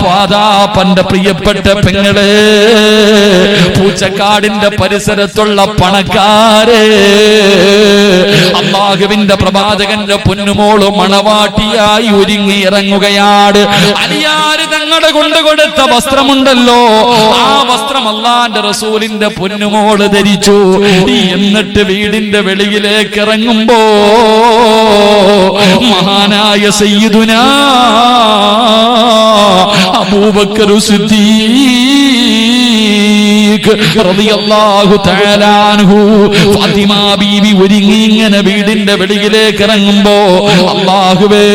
പാതാപ്പന്റെ പ്രിയപ്പെട്ട പെങ്ങളെ, പൂച്ചക്കാടിന്റെ പരിസരത്തുള്ള പണക്കാരെ, അല്ലാഹുവിന്റെ പ്രവാചകന്റെ പൊന്നുമോള് മണവാട്ടിയായി ഒരുങ്ങി ഇറങ്ങുകയാണ്. അലിയാര് തങ്ങളുടെ കൊണ്ടുകൊടുത്ത വസ്ത്രമുണ്ടല്ലോ, ആ വസ്ത്രം അല്ലാഹുവിന്റെ റസൂലിന്റെ പൊന്നുമോള് ധരിച്ചു. എന്നിട്ട് വീടിന്റെ വെളിയിലേക്ക് ഇറങ്ങുമ്പോ മഹാനായ സയ്യിദുനാ അബൂബക്കർ സിദ്ദീഖ് റളിയല്ലാഹു തആല അൻഹു ഫാത്തിമ ബീവി ഒരുങ്ങി ഇങ്ങനെ വീടിന്റെ വെളിയിലേക്ക് ഇറങ്ങുമ്പോ, അല്ലാഹുവേ,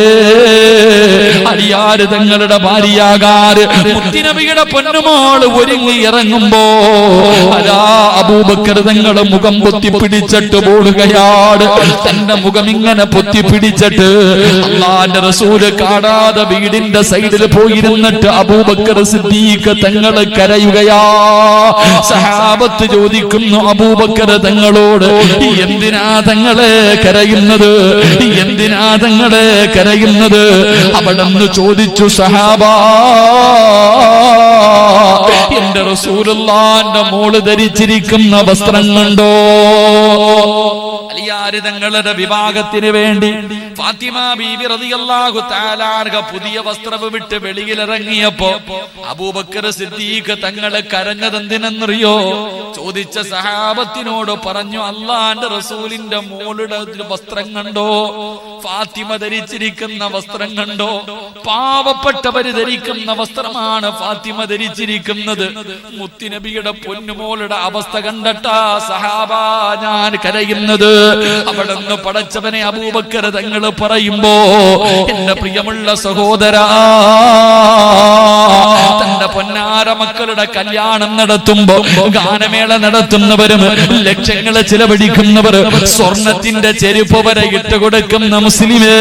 അലിയാര് തങ്ങളുടെ ഭാര്യയാകാര് മുത്തുനബിയുടെ പൊന്നുമോള് ഒരുങ്ങി ഇറങ്ങുമ്പോ അലാ അബൂബക്കർ തങ്ങളുടെ മുഖം പൊത്തിപ്പിടിച്ചിട്ട് പോടുകയാണ്. തന്റെ മുഖം ഇങ്ങനെ പൊത്തിപ്പിടിച്ചിട്ട് അല്ലാഹുവിന്റെ റസൂല് കാണാതെ വീടിന്റെ സൈഡിൽ പോയിരുന്നിട്ട് അബൂബക്കർ സിദ്ദീഖ് തങ്ങള് കരയുകയാ. സഹാബത്ത് ചോദിക്കുന്നു അബൂബക്കർ തങ്ങളോട്, എന്തിനാ തങ്ങളെ കരയുന്നത്, എന്തിനാ തങ്ങളെ കരയുന്നത്? അവിടെന്ന് ചോദിച്ചു സഹാബാ, എന്റെ റസൂലുള്ളാഹിന്റെ മോള് ധരിച്ചിരിക്കുന്ന വസ്ത്രം കണ്ടോ? അലിയാര് തങ്ങളുടെ വിവാഹത്തിന് വേണ്ടി ഫാത്തിമ ബീവി റളിയല്ലാഹു തആല അൻഹ പുതിയ വസ്ത്രം വിട്ട് വെളിയിലിറങ്ങിയപ്പോ അബൂബക്കർ സിദ്ദീഖ് തങ്ങളെ കരഞ്ഞതെന്തിനെന്നറിയോ? ചോദിച്ച സഹാബത്തിനോട് പറഞ്ഞു, അല്ലാഹുവിന്റെ റസൂലിന്റെ മോളുടെ വസ്ത്രം കണ്ടോ? ഫാത്തിമ ധരിച്ചിരിക്കുന്ന വസ്ത്രം കണ്ടോ? പാവപ്പെട്ടവര് ധരിക്കുന്ന വസ്ത്രമാണ് ഫാത്തിമ ധരിച്ചിരിക്കുന്നത്. മുത്തുനബിയുടെ പൊന്നുമോളുടെ അവസ്ഥ കണ്ടിട്ടാ സഹാബ ഞാൻ കരയുന്നത്. അവിടെ നിന്ന് പടച്ചവനെ അബൂബക്കർ തങ്ങൾ പറയുമ്പോ, എന്റെ പ്രിയമുള്ള സഹോദരാ, തന്റെ പൊന്നാര മക്കളുടെ കല്യാണം നടത്തുമ്പോ ഗാനമേള നടത്തുന്നവരും ലക്ഷങ്ങളെ ചിലവഴിക്കുന്നവർ സ്വർണത്തിന്റെ ചെരുപ്പ് വരെ ഇട്ടുകൊടുക്കുന്ന മുസ്ലിമേ,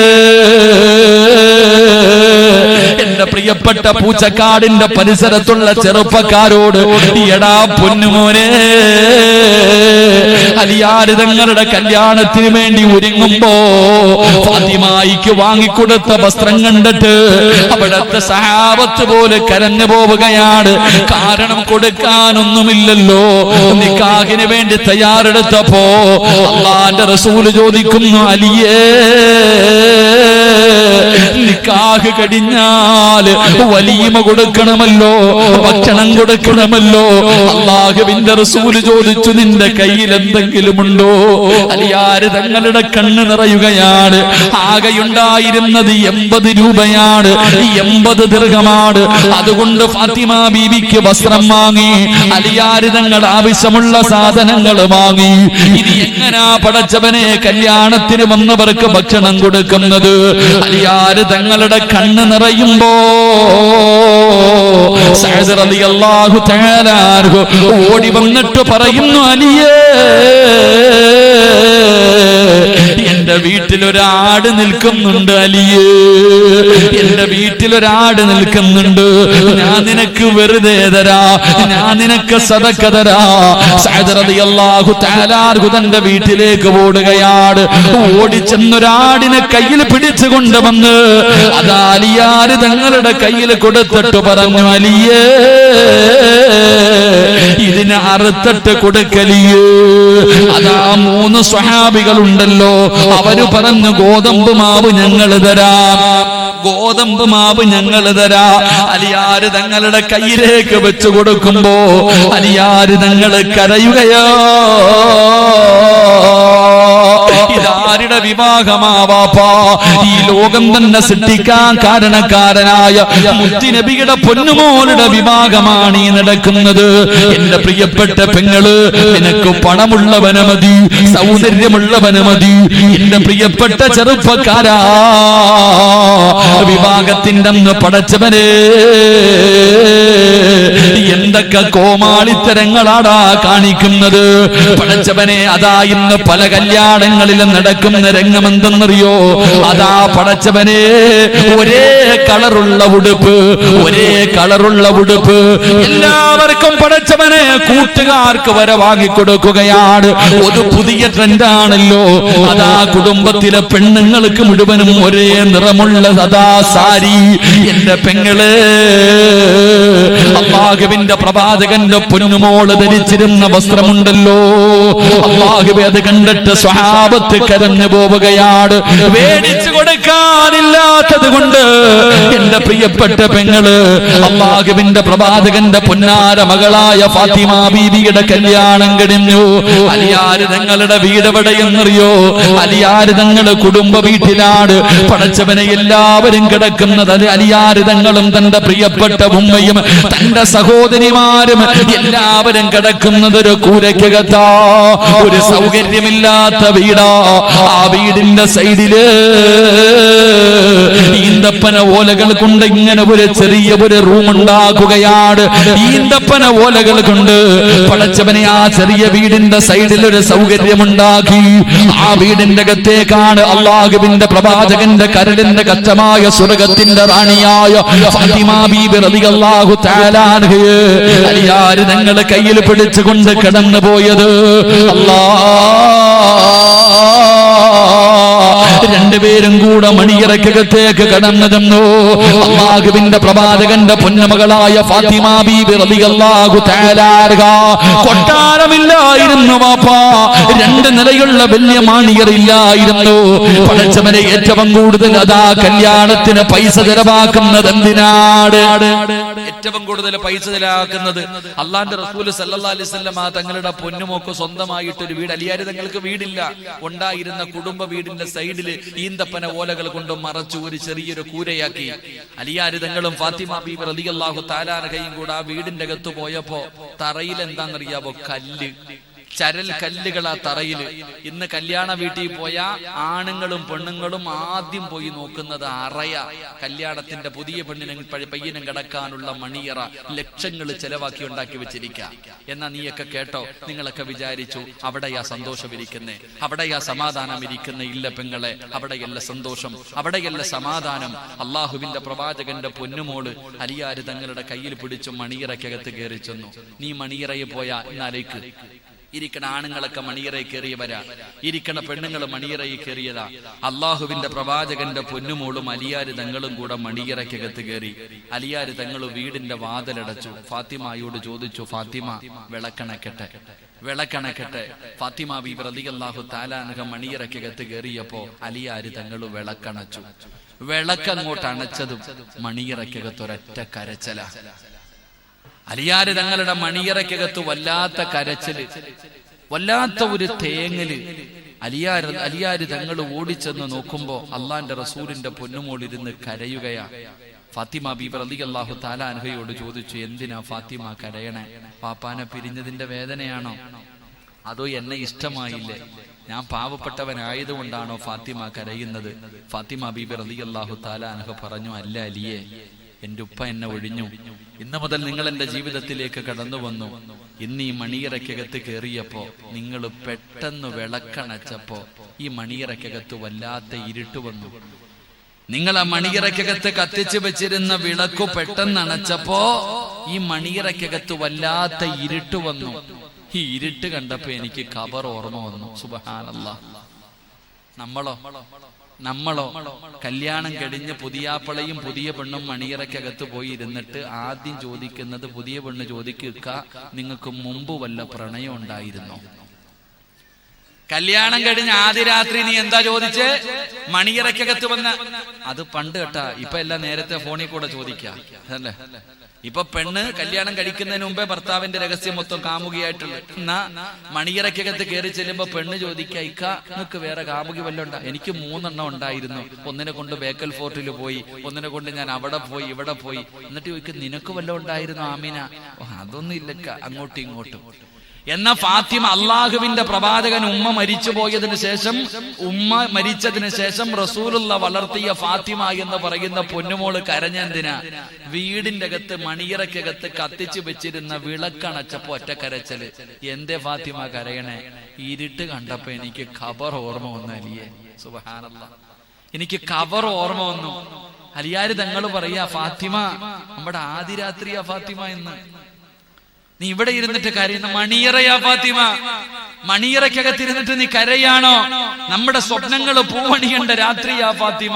എന്റെ പ്രിയപ്പെട്ട പൂച്ചക്കാടിന്റെ പരിസരത്തുള്ള ചെറുപ്പക്കാരോട്, എടാ പൊന്നുമോനെ, അലിയാര് തങ്ങളുടെ കല്യാണത്തിന് വേണ്ടി ഒരുങ്ങുമ്പോ ഫാത്തിമായിക്ക് വാങ്ങിക്കൊടുത്ത വസ്ത്രം കണ്ടിട്ട് അവിടത്തെ സഹാബത്ത് പോലെ കരഞ്ഞു പോവുകയാണ്. കാരണം കൊടുക്കാനൊന്നുമില്ലല്ലോ. നിക്കാഹിന് വേണ്ടി തയ്യാറെടുത്തപ്പോ അല്ലാഹുവിന്റെ റസൂല് ചോദിക്കുന്നു, അലിയേ, നിക്കാഹ് കഴിഞ്ഞാൽ വലീമ കൊടുക്കണമല്ലോ, ഭക്ഷണം കൊടുക്കണമല്ലോ. അല്ലാഹുവിന്റെ റസൂല് ചോദിച്ചു, നിന്റെ കയ്യിൽ എന്തെങ്കിലും ഉണ്ടോ? അലിയാര് തങ്ങളുടെ കണ്ണ് നിറയുകയാണ്. ആകെയുണ്ടായിരുന്നത് 80 രൂപയാണ്, 80 ദിർഹമാണ്. അതുകൊണ്ട് ഫാത്തിമ ബീവിക്ക് വസ്ത്രം വാങ്ങി, അലിയാര് തങ്ങൾ ആവശ്യമുള്ള സാധനങ്ങൾ വാങ്ങി. ഇനി എങ്ങനാ പടച്ചവനെ കല്യാണത്തിന് വന്നവർക്ക് ഭക്ഷണം കൊടുക്കുന്നത്? അലിയാര് തങ്ങളുടെ കണ്ണ് നിറയുമ്പോ സഅദ് റളിയല്ലാഹു തആല അൻഹു ഓടി വന്നിട്ട് പറയുന്നു, അലിയേ, എന്റെ വീട്ടിലൊരാട് നിൽക്കുന്നുണ്ട് അലിയേ, എന്റെ വീട്ടിലൊരാട് നിൽക്കുന്നുണ്ട്. ഞാൻ നിനക്ക് വെറുതെ തരാ, ഞാൻ നിനക്ക് സദഖ തരാ. സഅദ് റളിയല്ലാഹു തആല അൻഹു തന്റെ വീട്ടിലേക്ക് ഓടുകയാണ്. ഓടിച്ചെന്നൊരാടിനെ കയ്യിൽ പിടിച്ചുകൊണ്ട് വന്ന് അതാ അലിയാര് തങ്ങളുടെ കയ്യിൽ കൊടുത്തിട്ട് പറഞ്ഞു, അലിയേ, ഇതിനെ അറുത്തിട്ട് കൊടുക്കലിയേ. അതാ 3 സ്വഹാബികളുണ്ടല്ലോ, അവര് പറഞ്ഞു, ഗോതമ്പ് മാവ് ഞങ്ങൾ തരാം, ഗോതമ്പ് മാവ് ഞങ്ങൾ തരാ. അലിയാര് തങ്ങളുടെ കയ്യിലേക്ക് വെച്ചു കൊടുക്കുമ്പോ അലിയാര് തങ്ങൾ കരയുകയോ. ഇതാരുടെ വിവാഹമാവാപ്പാ? ഈ ലോകം തന്നെ സൃഷ്ടിക്കാൻ കാരണക്കാരനായ മുത്തുനബിയുടെ പൊന്നുമോളുടെ വിവാഹമാണ് ഈ നടക്കുന്നത്. എന്റെ പ്രിയപ്പെട്ട പെങ്ങള്, നിനക്ക് പണമുള്ളവനെ മതി, സൗന്ദര്യമുള്ളവനെ മതി. എന്റെ പ്രിയപ്പെട്ട ചെറുപ്പക്കാരാ, വിവാഹത്തിന്റെ അന്ന് പടച്ചവനെ എന്തൊക്കെ കോമാളിത്തരങ്ങളാടാ കാണിക്കുന്നത്. പടച്ചവനെ, അതാ ഇന്ന് പല കല്യാണങ്ങളിലും നടക്കുന്ന രംഗമെന്തെന്നറിയോ? അതാ പടച്ചവനെ, ഒരേ കളറുള്ള ഉടുപ്പ്, ഒരേ കളറുള്ള ഉടുപ്പ് എല്ലാവർക്കും പടച്ചവനെ കൂട്ടുകാർക്ക് വരെ വാങ്ങിക്കൊടുക്കുകയാണ്. ഒരു പുതിയ ട്രെൻഡാണല്ലോ. അതാ കുടുംബത്തിലെ പെണ്ണുങ്ങൾക്ക് മുഴുവനും ഒരേ നിറമുള്ള അതാ സാരി. എന്റെ പെങ്ങളെ, അല്ലാഹുവിന്റെ പ്രവാചകന്റെ പൊന്നുമോള് ധരിച്ചിരുന്ന വസ്ത്രമുണ്ടല്ലോ, അല്ലാഹുവേ അത് കണ്ടിട്ട് സ്വഹാബത്ത് കരഞ്ഞു പോവുകയാണ്. വേടിച്ചു കൊടുക്കാനില്ലാത്തത് കൊണ്ട് എന്റെ പ്രിയപ്പെട്ട പെങ്ങള് അല്ലാഹുവിന്റെ പ്രവാചകന്റെ പൊന്നാര മകളായ ഫാത്തിമ ബീവിയുടെ കല്യാണം കഴിഞ്ഞു. അലിയാര് തങ്ങളുടെ വീട് എവിടെയെന്നറിയോ? അലിയാര് തങ്ങളുടെ കുടുംബ വീട്ടിലാണ്. പടച്ചവനെ എല്ലാവരും കിടക്കുന്നത് അലിയാര് തങ്ങളും തന്റെ പ്രിയപ്പെട്ട ഉമ്മയും തന്റെ സഹോദരിമാരും എല്ലാവരും കിടക്കുന്നത് ഒരു കൂരയ്ക്കകത്താ. ഒരു സൗകര്യമില്ലാത്ത വീടാ. ആ വീടിന്റെ സൈഡില് ഈന്തപ്പന ഓലകൾ കൊണ്ട് ഇങ്ങനെ ഒരു ചെറിയ ഒരു റൂം ഉണ്ടാക്കുകയാണ്. ഈന്തപ്പന ഓലകൾ കൊണ്ട് പടച്ചവനെ ആ ചെറിയ വീടിന്റെ സൈഡിൽ ഒരു സൗകര്യമുണ്ടാക്കി. ആ വീടിന്റെ അകത്തേക്കാണ് അല്ലാഹുവിന്റെ പ്രവാചകന്റെ കരളിന്റെ കച്ചമായ സ്വർഗത്തിന്റെ റാണിയായ ഫാത്തിമ ബീബി റളിയല്ലാഹു തആല അൻഹയെ അലിയാര് തങ്ങളെ കയ്യിൽ പിടിച്ചുകൊണ്ട് കടന്നു പോയത്. രണ്ടുപേരും കൂടെ മണിയറക്കകത്തേക്ക് കടന്നതെന്നോ അല്ലാഹുവിന്റെ പ്രവാചകന്റെ പൊന്നമകളായ ഫാത്തിമ ബീബി റളിയല്ലാഹു തആല അൻഹ കൊട്ടാരമില്ലായിരുന്നു വാപ്പാ. 2 നിലയുള്ള വലിയ മാണിയറില്ലായിരുന്നു. പടച്ചവനെ ഏറ്റവും കൂടുതൽ അതാ കല്യാണത്തിന് പൈസ ചെലവാക്കുന്നത് എന്തിനാണ്? ഏറ്റവും കൂടുതൽ പൈസ ചെലവാക്കുന്നത് അല്ലാഹുവിന്റെ റസൂൽ സല്ലല്ലാഹു അലൈഹി വസല്ലം തങ്ങളുടെ പൊന്നുമോക്ക് സ്വന്തമായിട്ടൊരു വീട്, അലിയാര് തങ്ങൾക്ക് വീടില്ല, ഉണ്ടായിരുന്ന കുടുംബ വീടിന്റെ സൈഡില് ഈന്തപ്പന ഓലകൾ കൊണ്ട് മറച്ചു ഒരു ചെറിയൊരു കൂരയാക്കി. അലിയാര് തങ്ങളും ഫാത്തിമ ബീബി റളിയല്ലാഹു തആല അൻഹയും കൂടെ ആ വീടിന്റെ അകത്ത് പോയപ്പോ തറയിൽ എന്താണെന്നറിയാവോ? കല്ല്, ചരൽ കല്ലുകളാ തറയില്. ഇന്ന് കല്യാണ വീട്ടിൽ പോയ ആണുങ്ങളും പെണ്ണുങ്ങളും ആദ്യം പോയി നോക്കുന്നത് അറയ. കല്യാണത്തിന്റെ പുതിയ പെണ്ണിനും പയ്യനും കിടക്കാനുള്ള മണിയറ ലക്ഷങ്ങൾ ചെലവാക്കി ഉണ്ടാക്കി വെച്ചിരിക്കുക. എന്നാ നീയൊക്കെ കേട്ടോ, നിങ്ങളൊക്കെ വിചാരിച്ചു അവിടെയാ സന്തോഷം ഇരിക്കുന്നേ, അവിടെയാ സമാധാനം ഇരിക്കുന്നേ. ഇല്ല പെങ്ങളെ, അവിടെയല്ല സന്തോഷം, അവിടെയല്ല സമാധാനം. അല്ലാഹുവിന്റെ പ്രവാചകന്റെ പൊന്നുമോള് അലിയാര് തങ്ങളുടെ കയ്യിൽ പിടിച്ചു മണിയറയ്ക്കകത്ത് കയറി ചെന്നു. നീ മണിയറയിൽ പോയാ എന്നാലേക്ക് ഇരിക്കണ ആണുങ്ങളൊക്കെ മണിയറയിൽ കയറിയവരാ, ഇരിക്കണ പെണ്ണുങ്ങൾ മണിയറയിൽ കയറിയതാ. അള്ളാഹുവിന്റെ പ്രവാചകന്റെ പൊന്നുമോളും അലിയാര് തങ്ങളും കൂടെ മണിയറയ്ക്കകത്ത് കയറി. അലിയാര് തങ്ങൾ വീടിന്റെ വാതിലടച്ചു. ഫാത്തിമയോട് ചോദിച്ചു, ഫാത്തിമ വിളക്കണക്കട്ടെ, വിളക്കണക്കട്ടെ. ഫാത്തിമ ബീബി റളിയല്ലാഹു തആല അൻഹ മണിയറയ്ക്കകത്ത് കയറിയപ്പോ അലിയാര് തങ്ങൾ വിളക്കണച്ചു. വിളക്കങ്ങോട്ട് അണച്ചതും മണിയറയ്ക്കകത്ത് ഒരൊറ്റ കരച്ചല. അലിയാര് തങ്ങളുടെ മണിയറയ്ക്കകത്ത് വല്ലാത്ത കരച്ചില്, വല്ലാത്ത ഒരു തേങ്ങല്. അലിയാര് തങ്ങൾ ഓടിച്ചെന്ന് നോക്കുമ്പോ അള്ളാന്റെ റസൂലിന്റെ പൊന്നുമോൾ ഇരുന്ന് കരയുകയാ. ഫാത്തിമ ബീബി റളിയല്ലാഹു തആല അൻഹയോട് ചോദിച്ചു, എന്തിനാ ഫാത്തിമ കരയണേ? പാപ്പാനെ പിരിഞ്ഞതിന്റെ വേദനയാണോ? അതോ എന്നെ ഇഷ്ടമായില്ലേ, ഞാൻ പാവപ്പെട്ടവനായതുകൊണ്ടാണോ ഫാത്തിമ കരയുന്നത്? ഫാത്തിമ ബീബി റളിയല്ലാഹു തആല അൻഹ പറഞ്ഞു, അല്ല അലിയെ, എന്റെ ഉപ്പ എന്നെ ഒഴിഞ്ഞു. ഇന്ന് മുതൽ നിങ്ങൾ എന്റെ ജീവിതത്തിലേക്ക് കടന്നു വന്നു. ഇന്ന് ഈ മണിയറയ്ക്കകത്ത് കയറിയപ്പോ നിങ്ങൾ പെട്ടെന്ന് വിളക്കണച്ചപ്പോ ഈ മണിയറയ്ക്കകത്ത് വല്ലാത്ത ഇരുട്ട് വന്നു. നിങ്ങൾ ആ മണിയറയ്ക്കകത്ത് കത്തിച്ചു വെച്ചിരുന്ന വിളക്കു പെട്ടെന്ന് അണച്ചപ്പോ ഈ മണിയറയ്ക്കകത്ത് വല്ലാത്ത ഇരുട്ട് വന്നു. ഈ ഇരുട്ട് കണ്ടപ്പോ എനിക്ക് ഖബർ ഓർമ്മ വന്നു. സുബ്ഹാനല്ലാഹ്. നമ്മളോ കല്യാണം കഴിഞ്ഞ് പുതിയാപ്പളയും പുതിയ പെണ്ണും മണിയറയ്ക്കകത്ത് പോയി ഇരുന്നിട്ട് ആദ്യം ചോദിക്കുന്നത്, പുതിയ പെണ്ണ് ചോദിക്കുക, നിങ്ങൾക്ക് മുമ്പ് വല്ല പ്രണയം ഉണ്ടായിരുന്നോ? കല്യാണം കഴിഞ്ഞ ആദ്യ രാത്രി നീ എന്താ ചോദിച്ചേ? മണിയറയ്ക്കകത്ത് വന്ന അത് പണ്ട് കേട്ടാ. ഇപ്പൊ എല്ലാം നേരത്തെ ഫോണിൽ കൂടെ ചോദിക്കാം അല്ലേ? ഇപ്പൊ പെണ്ണ് കല്യാണം കഴിക്കുന്നതിന് മുമ്പേ ഭർത്താവിന്റെ രഹസ്യം മൊത്തം കാമുകിയായിട്ടുള്ളത്. എന്നാ മണിയറയ്ക്കകത്ത് കയറി ചെല്ലുമ്പോ പെണ്ണ് ചോദിക്കുക, ഇക്ക നിനക്ക് വേറെ കാമുകി വല്ലതും ഉണ്ടാ? എനിക്ക് 3 എണ്ണം ഉണ്ടായിരുന്നു. ഒന്നിനെ കൊണ്ട് ബേക്കൽ ഫോർട്ടിൽ പോയി, ഒന്നിനെ കൊണ്ട് ഞാൻ അവിടെ പോയി, ഇവിടെ പോയി. എന്നിട്ട് ചോദിക്കും, നിനക്ക് വല്ലതും ഉണ്ടായിരുന്നു ആമീന? അതൊന്നും ഇല്ലക്ക, അങ്ങോട്ടും ഇങ്ങോട്ടും. എന്ന ഫാത്തിമ അള്ളാഹുവിന്റെ പ്രവാചകൻ ഉമ്മ മരിച്ചതിന് ശേഷം റസൂലുള്ള വളർത്തിയ ഫാത്തിമ എന്ന് പറയുന്ന പൊന്നുമോള് കരഞ്ഞെന്തിനാ? വീടിന്റെ അകത്ത് മണിയറയ്ക്കകത്ത് കത്തിച്ചു വെച്ചിരുന്ന വിളക്കണച്ചപ്പോ ഒറ്റ കരച്ചല്. എന്തേ ഫാത്തിമ കരയണേ? ഇരുട്ട് കണ്ടപ്പോ എനിക്ക് ഖബർ ഓർമ്മ വന്നു അലിയെ. സുബ്ഹാനല്ലാഹ്, എനിക്ക് ഖബർ ഓർമ്മ വന്നു. അലിയാര് തങ്ങൾ പറയാ, ഫാത്തിമ നമ്മുടെ ആദ്യ രാത്രിയാ ഫാത്തിമ എന്ന്. നീ ഇവിടെ ഇരുന്നിട്ട് കരയുന്ന മണിയറയാ ഫാത്തിമ. മണിയറയ്ക്കകത്തിരുന്നിട്ട് നീ കരയാണോ? നമ്മുടെ സ്വപ്നങ്ങൾ പൂവണിയേണ്ട രാത്രിയാ ഫാത്തിമ.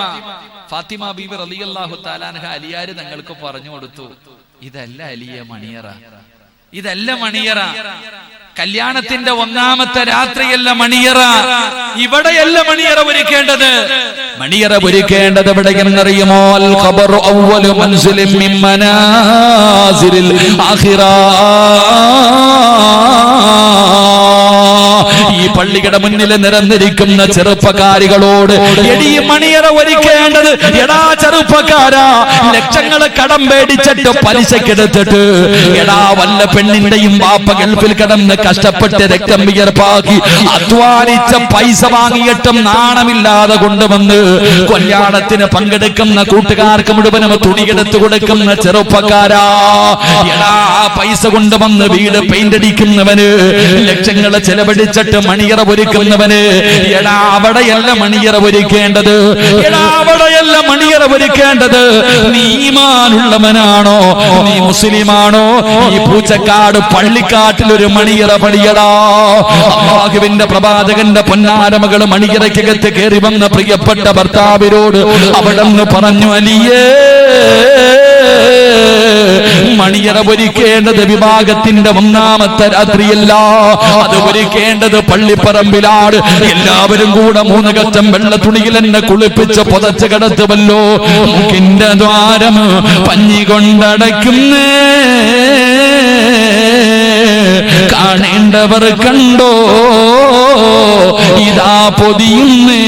ഫാത്തിമ ബീബി റളിയല്ലാഹു തആല അൻഹ അലിയാര് തങ്ങൾക്ക് പറഞ്ഞു കൊടുത്തു, ഇതല്ല അലിയ മണിയറ, ഇതല്ല മണിയറ. കല്യാണത്തിന്റെ ഒന്നാമത്തെ രാത്രിയല്ല മണിയറ, ഇവിടെയല്ല മണിയറ ഒരുക്കേണ്ടത്. മണിയറ ഒരുക്കേണ്ടത് എവിടെയെന്നറിയുമോ? അൽ ഖബറു അവ്വലു മൻസിലിൻ മിൻ മനാസിലിൽ ആഖിറ. ഈ പള്ളിയുടെ മുന്നിൽ നിരന്നിരിക്കുന്ന ചെറുപ്പക്കാരികളോട് എടീ മണിയറ ഒരുക്കേണ്ടത്, എടാ ചെറുപ്പക്കാരാ, ലക്ഷങ്ങൾ കടം പേടിച്ചിട്ട് പലിശക്കെടുത്തിട്ട്, എടാ വല്ല പെണ്ണിന്റെയും വാപ്പ ഗൾഫിൽ കിടന്ന് കഷ്ടപ്പെട്ട് രക്തം വിയർപ്പാക്കി അധ്വാനിച്ച പൈസ വാങ്ങിയിട്ടും നാണമില്ലാതെ കൊണ്ടുവന്ന് കല്യാണത്തിന് പങ്കെടുക്കുന്ന കൂട്ടുകാർക്ക് മുഴുവനും തുണിയെടുത്ത് കൊടുക്കുന്ന ചെറുപ്പക്കാരാ, എടാ പൈസ കൊണ്ടുവന്ന് വീട് പെയിന്റ് അടിക്കുന്നവന്, ലക്ഷങ്ങൾ ചെലവഴിച്ചിട്ട് മണിയറ ഒരുക്കുന്നവന്, എടാ അവിടെയല്ല മണിയറ ഒരുക്കേണ്ടത്, എടാ അവിടെയല്ല മണിയറ ഒരുക്കേണ്ടത്. നീ ഈമാനുള്ളവനാണോ, നീ മുസ്ലിമാണോ? ഈ പൂച്ചക്കാട് പള്ളിക്കാട്ടിൽ ഒരു മണിയറ പണിയടാ. അല്ലാഹുവിന്റെ പ്രവാചകന്റെ പൊന്നാരമകൾ മണിയറയ്ക്കകത്ത് കയറി വന്ന പ്രിയപ്പെട്ട ഭർത്താവിനോട് അവിടെന്ന് പറഞ്ഞു, അലിയേ മണിയറ ഒരുക്കേണ്ടത് വിവാഹത്തിന്റെ ഒന്നാമത്തെ രാത്രിയല്ല, അത് ഒരുക്കേണ്ടത് പള്ളിപ്പറമ്പിലാണ്. എല്ലാവരും കൂടെ 3 കച്ചം വെള്ള തുണിയിൽ എന്നെ കുളിപ്പിച്ച് പുതച്ച് കിടത്തുമല്ലോ. മൂക്കിന്റെ ദ്വാരം പഞ്ഞി കൊണ്ടടയ്ക്കുന്നേ, കാണേണ്ടവർ കണ്ടോ ഇതാ പൊതിയുന്നേ.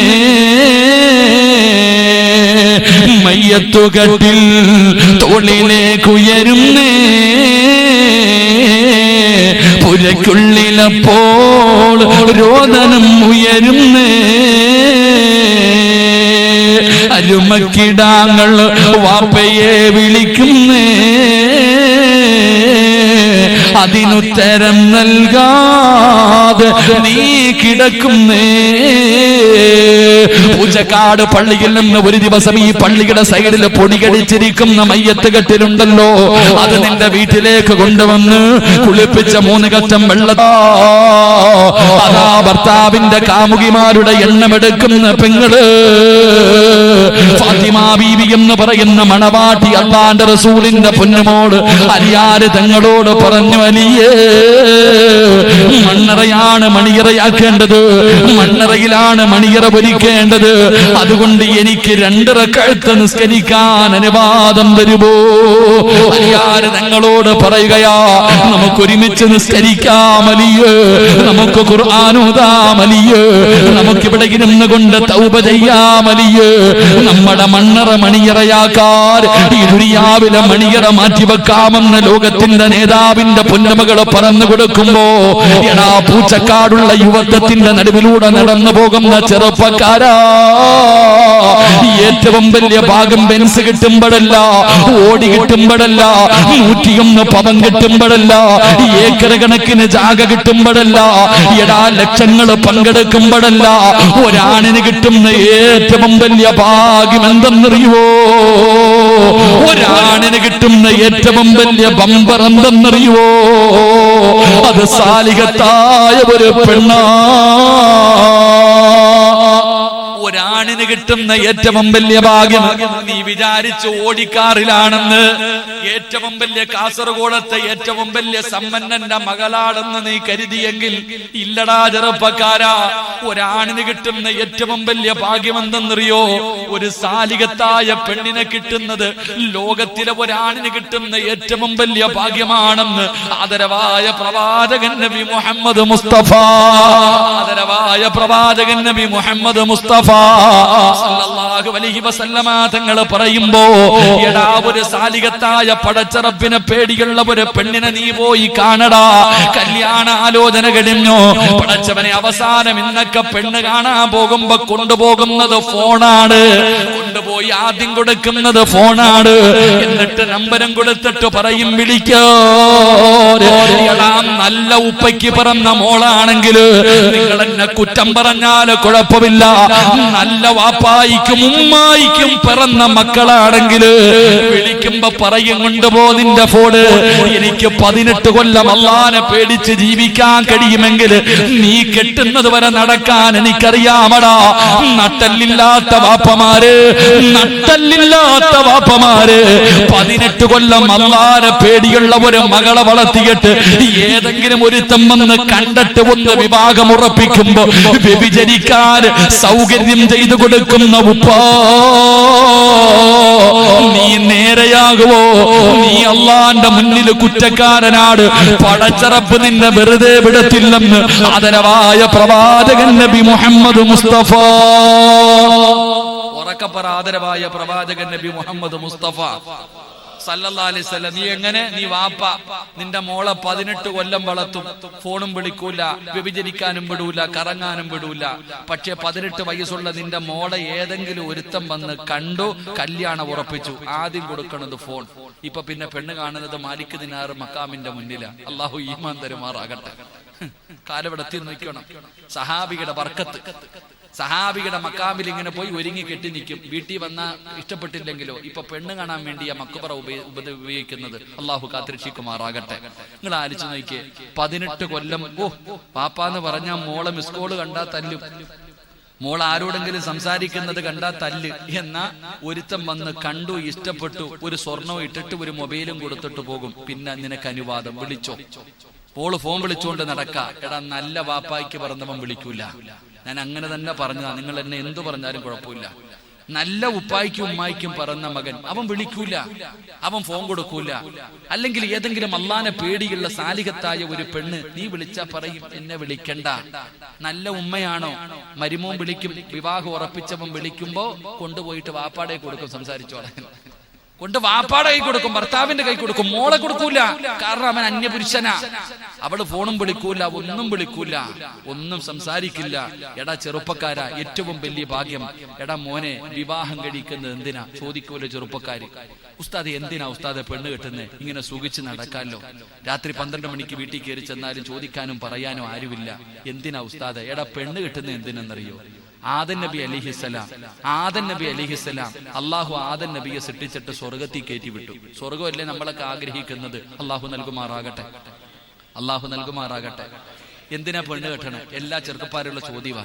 മയ്യത്തുകട്ടിൽ തോളിലേക്കുയരുന്നേ, പുരയ്ക്കുള്ളിലപ്പോൾ രോദനം ഉയരുന്നേ. അരുമക്കിടാങ്ങൾ വാപ്പയെ വിളിക്കുന്നേ, അതിനുത്തരം നൽകാതെ നീ കിടക്കുന്നേ. പൂച്ചക്കാട് പള്ളിയിൽ നിന്ന് ഒരു ദിവസം ഈ പള്ളിയുടെ സൈഡിൽ പൊടികടിച്ചിരിക്കുന്ന മയ്യത്ത് കെട്ടിലുണ്ടല്ലോ, അത് നിന്റെ വീട്ടിലേക്ക് കൊണ്ടുവന്ന് കുളിപ്പിച്ച 3 കച്ചം വെള്ളത്താ. അതാ ഭർത്താവിന്റെ കാമുകിമാരുടെ എണ്ണമെടുക്കുന്ന പെങ്ങള് ഫാത്തിമ ബീവി എന്ന് പറയുന്ന മണവാട്ടി അല്ലാഹുവിന്റെ റസൂലിന്റെ പൊന്നുമോട് അലിയാര് തങ്ങളോട് പറഞ്ഞു, അലിയേ മണ്ണറയാണ് മണിയറയാക്കേണ്ടത്, മണ്ണറയിലാണ് മണിയറ ഒരുക്കേണ്ടത്. അതുകൊണ്ട് എനിക്ക് 2 റക്അത്ത് നിസ്കരിക്കാൻ അനുവാദം തരുമോ? അലിയാര് തങ്ങളോട് പറയുകയാ, നമുക്കൊരുമിച്ച് നിസ്കരിക്കാം അലിയേ, നമുക്ക് ഖുർആൻ ഓതാം അലിയേ, നമുക്കിവിടെ ഇരുന്ന് കൊണ്ട് തൗബ ചെയ്യാം അലിയേ. നമ്മുടെ മണ്ണറ മണിയറയാക്കാൻ ഈ ദുനിയാവിലെ മണിയറ മാറ്റിവെക്കാമെന്ന് ലോകത്തിന്റെ നേതാവിന്റെ പൊന്നമകള് പറഞ്ഞു കൊടുക്കുമ്പോ, എടാ പൂച്ചക്കാടുള്ള യുവത്വത്തിന്റെ നടുവിലൂടെ നടന്നു പോകുന്ന ചെറുപ്പക്കാരാ, ഏറ്റവും വലിയ ഭാഗം ബെൻസ് കിട്ടുമ്പോഴല്ല, ഓടി കിട്ടുമ്പോഴല്ല, 101 പവൻ കിട്ടുമ്പോഴല്ല, ഏക്കർ കണക്കിന് ജാഗ കിട്ടുമ്പോഴല്ല, എടാ ലക്ഷങ്ങൾ പങ്കെടുക്കുമ്പോഴല്ല, ഒരാണിന് കിട്ടുന്ന ഏറ്റവും വലിയ ഭാഗ്യം എന്തെന്നറിയുവോ? ഒരാണിന് കിട്ടുന്ന ഏറ്റവും വലിയ ബമ്പർ എന്തെന്നറിയുവോ? അത് സാലിഹത്തായ ഒരു പെണ്ണാ. ഒരാണിന് കിട്ടുന്ന ഏറ്റവും വലിയ ഭാഗ്യം നീ വിചാരിച്ച് ഓടിക്കാറിലാണെന്ന്, ഏറ്റവും വലിയ കാസർഗോഡത്തെ ഏറ്റവും വലിയ സമ്പന്നന്റെ മകളാണെന്ന് നീ കരുതിയെങ്കിൽ ഇല്ലടാ ചെറുപ്പക്കാരാ. ഒരാണിന് കിട്ടുന്ന ഏറ്റവും വലിയ ഭാഗ്യം എന്തെന്നറിയോ? ഒരു സാലികത്തായ പെണ്ണിനെ കിട്ടുന്നത് ലോകത്തിലെ ഒരാണിന് കിട്ടുന്ന ഏറ്റവും വലിയ ഭാഗ്യമാണെന്ന് ആദരവായ പ്രവാചകൻ നബി മുഹമ്മദ് മുസ്തഫ, ആദരവായ പ്രവാചകൻ നബി മുഹമ്മദ് മുസ്തഫ സല്ലല്ലാഹു അലൈഹി വസല്ലമ തങ്ങൾ പറയുമ്പോ, എടാ ഒരു സാലികത്തായ പടച്ചറപ്പിനെ പേടിയുള്ള ഒരു പെണ്ണിനെ നീ പോയി കാണടാ. കല്യാണ ആലോചന കഴിഞ്ഞു, പടച്ചവനെ അവസാനം ഇന്നൊക്കെ പെണ്ണ് കാണാൻ പോകുമ്പോ കൊണ്ടുപോകുന്നത് ഫോണാണ്, കൊണ്ടുപോയി ആദ്യം കൊടുക്കുന്നത് ഫോണാണ്. എന്നിട്ട് നമ്പരും കൊടുത്തിട്ട് പറയും വിളിക്കോ. എടാ നല്ല ഉപ്പയ്ക്ക് പിറന്ന മോളാണെങ്കിൽ നിങ്ങൾ എന്നെ കുറ്റം പറഞ്ഞാല് കുഴപ്പമില്ല, നല്ല നല്ല വാപ്പായിക്കും ഉമ്മായിക്കും പിറന്ന മക്കളാണെങ്കിൽ വിളിക്കുമ്പോ പറയും കൊണ്ടുപോ നിന്റെ ഫോണ്. എനിക്ക് 18 കൊല്ലം അല്ലാഹനെ പേടിച്ച് ജീവിക്കാൻ കഴിയുമെങ്കിൽ നീ കെട്ടുന്നത് വരെ നടക്കാൻ എനിക്കറിയാമടാ. നട്ടല്ലില്ലാത്ത വാപ്പമാര് 18 കൊല്ലം അല്ലാഹനെ പേടിയുള്ള ഒരു മകളെ വളർത്തിയിട്ട് ഏതെങ്കിലും ഒരുത്തം വന്ന് കണ്ടിട്ട് ഒന്ന് വിവാഹം ഉറപ്പിക്കുമ്പോ വ്യഭിചരിക്കാൻ സൗകര്യം ചെയ്തു കൊടുക്കുന്ന ഉപ്പാ, നീ നേരെയാകുവോ? നീ അല്ലാഹന്റെ മുന്നിൽ കുറ്റക്കാരനാണ്. പടച്ചറപ്പ് നിന്നെ വെറുതെ വിടത്തില്ലെന്ന് ആദരവായ പ്രവാചകൻ നബി മുഹമ്മദ് മുസ്തഫ. ഉറക്കപ്പറ, ആദരവായ പ്രവാചകൻ നബി മുഹമ്മദ് മുസ്തഫ സല്ലല്ലാഹു അലൈഹി വസല്ലം. നീ എങ്ങനെ? നീ വാപ്പ നിന്റെ മോളെ 18 കൊല്ലം വളർത്തും, ഫോണും വിളിക്കൂല, വ്യഭിചരിക്കാനും വിടൂല, കറങ്ങാനും വിടൂല. പക്ഷെ 18 വയസ്സുള്ള നിന്റെ മോളെ ഏതെങ്കിലും ഒരുത്തം വന്ന് കണ്ടു, കല്യാണം ഉറപ്പിച്ചു, ആദ്യം കൊടുക്കണത് ഫോൺ. ഇപ്പൊ പിന്നെ പെണ്ണ് കാണുന്നത് മാലിക് ദിനാർ മക്കാമിന്റെ മുന്നിലാ. അള്ളാഹു ഈമാൻ തരുമാറാകട്ടെ. കാലവിടത്തിൽ നിൽക്കണം. സഹാബിയുടെ ബർക്കത്ത്. സഹാബിയുടെ മക്കാമിൽ ഇങ്ങനെ പോയി ഒരുങ്ങി കെട്ടി നിൽക്കും. വീട്ടിൽ വന്നാൽ ഇഷ്ടപ്പെട്ടില്ലെങ്കിലോ ഇപ്പൊ പെണ്ണ് കാണാൻ വേണ്ടി ആ മക്കബറ ഉപയോഗിക്കുന്നത്. അള്ളാഹു കാത്തിരക്ഷിക്കുമാറാകട്ടെ. നിങ്ങൾ ആലോചിച്ച് നോക്കിയേ, 18 കൊല്ലം. പാപ്പാന്ന് പറഞ്ഞാൽ മോളെ മിസ് കോള് കണ്ടാ തല്ലും, മോൾ ആരോടെങ്കിലും സംസാരിക്കുന്നത് കണ്ടാ തല്ല്. എന്നാ ഒരുത്തം വന്ന് കണ്ടു, ഇഷ്ടപ്പെട്ടു, ഒരു സ്വർണവും ഇട്ടിട്ട് ഒരു മൊബൈലും കൊടുത്തിട്ട് പോകും. പിന്നെ നിനക്ക് അനുവാദം, വിളിച്ചോ. പോള് ഫോൺ വിളിച്ചുകൊണ്ട് നടക്ക. എടാ, നല്ല വാപ്പായ്ക്ക് പറഞ്ഞവൻ വിളിക്കൂല. ഞാൻ അങ്ങനെ തന്നെ പറഞ്ഞതാ. നിങ്ങൾ എന്നെ എന്തു പറഞ്ഞാലും കുഴപ്പമില്ല. നല്ല ഉപ്പായ്ക്കും ഉമ്മായിക്കും പറഞ്ഞ മകൻ അവൻ വിളിക്കൂല, അവൻ ഫോൺ കൊടുക്കൂല. അല്ലെങ്കിൽ ഏതെങ്കിലും അല്ലാഹനെ പേടിയുള്ള സാലിഹത്തായ ഒരു പെണ്ണ് നീ വിളിച്ചാ പറയും എന്നെ വിളിക്കണ്ട. നല്ല ഉമ്മയാണോ? മരുമോൻ വിളിക്കും, വിവാഹം ഉറപ്പിച്ചവൻ വിളിക്കുമ്പോ കൊണ്ടുപോയിട്ട് വാപ്പാടെ കൊടുക്കും, സംസാരിച്ചോളാൻ കൊണ്ട് വാപ്പാടെ കൈ കൊടുക്കും, ഭർത്താവിന്റെ കൈ കൊടുക്കും. മോളെ കൊടുക്കൂല, കാരണം അവൻ അന്യപുരുഷനാ. അവള് ഫോണും വിളിക്കൂല, ഒന്നും വിളിക്കൂല, ഒന്നും സംസാരിക്കില്ല. എടാ ചെറുപ്പക്കാരാ, ഏറ്റവും വലിയ ഭാഗ്യം. എടാ മോനെ, വിവാഹം കഴിക്കുന്നത് എന്തിനാ ചോദിക്കൂല ചെറുപ്പക്കാര്. ഉസ്താദ് എന്തിനാ ഉസ്താദെ പെണ്ണ് കെട്ടുന്നേ? ഇങ്ങനെ സുഖിച്ച് നടക്കാമല്ലോ. രാത്രി 12 മണിക്ക് വീട്ടിൽ കയറി ചെന്നാലും ചോദിക്കാനും പറയാനും ആരുമില്ല. എന്തിനാ ഉസ്താദെ? എടാ പെണ്ണ് കെട്ടുന്നത് എന്തിനെന്നറിയോ? ആദൻ നബി അലിഹിസ്സലാം അള്ളാഹു ആദൻ നബിയെ സൃഷ്ടിച്ചിട്ട് സ്വർഗത്തിൽ കയറ്റി വിട്ടു. സ്വർഗമല്ലേ നമ്മളൊക്കെ ആഗ്രഹിക്കുന്നത്? അള്ളാഹു നൽകുമാറാകട്ടെ, അള്ളാഹു നൽകുമാറാകട്ടെ. എന്തിനാ പെണ്ണ് കെട്ടണം? എല്ലാ ചെറുപ്പക്കാരുള്ള ചോദ്യവാ.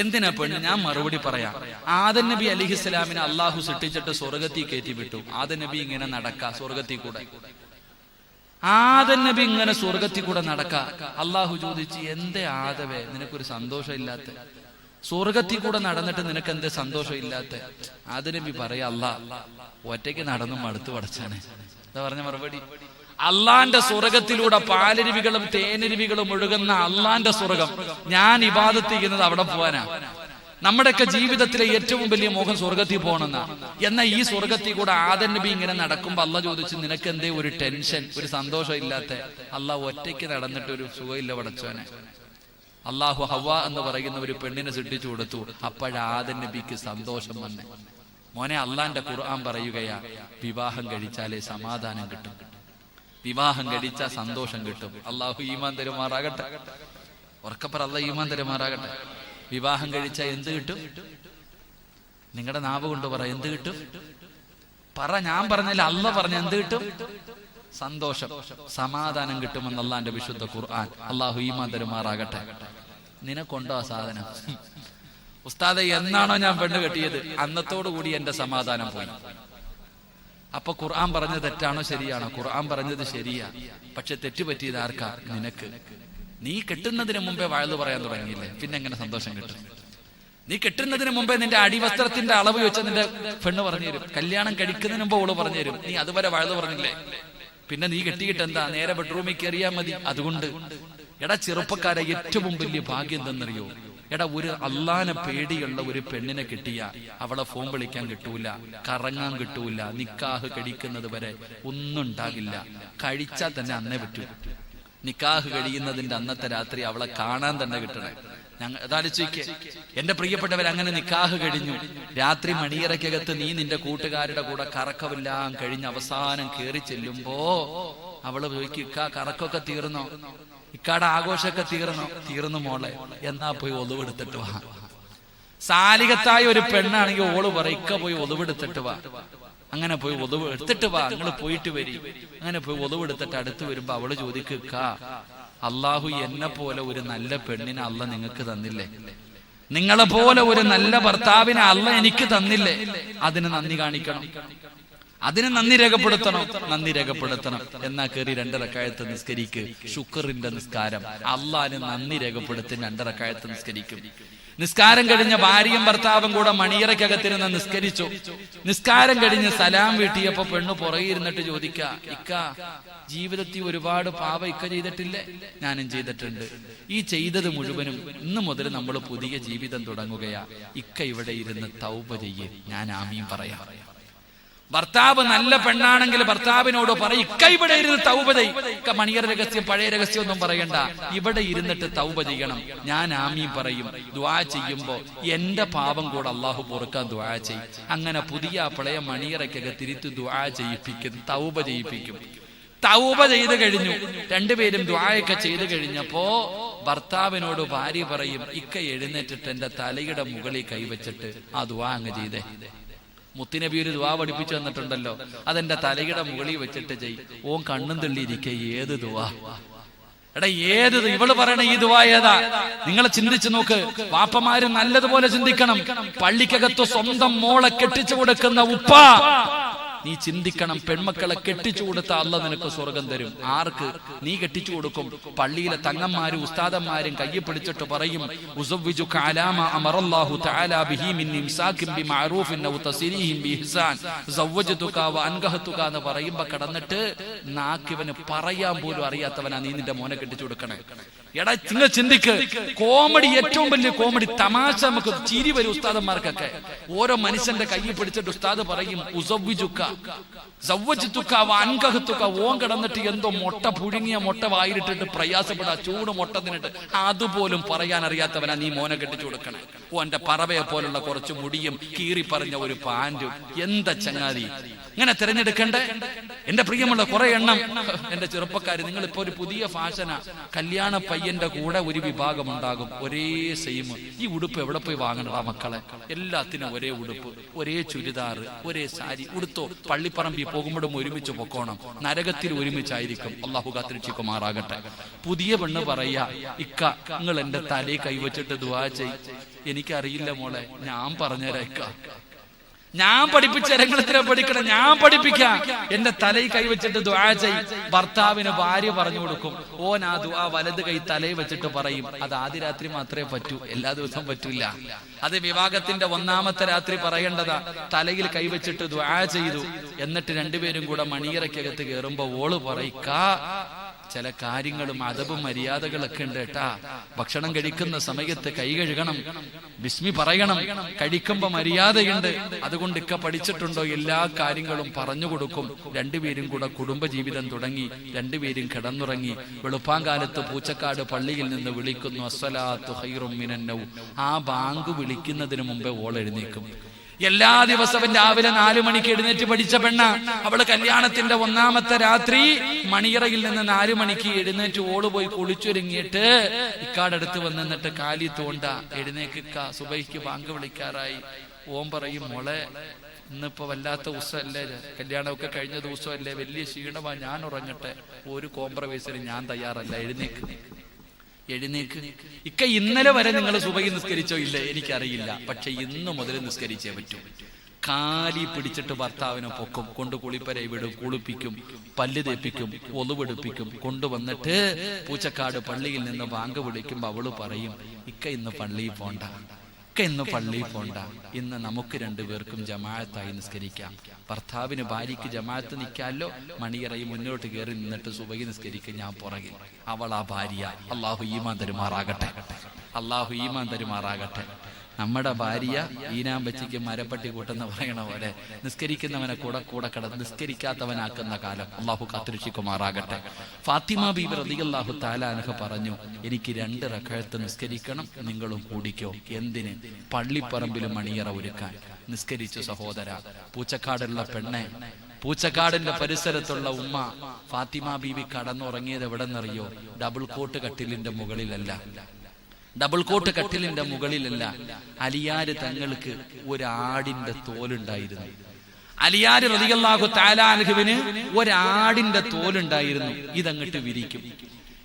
എന്തിനാ പെണ്ണ്? ഞാൻ മറുപടി പറയാം. ആദൻ നബി അലിഹിസ്സലാമിനെ അള്ളാഹു സൃഷ്ടിച്ചിട്ട് സ്വർഗത്തിൽ കയറ്റി വിട്ടു. ആദൻ നബി ഇങ്ങനെ നടക്ക സ്വർഗത്തിൽ കൂടെ. ആദൻ നബി ഇങ്ങനെ സ്വർഗത്തിൽ കൂടെ നടക്ക. അള്ളാഹു ചോദിച്ചു, എന്തേ ആദവേ നിനക്കൊരു സന്തോഷം ഇല്ലാത്ത? സ്വർഗത്തിൽ കൂടെ നടന്നിട്ട് നിനക്ക് എന്തേ സന്തോഷം ഇല്ലാത്ത? ആദൻ നബി പറയാ, അല്ലാ ഒറ്റയ്ക്ക് നടന്നു മടുത്തു പടച്ചാനെ. എന്താ പറഞ്ഞ മറുപടി? അള്ളാന്റെ സ്വർഗത്തിലൂടെ പാലരുവികളും തേനരുവികളും ഒഴുകുന്ന അള്ളാന്റെ സ്വർഗം, ഞാൻ ഇബാദത്ത് ചെയ്യുന്നത് അവിടെ പോവാനാ. നമ്മുടെയൊക്കെ ജീവിതത്തിലെ ഏറ്റവും വലിയ മോഹം സ്വർഗത്തിൽ പോകണമെന്നാ. എന്നാൽ ഈ സ്വർഗത്തിൽ കൂടെ ആദൻ നബി ഇങ്ങനെ നടക്കുമ്പോ അള്ളാഹ് ചോദിച്ചു, നിനക്ക് എന്തേ ഒരു ടെൻഷൻ, ഒരു സന്തോഷം ഇല്ലാത്ത? അള്ളാഹ് ഒറ്റയ്ക്ക് നടന്നിട്ട് ഒരു സുഖമില്ല പടച്ചോനെ. അള്ളാഹു ഹവ്വ എന്ന് പറയുന്ന ഒരു പെണ്ണിനെ സൃഷ്ടിച്ചു കൊടുത്തു. അപ്പോഴാദൻ നബിക്ക് സന്തോഷം വന്നേ. മോനെ, അള്ളാന്റെ ഖുർആൻ പറയുകയാ, വിവാഹം കഴിച്ചാലേ സമാധാനം കിട്ടും, വിവാഹം കഴിച്ചാൽ സന്തോഷം കിട്ടും. അള്ളാഹു ഈമാൻ തരുമാറാകട്ടെ. ഉറക്കപ്പറ, അള്ളാഹ് ഈമാൻ തരുമാറാകട്ടെ. വിവാഹം കഴിച്ചാൽ എന്ത് കിട്ടും? നിങ്ങളുടെ നാവ് കൊണ്ട് പറ, എന്ത് കിട്ടും? പറ, ഞാൻ പറഞ്ഞില്ല, അള്ളാഹ് പറഞ്ഞ എന്ത് കിട്ടും? സന്തോഷം, സമാധാനം കിട്ടുമെന്ന് അള്ളാന്റെ വിശുദ്ധ ഖുർആൻ. അള്ളാഹു ഈമാൻ തരുമാറാകട്ടെ. നിനക്കൊണ്ടോ ആ സാധനം? ഉസ്താദെ, എന്നാണോ ഞാൻ പെണ്ണ് കെട്ടിയത് അന്നത്തോടു കൂടി എന്റെ സമാധാനം പോയി. അപ്പൊ ഖുർആൻ പറഞ്ഞത് തെറ്റാണോ ശരിയാണോ? ഖുർആൻ പറഞ്ഞത് ശരിയാ, പക്ഷെ തെറ്റുപറ്റിയത് ആർക്കാ? നിനക്ക്. നീ കെട്ടുന്നതിന് മുമ്പേ വഴുതു പറയാൻ തുടങ്ങിയില്ലേ, പിന്നെ എങ്ങനെ സന്തോഷം കിട്ടും? നീ കെട്ടുന്നതിന് മുമ്പേ നിന്റെ അടിവസ്ത്രത്തിന്റെ അളവ് വെച്ച് നിന്റെ പെണ്ണ് പറഞ്ഞു തരും. കല്യാണം കഴിക്കുന്നതിന് മുമ്പ് ഓള് പറഞ്ഞു തരും. നീ അതുവരെ വഴുതു പറഞ്ഞില്ലേ, പിന്നെ നീ കെട്ടിയിട്ട് എന്താ, നേരെ ബെഡ്റൂമിൽ കയറിയാൽ മതി. അതുകൊണ്ട് എടാ ചെറുപ്പക്കാരെ, ഏറ്റവും വലിയ ഭാഗ്യം എന്തെന്നറിയോ? എടാ, ഒരു അള്ളാനെ പേടിയുള്ള ഒരു പെണ്ണിനെ കിട്ടിയ അവളെ ഫോൺ വിളിക്കാൻ കിട്ടൂല, കറങ്ങാൻ കിട്ടൂല, നിക്കാഹ് കഴിക്കുന്നത് വരെ ഒന്നും ഉണ്ടാകില്ല. കഴിച്ചാൽ തന്നെ അന്നേ പറ്റൂ. നിക്കാഹ് കഴിയുന്നതിന്റെ അന്നത്തെ രാത്രി അവളെ കാണാൻ തന്നെ കിട്ടണേ. അതാലോചിക്ക്, എന്റെ പ്രിയപ്പെട്ടവർ, അങ്ങനെ നിക്കാഹ് കഴിഞ്ഞു. രാത്രി മണിയറയ്ക്കകത്ത് നീ നിന്റെ കൂട്ടുകാരുടെ കൂടെ കറക്കമെല്ലാം കഴിഞ്ഞ് അവസാനം കയറി ചെല്ലുമ്പോ അവള് ചോദിക്കും, ഇക്കാ കറക്കൊക്കെ തീർന്നോ? ഇക്കാടെ ആഘോഷമൊക്കെ തീർന്നു മോളെ, എന്നാ പോയി ഒളിവെടുത്തിട്ട് വാ. സാലികത്തായ ഒരു പെണ്ണാണെങ്കിൽ ഓള് പറയും ഇക്ക പോയി ഒതുവെടുത്തിട്ട് വാ, അങ്ങനെ പോയി ഒതുവ് എടുത്തിട്ട് വാ, നിങ്ങൾ പോയിട്ട് വരി. അങ്ങനെ പോയി ഒതുവെടുത്തിട്ട് അടുത്ത് വരുമ്പോ അവള് ചോദിക്കുക, അള്ളാഹു എന്നെ പോലെ ഒരു നല്ല പെണ്ണിനെ അല്ല നിങ്ങൾക്ക് തന്നില്ലേ, നിങ്ങളെ പോലെ ഒരു നല്ല ഭർത്താവിനെ അല്ല എനിക്ക് തന്നില്ലേ, അതിന് നന്ദി കാണിക്കണം, അതിന് നന്ദി രേഖപ്പെടുത്തണം. എന്നാ കയറി 2 റക്അത്ത് നിസ്കരിക്ക്. ശുക്റിന്റെ നിസ്കാരം. അള്ളാഹിന് നന്ദി രേഖപ്പെടുത്തി 2 റക്അത്ത് നിസ്കരിക്കും. നിസ്കാരം കഴിഞ്ഞ ഭാര്യയും ഭർത്താവും കൂടെ മണിയറയ്ക്കകത്തിരുന്ന് നിസ്കരിച്ചു. നിസ്കാരം കഴിഞ്ഞ് സലാം വീട്ടിയപ്പോ പെണ്ണ് പുറകെ ഇരുന്നിട്ട് ചോദിക്ക, ഇക്ക ജീവിതത്തിൽ ഒരുപാട് പാപ ഇക്ക ചെയ്തിട്ടില്ലേ? ഞാനും ചെയ്തിട്ടുണ്ട്. ഈ ചെയ്തത് മുഴുവനും ഇന്ന് മുതൽ നമ്മൾ പുതിയ ജീവിതം തുടങ്ങുകയാ. ഇക്ക ഇവിടെ ഇരുന്ന് തൗബ ചെയ്യേ, ഞാൻ ആമീൻ പറയാം. ഭർത്താവ് നല്ല പെണ്ണാണെങ്കിൽ ഭർത്താവിനോട് പറയും, ഇക്ക ഇവിടെ ഇരുന്ന് തൗബ ചെയ്യ്. ഇക്ക മണിയർ രഹസ്യം പഴയ രഹസ്യം ഒന്നും പറയണ്ട, ഇവിടെ ഇരുന്നിട്ട് തൗബ ചെയ്യണം, ഞാൻ ആമീൻ പറയും. ദുആ ചെയ്യുമ്പോ എന്റെ പാപം കൂടെ അള്ളാഹു പൊറുക്കാൻ ദുആ ചെയ്യും. അങ്ങനെ പുതിയ പഴയ മണിയറയ്ക്കകത്തിരുത്തി ദുആ ചെയ്യിപ്പിക്കും, തൗബ ചെയ്യിപ്പിക്കും. തൗബ ചെയ്ത് കഴിഞ്ഞു, 2 പേരും ദുആയൊക്കെ ചെയ്ത് കഴിഞ്ഞപ്പോ ഭർത്താവിനോട് ഭാര്യ പറയും, ഇക്ക എഴുന്നേറ്റിട്ട് എന്റെ തലയുടെ മുകളിൽ കൈവച്ചിട്ട് ആ ദുആ അങ്ങ് ചെയ്തേ. മുത്തുനബി ഒരു ദുആ പഠിപ്പിച്ചു തന്നിട്ടുണ്ടല്ലോ, അതെന്റെ തലയുടെ മുകളിൽ വെച്ചിട്ട് ചെയ്. ഓൻ കണ്ണും തള്ളിയിരിക്കെ ഏത് ദുആ? എടാ ഏത്? ഇവള് പറയണ ഈ ദുആ ഏതാ? നിങ്ങൾ ചിന്തിച്ചു നോക്ക്. വാപ്പമാര് നല്ലതുപോലെ ചിന്തിക്കണം. പള്ളിക്കകത്ത് സ്വന്തം മോളെ കെട്ടിച്ചു കൊടുക്കുന്ന ഉപ്പ, നീ ചിന്തിക്കണം. പെൺമക്കളെ കെട്ടിച്ചു കൊടുത്ത അല്ല നിനക്ക് സ്വർഗം തരും. ആർക്ക്? നീ കെട്ടിച്ചു കൊടുക്കും. പള്ളിയിലെ തങ്ങന്മാരും ഉസ്താദന്മാരും കയ്യെ പിടിച്ചിട്ട് പറയും, ഉസവ്വിജുക അലാമ അമറല്ലാഹു തആല ബിഹി മിൻ ഇംസാകിൻ ബിമഅറൂഫിൻ ഔ തസ്രീഹിൻ ബിഇഹ്സാൻ സവ്വജതുക വഅൻകഹതുക എന്ന് പറയുമ്പോൾ കടന്നിട്ട് നാക്കിവന് പറയാൻ പോലും അറിയാത്തവനാ നീ നിന്റെ മോനെ കെട്ടിച്ചു കൊടുക്കണേ. എടാ നിങ്ങൾ ചിന്തിക്ക്. കോമഡി, ഏറ്റവും വലിയ കോമഡി, തമാശ, നമുക്ക് ചിരി വരും ഉസ്താദന്മാർക്കൊക്കെ. ഓരോ മനുഷ്യന്റെ കയ്യിൽ പിടിച്ചിട്ട് ഉസ്താദ് പറയും, ഉസവ്വിജുക സവ്വജതുക വഅൻകഹതുക. ഓൻ കിടന്നിട്ട് എന്തോ മുട്ട, പുഴുങ്ങിയ മുട്ട വായിലിട്ടിട്ട് പ്രയാസപ്പെടാ, ചൂട് മുട്ട തിന്നിട്ട് അതുപോലും പറയാൻ അറിയാത്തവനാ നീ മോനെ കെട്ടിച്ചു കൊടുക്കണേ. ഓന്റെ പറവയെ പോലുള്ള കുറച്ച് മുടിയും കീറി പറഞ്ഞ ഒരു പാന്റും. എന്താ ചങ്ങാതി ഇങ്ങനെ തിരഞ്ഞെടുക്കണ്ടേ? എന്റെ പ്രിയമുള്ള കുറെ എണ്ണം എന്റെ ചെറുപ്പക്കാര്, നിങ്ങൾ ഇപ്പൊ ഒരു പുതിയ ഫാഷനാ, കല്യാണ പയ്യന്റെ കൂടെ ഒരു വിഭാഗം ഉണ്ടാകും, ഒരേ സെയിം. ഈ ഉടുപ്പ് എവിടെ പോയി വാങ്ങണടാ മക്കളെ? എല്ലാത്തിനും ഒരേ ഉടുപ്പ്, ഒരേ ചുരിദാർ, ഒരേ സാരി. ഉടുത്തോ, പള്ളിപ്പറമ്പിൽ പോകുമ്പോഴും ഒരുമിച്ച് പൊക്കോണം, നരകത്തിൽ ഒരുമിച്ചായിരിക്കും. അള്ളാഹു കാത്തിരക്ഷിക്കുമാറാകട്ടെ. പുതിയ പെണ്ണ് പറയാ, ഇക്ക നിങ്ങൾ എന്റെ തലയിൽ കൈവച്ചിട്ട് ദുആ ചെയ്യ്. എനിക്കറിയില്ല മോളെ, ഞാൻ പറഞ്ഞുതരാം ഇക്ക, ഞാൻ പഠിപ്പിച്ച രംഗത്തിനെ പഠിക്കണം, ഞാൻ പഠിപ്പിക്കാം. എന്റെ തലയിൽ കൈവച്ചിട്ട് ദുആ ചെയ്യ്. ഭർത്താവിന് ഭാര്യ പറഞ്ഞു കൊടുക്കും. ഓൻ ആ ദുആ വലത് കൈ തലയിൽ വെച്ചിട്ട് പറയും. അത് ആദ്യ രാത്രി മാത്രമേ പറ്റൂ, എല്ലാ ദിവസവും പറ്റൂല. അത് വിവാഹത്തിന്റെ 1ാമത്തെ രാത്രി പറയേണ്ടതാ. തലയിൽ കൈവച്ചിട്ട് ദുആ ചെയ്തു. എന്നിട്ട് 2 പേരും കൂടെ മണിയറയ്ക്കകത്ത് കയറുമ്പോ ഓള് പറയിക്കാ, ചില കാര്യങ്ങളും അദബും മര്യാദകളൊക്കെ ഉണ്ട് കേട്ടാ. ഭക്ഷണം കഴിക്കുന്ന സമയത്ത് കൈ കഴുകണം, ബിസ്മി പറയണം, കഴിക്കുമ്പോ മര്യാദയുണ്ട്. അതുകൊണ്ട് ഇക്ക പഠിച്ചിട്ടുണ്ടോ? എല്ലാ കാര്യങ്ങളും പറഞ്ഞു കൊടുക്കും. 2 പേരും കൂടെ കുടുംബജീവിതം തുടങ്ങി. 2 പേരും കിടന്നുറങ്ങി. വെളുപ്പാങ്കാലത്ത് പൂച്ചക്കാട് പള്ളിയിൽ നിന്ന് വിളിക്കുന്നു, അസ്സലാത്തു ഖൈറും മിനൻ നൗം. ആ ബാങ്ക് വിളിക്കുന്നതിന് മുമ്പേ ഓൾ എഴുന്നേക്കും. എല്ലാ ദിവസവും രാവിലെ 4 മണിക്ക് എഴുന്നേറ്റ് പഠിച്ച പെണ്ണ. അവള് കല്യാണത്തിന്റെ 1ാമത്തെ രാത്രി മണിയറയിൽ നിന്ന് 4 മണിക്ക് എഴുന്നേറ്റ് ഓള് പോയി കുളിച്ചൊരുങ്ങിയിട്ട് ഇക്കാടടുത്ത് വന്നിട്ട് കാലി തോണ്ട, എഴുന്നേക്കിക്ക, സുബഹിക്ക് ബാങ്ക് വിളിക്കാറായി. ഓൻ പറയും, മോളെ ഇന്നിപ്പോ വല്ലാത്ത ദിവസമല്ലേ, കല്യാണമൊക്കെ കഴിഞ്ഞ ദിവസമല്ലേ, വലിയ ക്ഷീണമാ, ഞാൻ ഉറങ്ങട്ടെ. ഒരു കോംപ്രമൈസിന് ഞാൻ തയ്യാറല്ല, എഴുന്നേക്ക്. ഇക്ക ഇന്നലെ വരെ നിങ്ങൾ സുബഹി നിസ്കരിച്ചോ? ഇല്ല, എനിക്കറിയില്ല, പക്ഷെ ഇന്ന് മുതൽ നിസ്കരിച്ചേ പറ്റൂ. കാലി പിടിച്ചിട്ട് ഭർത്താവിനെ പൊക്കും, കൊണ്ട് കുളിപ്പരയിൽ വിടും, കുളിപ്പിക്കും, പല്ല് തേപ്പിക്കും, ഒളുവെടുപ്പിക്കും. കൊണ്ടുവന്നിട്ട് പൂച്ചക്കാട് പള്ളിയിൽ നിന്ന് ബാങ്ക് വിളിക്കുമ്പോ അവള് പറയും, ഇക്ക ഇന്ന് പള്ളിയിൽ പോണ്ട, ഇന്ന് പള്ളിയിൽ പോണ്ട, ഇന്ന് നമുക്ക് 2 പേർക്കും ജമാഅത്തായി നിസ്കരിക്കാം. ഭർത്താവിന് ഭാര്യയ്ക്ക് ജമാഅത്ത് നിൽക്കാമല്ലോ. മണിയറയിൽ മുന്നോട്ട് കയറി നിന്നിട്ട് സുബഹി നിസ്കരിക്കും, ഞാൻ പുറകിൽ. അവളാ ഭാര്യ. അള്ളാഹു ഈമാൻ തരുമാറാകട്ടെ, അള്ളാഹു ഈമാൻ തരുമാറാകട്ടെ. നമ്മുടെ ഭാര്യ ഈനാമ്പച്ചിക്ക് മരപ്പട്ടി കൂട്ടെന്ന് പറയണ പോലെ നിസ്കരിക്കുന്നവനെ കൂടെ കടന്ന് നിസ്കരിക്കാത്തവനാക്കുന്ന കാലം അള്ളാഹു കാത്തുരക്ഷിക്കുമാറാകട്ടെ. ഫാത്തിമ ബീബി റളിയല്ലാഹു തആല അൻഹ പറഞ്ഞു, എനിക്ക് 2 റക്അത്ത് നിസ്കരിക്കണം, നിങ്ങളും കൂടിക്കോ. എന്തിന്? പള്ളിപ്പറമ്പിൽ മണിയറ ഒരുക്കാൻ. നിസ്കരിച്ചു സഹോദര. പൂച്ചക്കാടുള്ള പെണ്ണെ, പൂച്ചക്കാടിന്റെ പരിസരത്തുള്ള ഉമ്മ ഫാത്തിമ ബീബി കടന്നുറങ്ങിയത് എവിടെന്നറിയോ? ഡബിൾ കോട്ട് കട്ടിലിന്റെ മുകളിലല്ല, ഡബിൾ കോട്ട് കട്ടിലിന്റെ മുകളിലല്ല, അലിയാര് തങ്ങൾക്ക് ഒരാടിന്റെ തോലുണ്ടായിരുന്നു. അലിയാര് റളിയല്ലാഹു തആല അൻഹുവിന് ഒരാടിന്റെ തോലുണ്ടായിരുന്നു. ഇതങ്ങട്ട് വിരിക്കും.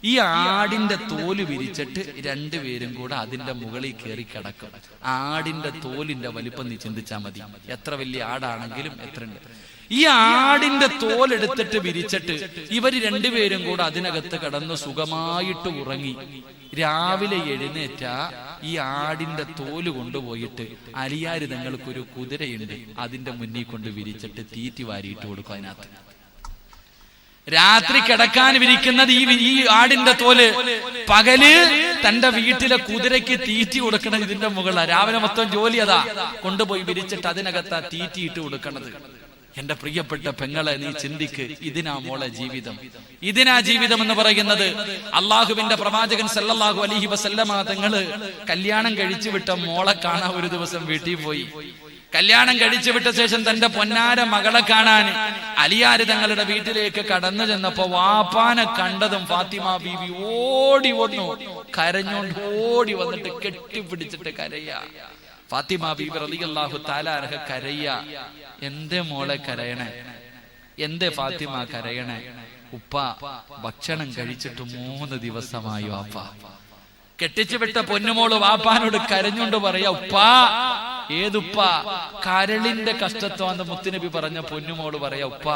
ഈ ആടിന്റെ തോല് വിരിച്ചിട്ട് രണ്ടുപേരും കൂടെ അതിന്റെ മുകളിൽ കയറി കിടക്കും. ആടിന്റെ തോലിന്റെ വലിപ്പം നീ ചിന്തിച്ചാൽ മതി, എത്ര വലിയ ആടാണെങ്കിലും എത്രയുണ്ട്. ഈ ആടിന്റെ തോലെടുത്തിട്ട് വിരിച്ചിട്ട് ഇവര് രണ്ടുപേരും കൂടെ അതിനകത്ത് കിടന്ന് സുഖമായിട്ട് ഉറങ്ങി. രാവിലെ എഴുന്നേറ്റ ഈ ആടിന്റെ തോല് കൊണ്ടുപോയിട്ട് അലിയാര് തങ്ങൾക്കൊരു കുതിരയുണ്ട്, അതിന്റെ മുന്നിൽ കൊണ്ട് വിരിച്ചിട്ട് തീറ്റി വാരിയിട്ട് കൊടുക്കും. അതിനകത്ത് രാത്രി കിടക്കാൻ വിരിക്കുന്നത് ഈ ആടിന്റെ തോല്, പകല് തന്റെ വീട്ടിലെ കുതിരയ്ക്ക് തീറ്റി കൊടുക്കണത് ഇതിന്റെ മുകളിലാണ്. രാവിലെ മൊത്തം ജോലി അതാ, കൊണ്ടുപോയി വിരിച്ചിട്ട് അതിനകത്താ തീറ്റിയിട്ട് കൊടുക്കണത്. എന്റെ പ്രിയപ്പെട്ട പെങ്ങളെ, നീ ചിന്തിക്ക്, ഇതിനാ മോളെ ജീവിതം. ഇതിനാ ജീവിതം എന്ന് പറയുന്നത്. അള്ളാഹുവിന്റെ പ്രവാചകൻ സല്ലല്ലാഹു അലൈഹി വസല്ലമ തങ്ങള് കല്യാണം കഴിച്ചു വിട്ട മോളെ കാണാൻ ഒരു ദിവസം വീട്ടിൽ പോയി. കല്യാണം കഴിച്ചു വിട്ട ശേഷം തന്റെ പൊന്നാര മകളെ കാണാൻ അലിയാര് തങ്ങളുടെ വീട്ടിലേക്ക് കടന്നു ചെന്നപ്പോ വാപ്പാനെ കണ്ടതും ഫാത്തിമ ബീവി ഓടി വന്നു, കരഞ്ഞോണ്ട് ഓടി വന്നിട്ട് കെട്ടിപ്പിടിച്ചിട്ട് കരയാ. ഫാത്തിമ ബീബി റളിയല്ലാഹു തആല അൻഹ കരയാ. എന്തേ മോളെ കരയണേ? എന്തേ ഫാത്തിമ കരയണേ? ഉപ്പ ഭക്ഷണം കഴിച്ചിട്ട് 3 ദിവസമായി വാപ്പ. കെട്ടിച്ചു വിട്ട പൊന്നുമോള് വാപ്പാനോട് കരഞ്ഞോണ്ട് പറയാ, ഉപ്പാ. ഏതുപ്പ? കരളിന്റെ കഷ്ടത്വാന്ന് മുത്തുനബി പറഞ്ഞ പൊന്നുമോള് പറയാ, ഉപ്പ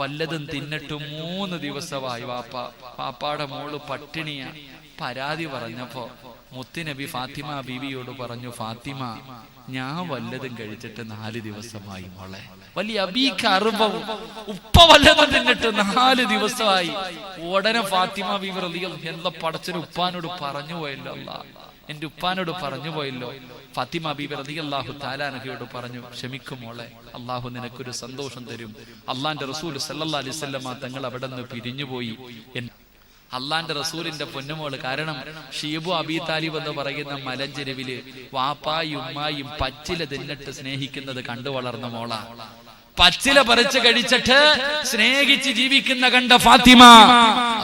വല്ലതും തിന്നിട്ട് 3 ദിവസമായി വാപ്പ. വാപ്പാടെ മോള് പട്ടിണിയാ. പരാതി പറഞ്ഞപ്പോ മുത്തുനബി ഫാത്തിമ ബീവിയോട് പറഞ്ഞു, ഫാത്തിമ, ഞാൻ വല്ലതും കഴിച്ചിട്ട് 4 ദിവസമായി മോളെ. വലിയ അബീക്കറുമ്പവും ഉപ്പ വല്ലതും തിന്നിട്ട് 4 ദിവസമായി. ഉടനെ ഫാത്തിമ ബീവി റളിയല്ലാഹു അൻഹ, എന്താ പടച്ചോൻ ഉപ്പാനോട് പറഞ്ഞു പോയല്ലോ, അല്ലാഹ് എന്റെ ഉപ്പാനോട് പറഞ്ഞു പോയല്ലോ. ഫാത്തിമ ബീബി റളിയല്ലാഹു തആല അൻഹയോട് പറഞ്ഞു, ക്ഷമിക്കും മോളെ, അള്ളാഹു നിനക്കൊരു സന്തോഷം തരും. അള്ളാന്റെ റസൂൽ സല്ലല്ലാഹു അലൈഹി വസല്ലമ തങ്ങൾ അവിടെ നിന്ന് പിരിഞ്ഞുപോയി. അള്ളാന്റെ റസൂലിന്റെ പൊന്നുമോള്. കാരണം ഷീബു അബീ താലിബ് എന്ന് പറയുന്ന മലഞ്ചെരുവില് വാപ്പായും ഉമ്മായും പച്ചില തിന്നിട്ട് സ്നേഹിക്കുന്നത് കണ്ടു വളർന്ന മോളാ. പച്ചില പറിച്ച് കഴിച്ചിട്ട് സ്നേഹിച്ച് ജീവിക്കുന്ന കണ്ട ഫാത്തിമ,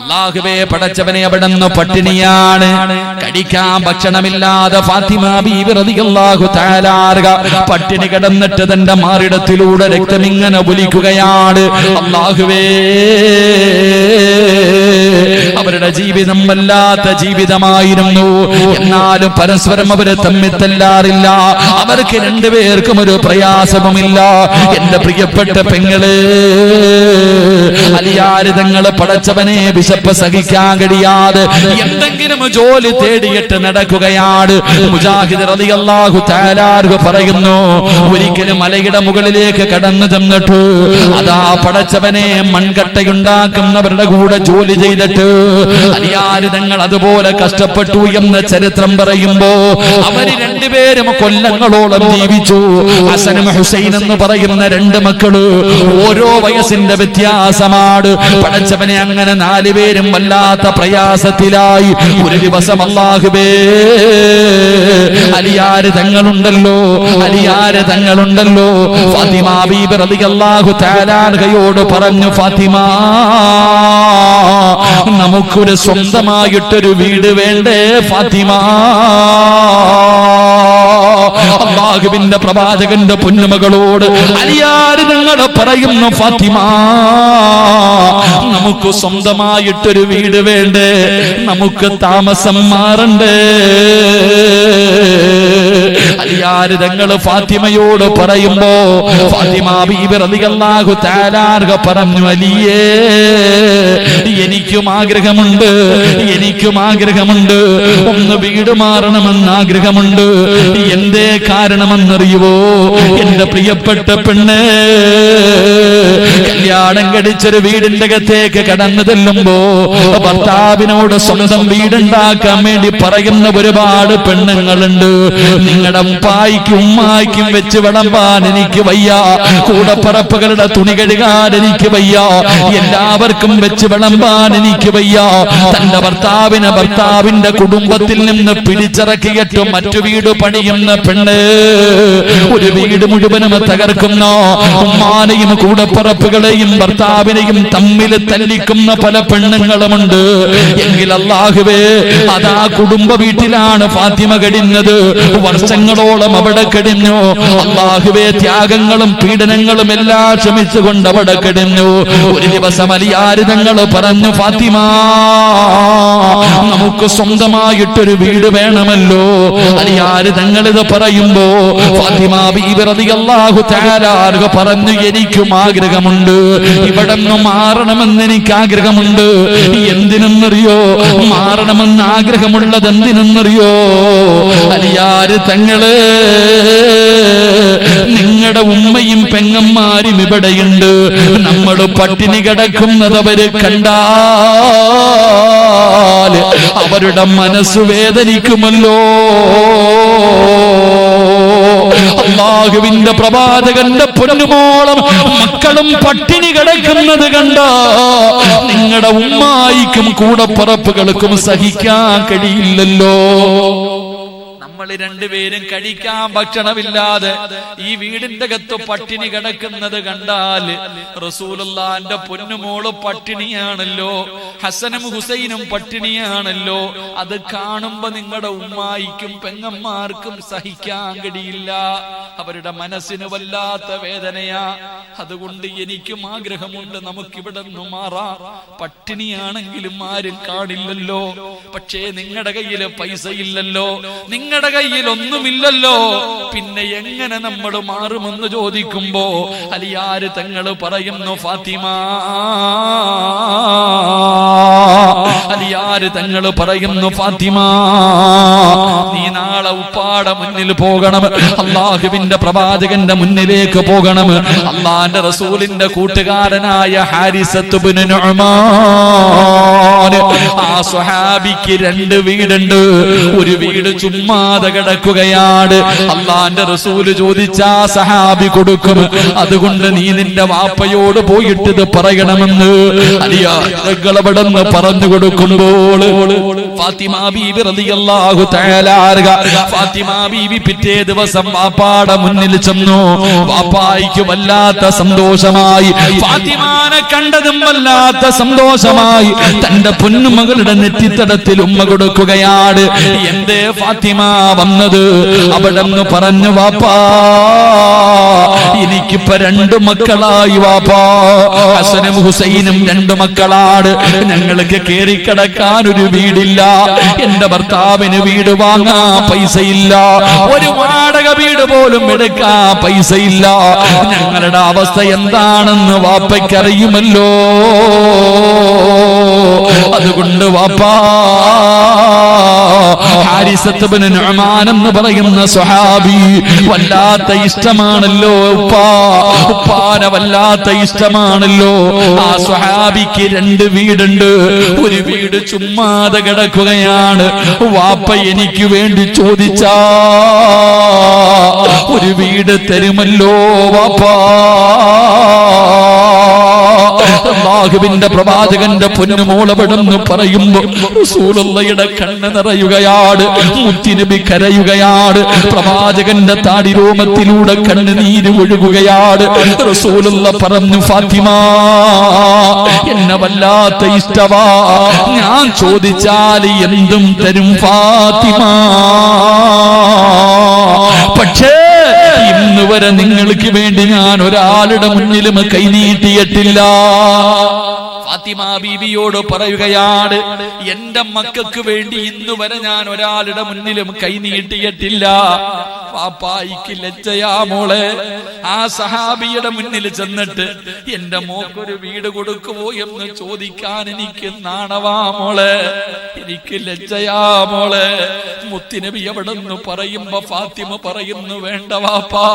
അല്ലാഹുവേ പടച്ചവനെ, അവിടെ നിന്ന് പട്ടിണിയാണ്, കഴിക്കാൻ ഭക്ഷണമില്ലാതെ ഫാത്തിമ ബീവി റളിയല്ലാഹു തആല പട്ടിണി കിടന്നിട്ട് തന്റെ മാറിടത്തിലൂടെ രക്തമിങ്ങനെ ഒലിക്കുകയാണ്. അല്ലാഹുവേ, അവരുടെ ജീവിതം വല്ലാത്ത ജീവിതമായിരുന്നു. എന്നാലും പരസ്പരം അവര് തമ്മിൽ തല്ലാറില്ല. അവർക്ക് രണ്ടുപേർക്കും ഒരു പ്രയാസവുമില്ല. എന്റെ പ്രിയപ്പെട്ട പെങ്ങള്, അലിയാര് തങ്ങള് പടച്ചവനെ വിശപ്പ് സഹിക്കാൻ കഴിയാതെ എന്തെങ്കിലും ജോലി തേടിയിട്ട് നടക്കുകയാണ്. മുജാഹിദ് റളിയല്ലാഹു തആല പറയുന്നു, ഒരിക്കലും മലയുടെ മുകളിലേക്ക് കടന്നു ചെന്നിട്ട് അതാ പടച്ചവനെ മൺകട്ടയുണ്ടാക്കുന്നവരുടെ കൂടെ ജോലി ചെയ്തിട്ട് അലിയാര് തങ്ങൾ അതുപോലെ കഷ്ടപ്പെട്ടു എന്ന് ചരിത്രം പറയുമ്പോ അവര് രണ്ടുപേരും കൊല്ലങ്ങളോളം ജീവിച്ചു. ഹസനും ഹുസൈൻ എന്ന് പറയുന്ന 2 മക്കള്, ഓരോ വയസ്സിന്റെ വ്യത്യാസമാണ്. പടച്ചവനെ, അങ്ങനെ 4 പേരും വല്ലാത്ത പ്രയാസത്തിലായി. ഒരു ദിവസം അല്ലാഹുവേ, അലിയാര് തങ്ങളുണ്ടല്ലോ, അലിയാര് തങ്ങളുണ്ടല്ലോ, ഫാത്തിമ ബീബി റളിയല്ലാഹു തആല അൻഹയോട് പറഞ്ഞു, ഫാത്തിമ, നമുക്കൊരു സ്വന്തമായിട്ടൊരു വീട് വേണ്ടേ ഫാത്തിമ? അല്ലാഹുവിന്റെ പ്രവാചകന്റെ പൊന്നുമകളോട് അലിയാര് തങ്ങൾ പറയുന്നു, ഫാത്തിമ, നമുക്ക് സ്വന്തമായിട്ടൊരു വീട് വേണ്ടേ, നമുക്ക് താമസം മാറണ്ടേ? അലിയാര് തങ്ങൾ ഫാത്തിമയോട് പറയുമ്പോ ഫാത്തിമ ബീബി റളിയല്ലാഹു തആല പറഞ്ഞു, അലിയേ, എനിക്കും ആഗ്രഹമുണ്ട്, എനിക്കും ആഗ്രഹമുണ്ട്, ഒന്ന് വീട് മാറണമെന്ന് ആഗ്രഹമുണ്ട്. എന്തേ കാരണമെന്നറിയുവോ? എന്റെ പ്രിയപ്പെട്ട പെണ്ണ്, കല്യാണം കഴിച്ചൊരു വീടിന്റെ അകത്തേക്ക് കടന്നു ചെല്ലുമ്പോ ഭർത്താവിനോട് സ്വന്തം വീടുണ്ടാക്കാൻ വേണ്ടി പറയുന്ന ഒരുപാട് പെണ്ണുങ്ങളുണ്ട്. നിങ്ങളുടെ ഉപ്പായിക്കും ഉമ്മായിക്കും വെച്ച് വിളമ്പാൻ എനിക്ക് വയ്യ, കൂടപ്പറപ്പുകളുടെ തുണി കഴുകാൻ എനിക്ക് വയ്യ, എല്ലാവർക്കും വെച്ച് വിളമ്പാൻ എനിക്ക് വയ്യ. തന്റെ ഭർത്താവിന്റെ കുടുംബത്തിൽ നിന്ന് പിടിച്ചിറക്കിയിട്ട് മറ്റു വീട് പണിയുന്ന പെണ്ണ്, ഒരു വീട് മുഴുവനും തകർക്കുന്ന, ഉമ്മാനെയും കൂടപ്പറപ്പുകളെയും ഭർത്താവിനെയും തമ്മിൽ തല്ലിക്കുന്ന പല പെണ്ണുങ്ങളുമുണ്ട്. എങ്കിൽ അല്ലാഹുവേ, അതാ കുടുംബ വീട്ടിലാണ് ഫാത്തിമ കഴിഞ്ഞത്. വർഷങ്ങളോളം അവിടെ കഴിഞ്ഞു. അല്ലാഹുവേ, ത്യാഗങ്ങളും പീഡനങ്ങളും എല്ലാം ക്ഷമിച്ചുകൊണ്ട് അവിടെ കഴിഞ്ഞു. ഒരു ദിവസം അലിയാർ തങ്ങൾ പറഞ്ഞു, ഫാത്തിമ, നമുക്ക് സ്വന്തമായിട്ടൊരു വീട് വേണമല്ലോ. അലിയാർ തങ്ങൾ ഇത് പറയുമ്പോ ഫാത്തിമ ബീബി റളിയല്ലാഹു തആല അൻഹ പറഞ്ഞു, എനിക്കും ആഗ്രഹമുണ്ട്, ഇവിടെ നിന്ന് മാറണമെന്ന് എനിക്ക് ആഗ്രഹമുണ്ട്. എന്തിനെന്നറിയോ? മാറണമെന്ന് ആഗ്രഹമുള്ളത് എന്തിനെന്നറിയോ? അലിയാർ തങ്ങള്, നിങ്ങളുടെ ഉമ്മയും പെങ്ങന്മാരും ഇവിടെയുണ്ട്. നമ്മൾ പട്ടിണി കിടക്കുന്നത് അവര് കണ്ടാൽ അവരുടെ മനസ്സ് വേദനിക്കുമല്ലോ. അല്ലാഹുവിന്റെ പ്രവാചകന്റെ പൊന്നുമോളം മക്കളും പട്ടിണി കിടക്കുന്നത് കണ്ട നിങ്ങളുടെ ഉമ്മായിക്കും കൂടപ്പറപ്പുകൾക്കും സഹിക്കാൻ കഴിയില്ലല്ലോ. നമ്മൾ രണ്ടുപേരും കഴിക്കാൻ ഭക്ഷണമില്ലാതെ ഈ വീടിന്റെ അകത്ത് പട്ടിണി കിടക്കുന്നത് കണ്ടാൽ റസൂലുള്ളാന്റെ പൊന്നുമോള് പട്ടിണിയാണല്ലോ, ഹസനും ഹുസൈനും പട്ടിണിയാണല്ലോ. അത് കാണുമ്പോ നിങ്ങളുടെ ഉമ്മായിക്കും പെങ്ങന്മാർക്കും സഹിക്കാൻ കഴിയില്ല. അവരുടെ മനസ്സിന് വല്ലാത്ത വേദനയാ. അതുകൊണ്ട് എനിക്കും ആഗ്രഹമുണ്ട്, നമുക്കിവിടെ നിന്ന് മാറാം. പട്ടിണിയാണെങ്കിലും ആരും കാണില്ലല്ലോ. പക്ഷേ നിങ്ങളുടെ കയ്യില് പൈസ ഇല്ലല്ലോ, നിങ്ങളുടെ കയ്യിൽ ഒന്നുമില്ലല്ലോ. പിന്നെ എങ്ങനെ നമ്മൾ മാറുമെന്ന് ചോദിക്കുമ്പോ അലിയാർ തങ്ങൾ പറയുന്നു, ഫാത്തിമ, അലിയാർ തങ്ങൾ പറയുന്നു, ഫാത്തിമ, നീ നാളെ ഉപ്പാടെ മുന്നിൽ പോകണം, അല്ലാഹുവിന്റെ പ്രവാചകന്റെ മുന്നിലേക്ക് പോകണം. അല്ലാഹുവിന്റെ റസൂലിന്റെ കൂട്ടുകാരനായ ഹാരിസത്ത് ഇബ്നു നുഅ്മാൻ, ആ സ്വഹാബിക്ക് രണ്ട് വീടുണ്ട്. ഒരു വീട് ചുമ്മാതെ കിടക്കുകയാണ്. അല്ലാഹുവിന്റെ റസൂല് ചോദിച്ചാ സഹാബി കൊടുക്കും. അതുകൊണ്ട് നീ നിന്റെ വാപ്പയോട് പോയിട്ട് ഇത് പറയണമെന്ന് അലിയാർകളവിടെന്ന് പറഞ്ഞു കൊടുക്കുമ്പോൾ ഫാത്തിമ ബീബി റളിയല്ലാഹു തആല അൻഹ, ഫാത്തിമ ബീബി പിറ്റേ ദിവസം വാപ്പാടെ മുന്നിൽ ചെന്നു. വാപ്പായിക്ക് വല്ലാത്ത സന്തോഷമായി, ഫാത്തിമാനെ കണ്ടതും വല്ലാത്ത സന്തോഷമായി. തന്റെ പൊന്നുമകളുടെ നെറ്റിത്തടത്തിൽ ഉമ്മ കൊടുക്കുകയാണ്. എന്തേ ഫാത്തിമ വന്നത്? അവിടെ നിന്ന് പറഞ്ഞു, വാപ്പാ, എനിക്കിപ്പോ രണ്ടു മക്കളായി വാപ്പാ, ഹസനും ഹുസൈനും രണ്ടു മക്കളാണ്. ഞങ്ങൾക്ക് കേറിക്കിടക്കാൻ ഒരു വീടില്ല, എന്റെ ഭർത്താവിന് വീട് വാങ്ങാൻ പൈസയില്ല, ഒരു വാടക വീട് പോലും എടുക്കാൻ പൈസയില്ല. ഞങ്ങളുടെ അവസ്ഥ എന്താണെന്ന് വാപ്പയ്ക്കറിയുമല്ലോ. അതുകൊണ്ട് വാപ്പാ, ഹാരിസത്ത് ഇബ്നു നുഅ്മാൻ എന്ന് പറയുന്ന സ്വഹാബി വല്ലാത്ത ഇഷ്ടമാണല്ലോ ഉപ്പാ, ഉപ്പാനെ വല്ലാത്ത ഇഷ്ടമാണല്ലോ. ആ സ്വഹാബിക്ക് രണ്ട് വീടുണ്ട്. ഒരു വീട് ചുമ്മാതെ കിടക്കുകയാണ്. വാപ്പ എനിക്ക് വേണ്ടി ചോദിച്ചാ ഒരു വീട് തരുമല്ലോ വാപ്പാ. അല്ലാഹുവിന്റെ പ്രവാചകന്റെ പൊന്നുമോളവിടെന്ന് പറയുമ്പോ റസൂലുള്ളാഹിയുടെ കണ്ണ് നിറയുകയാണ്, മുത്തുനബി കരയുകയാണ്, പ്രവാചകന്റെ താടിരോമത്തിലൂടെ കണ്ണുനീര് ഒഴുകുകയാണ്. റസൂലുള്ളാഹി പറഞ്ഞു, ഫാത്തിമ, എന്നെ വല്ലാത്ത ഇഷ്ടവാ, ഞാൻ ചോദിച്ചാൽ എന്തും തരും ഫാത്തിമ. പക്ഷേ ഇന്ന് വരെ നിങ്ങൾക്ക് വേണ്ടി ഞാൻ ഒരാളുടെ മുന്നിലും കൈനീട്ടിയിട്ടില്ല. ഫാത്തിമ ബീവിയോട് പറയുകയാണ്, എന്റെ മക്കൾക്ക് വേണ്ടി ഇന്ന് വരെ ഞാൻ ഒരാളുടെ മുന്നിലും കൈനീട്ടിയിട്ടില്ല. പാപ്പായിക്ക് ലജ്ജയാ മോളെ. ആ സഹാബിയുടെ മുന്നിൽ ചെന്നിട്ട് എന്റെ മോക്കൊരു വീട് കൊടുക്കുമോ എന്ന് ചോദിക്കാൻ എനിക്ക് നാണവാ മോളെ, എനിക്ക് ലജ്ജയാ മോളെ. മുത്തുനബി എവിടെ നിന്ന് പറയുമ്പോ ഫാത്തിമ പറയുന്നു, വേണ്ട വാപ്പാ,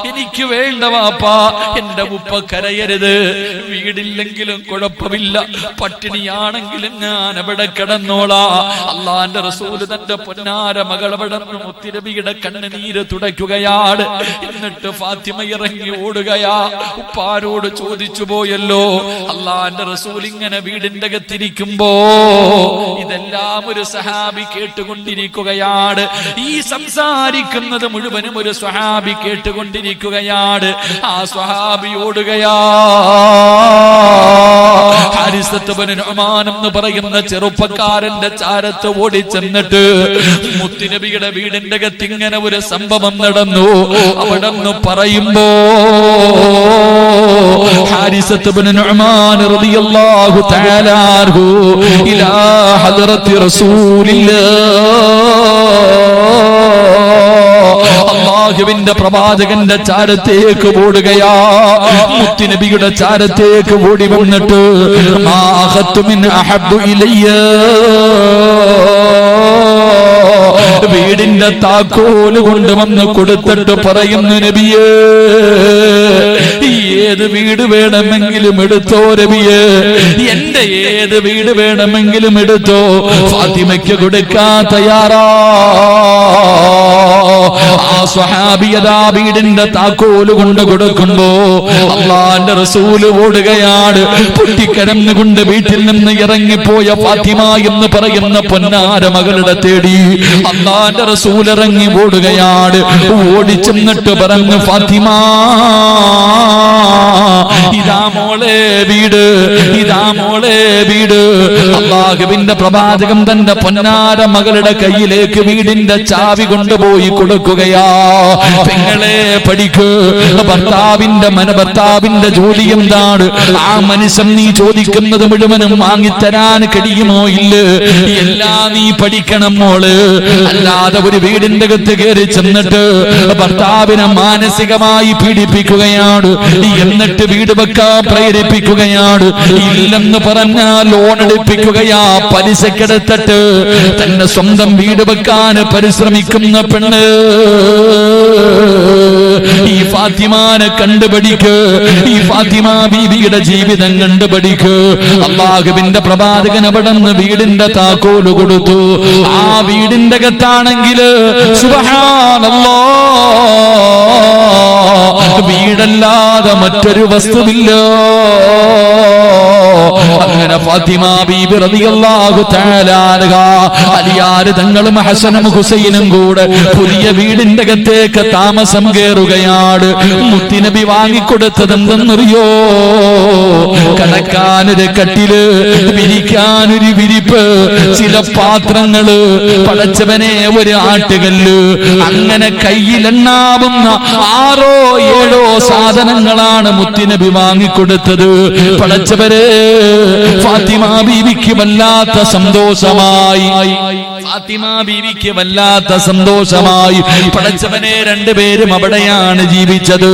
എനിക്ക് വേണ്ട വാപ്പാ, എന്റെ ഉപ്പ കരയരുത്, വീടില്ലെങ്കിലും കുഴപ്പമില്ല, പട്ടിണിയാണെങ്കിലും ഞാൻ എവിടെ കിടന്നോളാ. അല്ലാഹുവിന്റെ റസൂല് തന്റെ പൊന്നാര മകൾ അവിടെ മുത്തുനബിയുടെ കണ്ണുനീര് തുടയ്ക്കുകയാണ്. എന്നിട്ട് ഫാത്തിമ ഇറങ്ങി ഓടുകയാ. ഉപ്പാരോട് ചോദിച്ചു പോയല്ലോ, അള്ളാന്റെ റസൂൽ ഇങ്ങനെ വീടിന്റെ അകത്തിരിക്കുമ്പോ ഇതെല്ലാം ഒരു സഹാബി കേട്ടുകൊണ്ടിരിക്കുകയാണ്. ഈ സംസാരിക്കുന്നത് മുഴുവനും ഒരു സ്വഹാബി കേട്ടുകൊണ്ടിരിക്കുകയാണ്. ആ സ്വഹാബി ഓടുകയാ. ഹാരിസത്ത് ഇബ്നു നുഅ്മാൻ എന്ന് പറയുന്ന ചെറുപ്പക്കാരന്റെ ചാരത്ത് ഓടിച്ചെന്നിട്ട് മുത്തുനബിയുടെ വീടിന്റെ അകത്ത് ഇങ്ങനെ ഒരു സംഭവം നടന്നു. അവിടെ നിന്ന് പറയുമ്പോ ഹാരിസത്ത് ഇബ്നു നുഅ്മാൻ റളിയല്ലാഹു തആല അൻഹു ഇലാ ഹദ്റത്തി റസൂലില്ലാഹ്, അല്ലാഹുവിന്റെ പ്രവാചകന്റെ ചാരത്തേക്ക് ഓടുകയാ. മുത്തുനബിയുടെ ചാരത്തേക്ക് ഓടി വന്നിട്ട് മാ അഖത്തു മിൻ അഹബ്ബു ഇലയ്യ, വീടിന്റെ താക്കോല് കൊണ്ടുവന്ന് കൊടുത്തിട്ട് പറയുന്നു, നബിയേ ഏത് വീട് വേണമെങ്കിലും എടുത്തോ നബിയേ, എന്റെ ഏത് വീട് വേണമെങ്കിലും എടുത്തോ, ഫാത്തിമയ്ക്ക് കൊടുക്കാൻ തയ്യാറാ. ആ സ്വഹാബിയതാ വീടിന്റെ താക്കോല് കൊണ്ട് കൊടുക്കുമ്പോ അള്ളാന്റെ റസൂല് ഓടുകയാണ്. പൊട്ടിക്കരന്നുകൊണ്ട് വീട്ടിൽ നിന്ന് ഇറങ്ങിപ്പോയ ഫാത്തിമ എന്ന് പറയുന്ന പൊന്നാര മകളുടെ തേടി അള്ളാന്റെ റസൂൽ ഇറങ്ങി ഓടുകയാണ്. ഓടിച്ചെന്നിട്ട് പറഞ്ഞു, ഫാത്തിമ ഇതാ മോളെ വീട്, ഇതാ മോളെ വീട്. അള്ളാഹുവിന്റെ പ്രവാചകൻ തന്റെ പൊന്നാര മകളുടെ കയ്യിലേക്ക് വീടിന്റെ ചാവി കൊണ്ടുപോയി കൊടുക്കുകയാ. പെങ്ങളെ പഠിക്ക്, ഭർത്താവിന്റെ ജോലി എന്താണ്? ആ മനുഷ്യൻ നീ ചോദിക്കുന്നത് മുഴുവനും വാങ്ങിത്തരാൻ കഴിയുമോ? ഇല്ല, എല്ലാം നീ പഠിക്കണം മോള്. അല്ലാതെ ഒരു വീടിന്റെ അകത്ത് കയറി ചെന്നിട്ട് ഭർത്താവിനെ മാനസികമായി പീഡിപ്പിക്കുകയാണ്, എന്നിട്ട് വീട് വെക്കാൻ പ്രേരിപ്പിക്കുകയാണ്. ഇല്ലെന്ന് പറഞ്ഞാൽ ലോൺ എടുപ്പിക്കുകയാ, പലിശക്കെടുത്തിട്ട് തന്റെ സ്വന്തം വീട് വെക്കാൻ പരിശ്രമിക്കുന്ന പെണ്ണ്. ഈ ഫാത്തിമാനെ കണ്ടുപഠിക്ക്, ഈ ഫാത്തിമ ബീവിയുടെ ജീവിതം കണ്ടുപഠിക്ക്. അല്ലാഹുവിന്റെ പ്രവാചകൻ അവിടെ നിന്ന് വീടിന്റെ താക്കോല് കൊടുത്തു. ആ വീടിന്റെ അകത്താണെങ്കിൽ സുബ്ഹാനല്ലാഹ്, വീടല്ലാതെ മറ്റൊരു വസ്തുവില്ല. അങ്ങനെ ഫാത്തിമ ബീബി റളിയല്ലാഹു തആല അൻഹ അലിയാർ തങ്ങളും ഹസനും ഹുസൈനും കൂടെ പുതിയ വീടിന്റെ അകത്തേക്ക് താമസം കയറുകയാണ്. മുത്തുനബി വാങ്ങിക്കൊടുത്തത് എന്തെന്നറിയോ? കിടക്കാനൊരു കട്ടില്, വിരിക്കാനൊരു വിരിപ്പ്, ചില പാത്രങ്ങള്, പടച്ചവനെ ഒരു ആട്ടുകല്ല്, അങ്ങനെ കയ്യിലെണ്ണാവുന്ന 6 or 7 സാധനങ്ങളാണ് മുത്തുനബി വാങ്ങിക്കൊടുത്തത്. പടച്ചവരെ ഫാത്തിമ ബീവിക്ക് വല്ലാത്ത സന്തോഷമായി, ഫാത്തിമ ബീവിക്ക് വല്ലാത്ത സന്തോഷമായി. പടച്ചവനെ രണ്ടുപേരും അവിടെയാണ് ജീവിച്ചത്,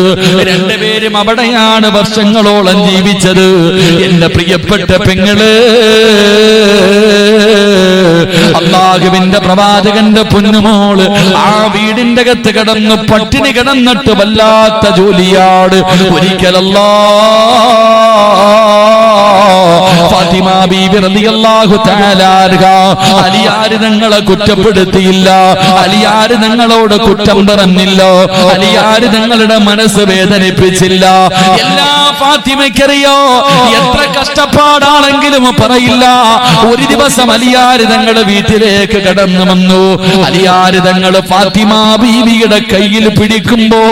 രണ്ടുപേരും അവിടെയാണ് വർഷങ്ങളോളം ജീവിച്ചത്. എന്റെ പ്രിയപ്പെട്ട പെങ്ങള്, അല്ലാഹുവിന്റെ പ്രവാചകന്റെ പൊന്നുമോള് ആ വീടിന്റെ അകത്ത് കിടന്ന് പട്ടിണി കിടന്നിട്ട് വല്ലാത്ത ജോലിയാണ്. ഒരിക്കലല്ലാ ഫാത്തിമ ബീബി റളിയല്ലാഹു തആല അൻഹ അലിയാർ തങ്ങളെ കുറ്റപ്പെടുത്തിയില്ല, അലിയാർ തങ്ങളോട് കുറ്റം പറഞ്ഞില്ല, അലിയാർ തങ്ങളുടെ മനസ്സ് വേദനിപ്പിച്ചില്ല. എല്ലാ ഫാത്തിമയ്ക്കറിയോ, എത്ര കഷ്ടപ്പാടാണെങ്കിലും പറയില്ല. ഒരു ദിവസം അലിയാർ തങ്ങളുടെ വീട്ടിലേക്ക് കടന്നു വന്നു. അലിയാർ തങ്ങൾ ഫാത്തിമ ബീവിയുടെ കയ്യിൽ പിടിക്കുമ്പോ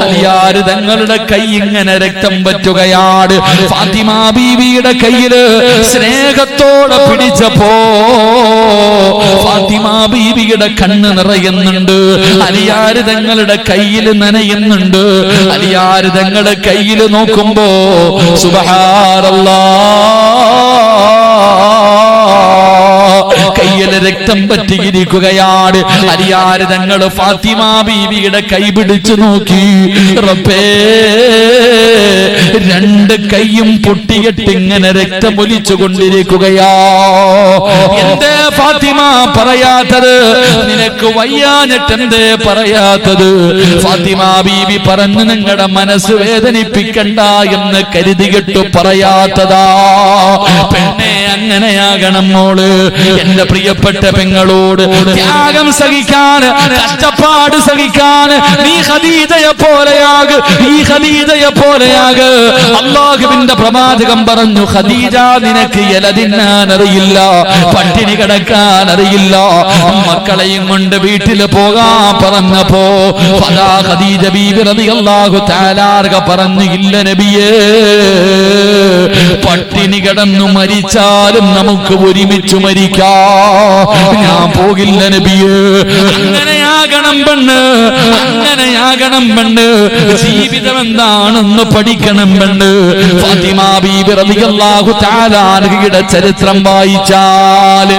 അലിയാർ തങ്ങളുടെ കൈ ഇങ്ങനെ രക്തം പറ്റുകയാണ്. ഫാത്തിമ ബീവിയുടെ കയ്യില് സ്നേഹത്തോടെ പിടിച്ചപ്പോ ഫാത്തിമ ബീവിയുടെ കണ്ണ് നിറയുന്നുണ്ട്, അലിയാർ തങ്ങളുടെ കയ്യിൽ നനയുന്നുണ്ട്. അലിയാർ തങ്ങളുടെ കയ്യിൽ നോക്കുമ്പോ സുബ്ഹാനല്ലാഹ്, കയ്യിൽ രക്തം പറ്റിയിരിക്കുകയാണ്. അലിയാർ തങ്ങൾ ഫാത്തിമ ബീവിയുടെ കൈ പിടിച്ചു നോക്കി. റബ്ബേ, 2 കൈയും പൊട്ടിയിട്ട് ഇങ്ങനെ രക്തമൊലിച്ചു കൊണ്ടിരിക്കുകയാ. എന്തേ ഫാത്തിമ പറയാത്തത്? നിനക്ക് വയ്യാഞ്ഞിട്ട് എന്തേ പറയാത്തത്? ഫാത്തിമ ബീവി പറഞ്ഞു, നിങ്ങളുടെ മനസ്സ് വേദനിപ്പിക്കണ്ട എന്ന് കരുതിയിട്ട് പറയാത്തതാ. പെണ്ണെ, അങ്ങനെ അങ്ങനെയാകണം മോള്. എന്റെ പ്രിയപ്പെട്ട പെങ്ങളോട് ത്യാഗം സഹിക്കാൻ, കഷ്ടപ്പാട് സഹിക്കാൻ നീ ഖദീജയെ പോലെയാക്, ഈ ഖദീജയെ പോലെയാക്. അല്ലാഹുവിന്റെ പ്രവാചകൻ പറഞ്ഞു, ഖദീജ നിനക്ക് ഇല തിന്നാൻ അറിയില്ല, പട്ടിണി കിടക്കാൻ അറിയില്ല, മക്കളെയും കൊണ്ട് വീട്ടിൽ പോകാൻ പറഞ്ഞപ്പോ ഖദീജ ബീവി റളിയല്ലാഹു തആല പറഞ്ഞു, ഇല്ല നബിയേ, പട്ടിണി കിടന്നു മരിച്ചാലും നമുക്ക് ഒരുമിച്ച് മരിക്കാം, ഞാൻ പോകില്ല നബിയേ. അങ്ങനെയാകണം പെണ്ണ്, അങ്ങനെയാകണം പെണ്ണ്. ജീവിതം എന്താണെന്ന് പഠിക്കണം പെണ്ണ്. ഫാത്തിമ ബീബി റളിയല്ലാഹു തആല അൻഹയുടെ ചരിത്രം വായിച്ചാൽ,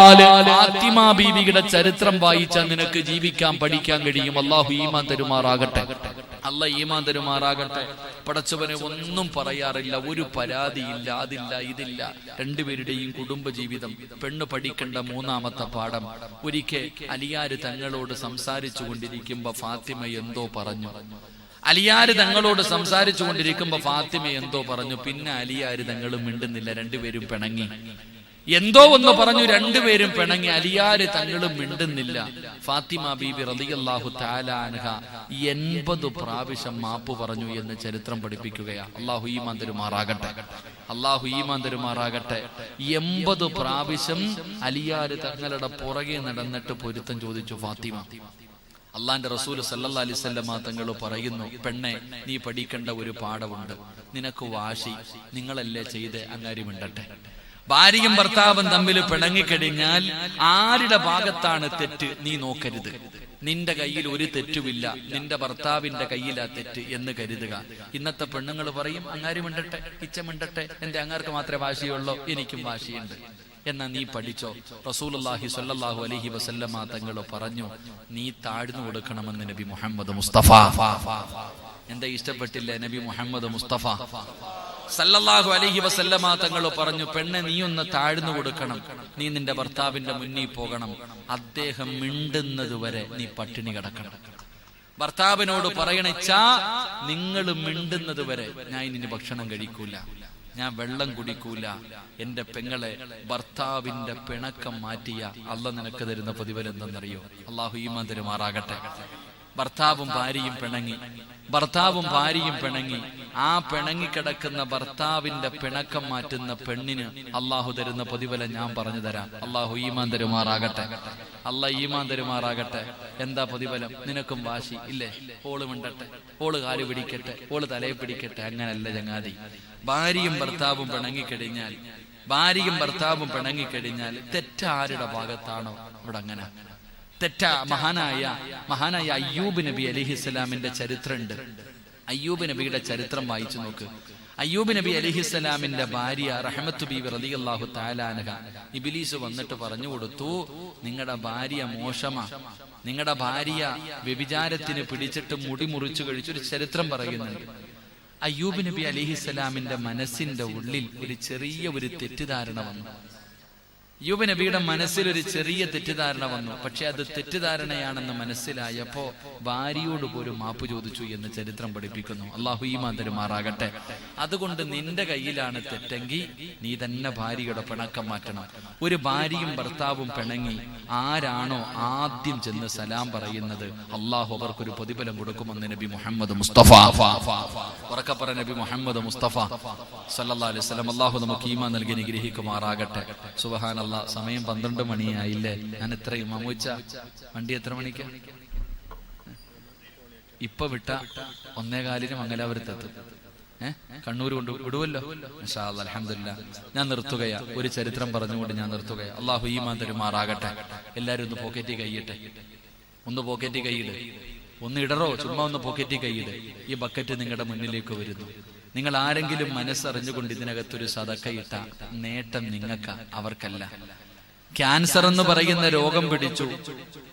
ഫാത്തിമ ബീബിയുടെ ചരിത്രം വായിച്ചാൽ നിനക്ക് ജീവിക്കാൻ പഠിക്കാൻ കഴിയും. അല്ലാഹു ഈമാൻ തരുമാറാകട്ടെ, അല്ലാഹു ഈമാൻ തരുമാറാകട്ടെ. പടച്ചവനെ ഒന്നും പറയാറില്ല, ഒരു പരാതിയില്ല, അതില്ല ഇതില്ല. രണ്ടുപേരുടെയും കുടുംബജീവിതം. പെണ്ണ് പഠിക്കേണ്ട മൂന്നാമത്തെ പാഠം. ഒരിക്കൽ അലിയാര് തങ്ങളോട് സംസാരിച്ചു കൊണ്ടിരിക്കുമ്പോ ഫാത്തിമ എന്തോ പറഞ്ഞു. അലിയാര് തങ്ങളോട് സംസാരിച്ചു കൊണ്ടിരിക്കുമ്പോ ഫാത്തിമ എന്തോ പറഞ്ഞു. പിന്നെ അലിയാര് തങ്ങളും മിണ്ടുന്നില്ല, രണ്ടുപേരും പിണങ്ങി. എന്തോ ഒന്ന് പറഞ്ഞു, രണ്ടുപേരും പിണങ്ങി. അലിയാര് തങ്ങളും മിണ്ടുന്നില്ല. ഫാത്തിമ ബീബി റളിയല്ലാഹു തആല അൻഹ 80 പ്രാവശ്യം മാപ്പ് പറഞ്ഞു എന്ന് ചരിത്രം പഠിപ്പിക്കുകയാ. അല്ലാഹു ഈമാൻ തരുമാറാകട്ടെ, അല്ലാഹു ഈമാൻ തരുമാറാകട്ടെ. 80 പ്രാവശ്യം അലിയാര് തങ്ങളുടെ പുറകെ നടന്നിട്ട് പൊരുത്തം ചോദിച്ചു ഫാത്തിമ. അള്ളാന്റെ റസൂൽ സല്ലല്ലാഹു അലൈഹി വസല്ലം തങ്ങൾ പറയുന്നു, പെണ്ണെ, നീ പഠിക്കേണ്ട ഒരു പാഠമുണ്ട്. നിനക്ക് വാശി, നിങ്ങളല്ലേ ചെയ്ത് അങ്ങാരി മിണ്ടട്ടെ. ഭാര്യയും ഭർത്താവും തമ്മിൽ പിണങ്ങിക്കഴിഞ്ഞാൽ ആരുടെ ഭാഗത്താണ് തെറ്റ് നീ നോക്കരുത്. നിന്റെ കയ്യിൽ ഒരു തെറ്റുമില്ല, നിന്റെ ഭർത്താവിന്റെ കയ്യിലാ തെറ്റ് എന്ന് കരുതുക. ഇന്നത്തെ പെണ്ണുങ്ങൾ പറയും, അങ്ങാരി മിണ്ടട്ടെ, ഇച്ച മിണ്ടട്ടെ, എന്റെ അങ്ങാർക്ക് മാത്രമേ വാശിയുള്ളൂ, എനിക്കും വാശിയുണ്ട്. എന്നാ നീ പഠിച്ചോ. റസൂലുള്ളാഹി സ്വല്ലല്ലാഹു അലൈഹി വസല്ലമ തങ്ങൾ പറഞ്ഞു, നീ താഴ്ന്നു കൊടുക്കണമെന്ന് നബി മുഹമ്മദ് മുസ്തഫ. എന്താ ഇഷ്ടപ്പെട്ടില്ല നബി മുഹമ്മദ് മുസ്തഫ സല്ലല്ലാഹു അലൈഹി വസല്ലമ തങ്ങൾ പറഞ്ഞു, പെണ്ണെ, നീ ഒന്ന് താഴ്ന്നു കൊടുക്കണം, നീ നിന്റെ ഭർത്താവിന്റെ മുന്നിൽ പോകണം, അദ്ദേഹം മിണ്ടുന്നത് വരെ നീ പട്ടിണി കിടക്കണം. ഭർത്താവിനോട് പറയണച്ചാ, നിങ്ങൾ മിണ്ടുന്നത് വരെ ഞാൻ ഇനി ഭക്ഷണം കഴിക്കൂല, ഞാൻ വെള്ളം കുടിക്കൂല. എന്റെ പെങ്ങളെ, ഭർത്താവിന്റെ പിണക്കം മാറ്റിയ അല്ലാഹു നിനക്ക് തരുന്ന പ്രതിഫലം എന്തെന്നറിയോ? അല്ലാഹു ഈമാൻ തരുമാറാകട്ടെ. ഭർത്താവും ഭാര്യയും പിണങ്ങി, ഭർത്താവും ഭാര്യയും പിണങ്ങി. ആ പിണങ്ങിക്കിടക്കുന്ന ഭർത്താവിന്റെ പിണക്കം മാറ്റുന്ന പെണ്ണിന് അള്ളാഹു തരുന്ന പ്രതിഫലം ഞാൻ പറഞ്ഞു തരാം. അള്ളാഹു ഈമാൻ തരുമാറാകട്ടെ, അള്ളാഹ് ഈമാൻ തരുമാറാകട്ടെ. എന്താ പ്രതിഫലം? നിനക്കും വാശി ഇല്ലേ? ഓള് മിണ്ടട്ടെ, ഓള് കാല് പിടിക്കട്ടെ, ഓള് തലയെ പിടിക്കട്ടെ. അങ്ങനല്ല ചങ്ങാതി. ഭാര്യയും ഭർത്താവും പിണങ്ങിക്കഴിഞ്ഞാൽ, ഭാര്യയും ഭർത്താവും പിണങ്ങിക്കഴിഞ്ഞാൽ തെറ്റാരുടെ ഭാഗത്താണോ? ഇവിടെ അങ്ങനെ തെറ്റ. മഹാനായ അയ്യൂബ് നബി അലൈഹിസ്സലാമിന്റെ ചരിത്രമുണ്ട്. അയ്യൂബ് നബിയുടെ ചരിത്രം വായിച്ചു നോക്ക്. അയ്യൂബ് നബി അലൈഹിസ്സലാമിന്റെ ഭാര്യ റഹ്മത്ത് ബീവി റളിയല്ലാഹു തആല അൻഹ, ഇബ്ലീസ് വന്നിട്ട് പറഞ്ഞു കൊടുത്തു, നിങ്ങളുടെ ഭാര്യ മോശമാ, നിങ്ങളുടെ ഭാര്യ വ്യഭിചാരത്തിന് പിടിച്ചിട്ട് മുടി മുറിച്ചു കഴിച്ചൊരു ചരിത്രം പറയുന്നുണ്ട്. അയ്യൂബ് നബി അലൈഹിസ്സലാമിന്റെ മനസ്സിന്റെ ഉള്ളിൽ ഒരു ചെറിയ തെറ്റിദ്ധാരണ വന്നു. അയ്യൂബ് നബിയുടെ മനസ്സിൽ ഒരു ചെറിയ തെറ്റിദ്ധാരണ വന്നു. പക്ഷെ അത് തെറ്റിദ്ധാരണയാണെന്ന് മനസ്സിലായപ്പോ ഭാര്യയോട് പോലും മാപ്പ് ചോദിച്ചു എന്ന് ചരിത്രം പഠിപ്പിക്കുന്നു. അല്ലാഹു ഈമാൻ തരുമാറാകട്ടെ. അതുകൊണ്ട് നിന്റെ കയ്യിലാണ് തെറ്റെങ്കിൽ നീ തന്നെ ഭാര്യയുടെ പിണക്കം മാറ്റണം. ഒരു ഭാര്യയും ഭർത്താവും പിണങ്ങി ആരാണോ ആദ്യം ചെന്ന് സലാം പറയുന്നത്, അള്ളാഹു അവർക്കൊരു പ്രതിഫലം കൊടുക്കുമെന്ന് നബി മുഹമ്മദ് മുസ്തഫ. ഉറക്കപ്പറ നബി മുഹമ്മദ് മുസ്തഫ സല്ലല്ലാഹു അലൈഹി വസല്ലം. അള്ളാഹു നമുക്ക് ഈമാൻ നൽകി അനുഗ്രഹിക്കുമാറാകട്ടെ. സുബ്ഹാനല്ലാഹ്. സമയം 12 മണിയായില്ലേ? ഞാൻ എത്രയും മമ്മൂച്ച വണ്ടി എത്ര മണിക്ക് ഇപ്പൊ വിട്ട 1:15 മംഗലാപുരത്തെത്തും. കണ്ണൂർ കൊണ്ട് വിടുവല്ലോ ഇൻഷാ അല്ലാഹ്. അൽഹംദുലില്ലാ. ഞാൻ നിർത്തുകയാ, ഒരു ചരിത്രം പറഞ്ഞുകൊണ്ട് ഞാൻ നിർത്തുകയാ. അള്ളാഹു ഈമാൻ തരുമാറാകട്ടെ. എല്ലാരും ഒന്ന് പോക്കറ്റി കൈയിട്ട്, ഒന്ന് പോക്കറ്റി കൈയിട്, ഒന്ന് ഇടറോ, ചുമ്മാ ഒന്ന് പോക്കറ്റി കൈയിട്. ഈ ബക്കറ്റ് നിങ്ങളുടെ മുന്നിലേക്ക് വരുന്നു. നിങ്ങൾ ആരെങ്കിലും മനസ്സറിഞ്ഞുകൊണ്ട് ഇതിനകത്തൊരു സദക്കയിട്ട നേട്ടം നിങ്ങൾക്ക്, അവർക്കല്ല. ക്യാൻസർ എന്ന് പറയുന്ന രോഗം പിടിച്ചു,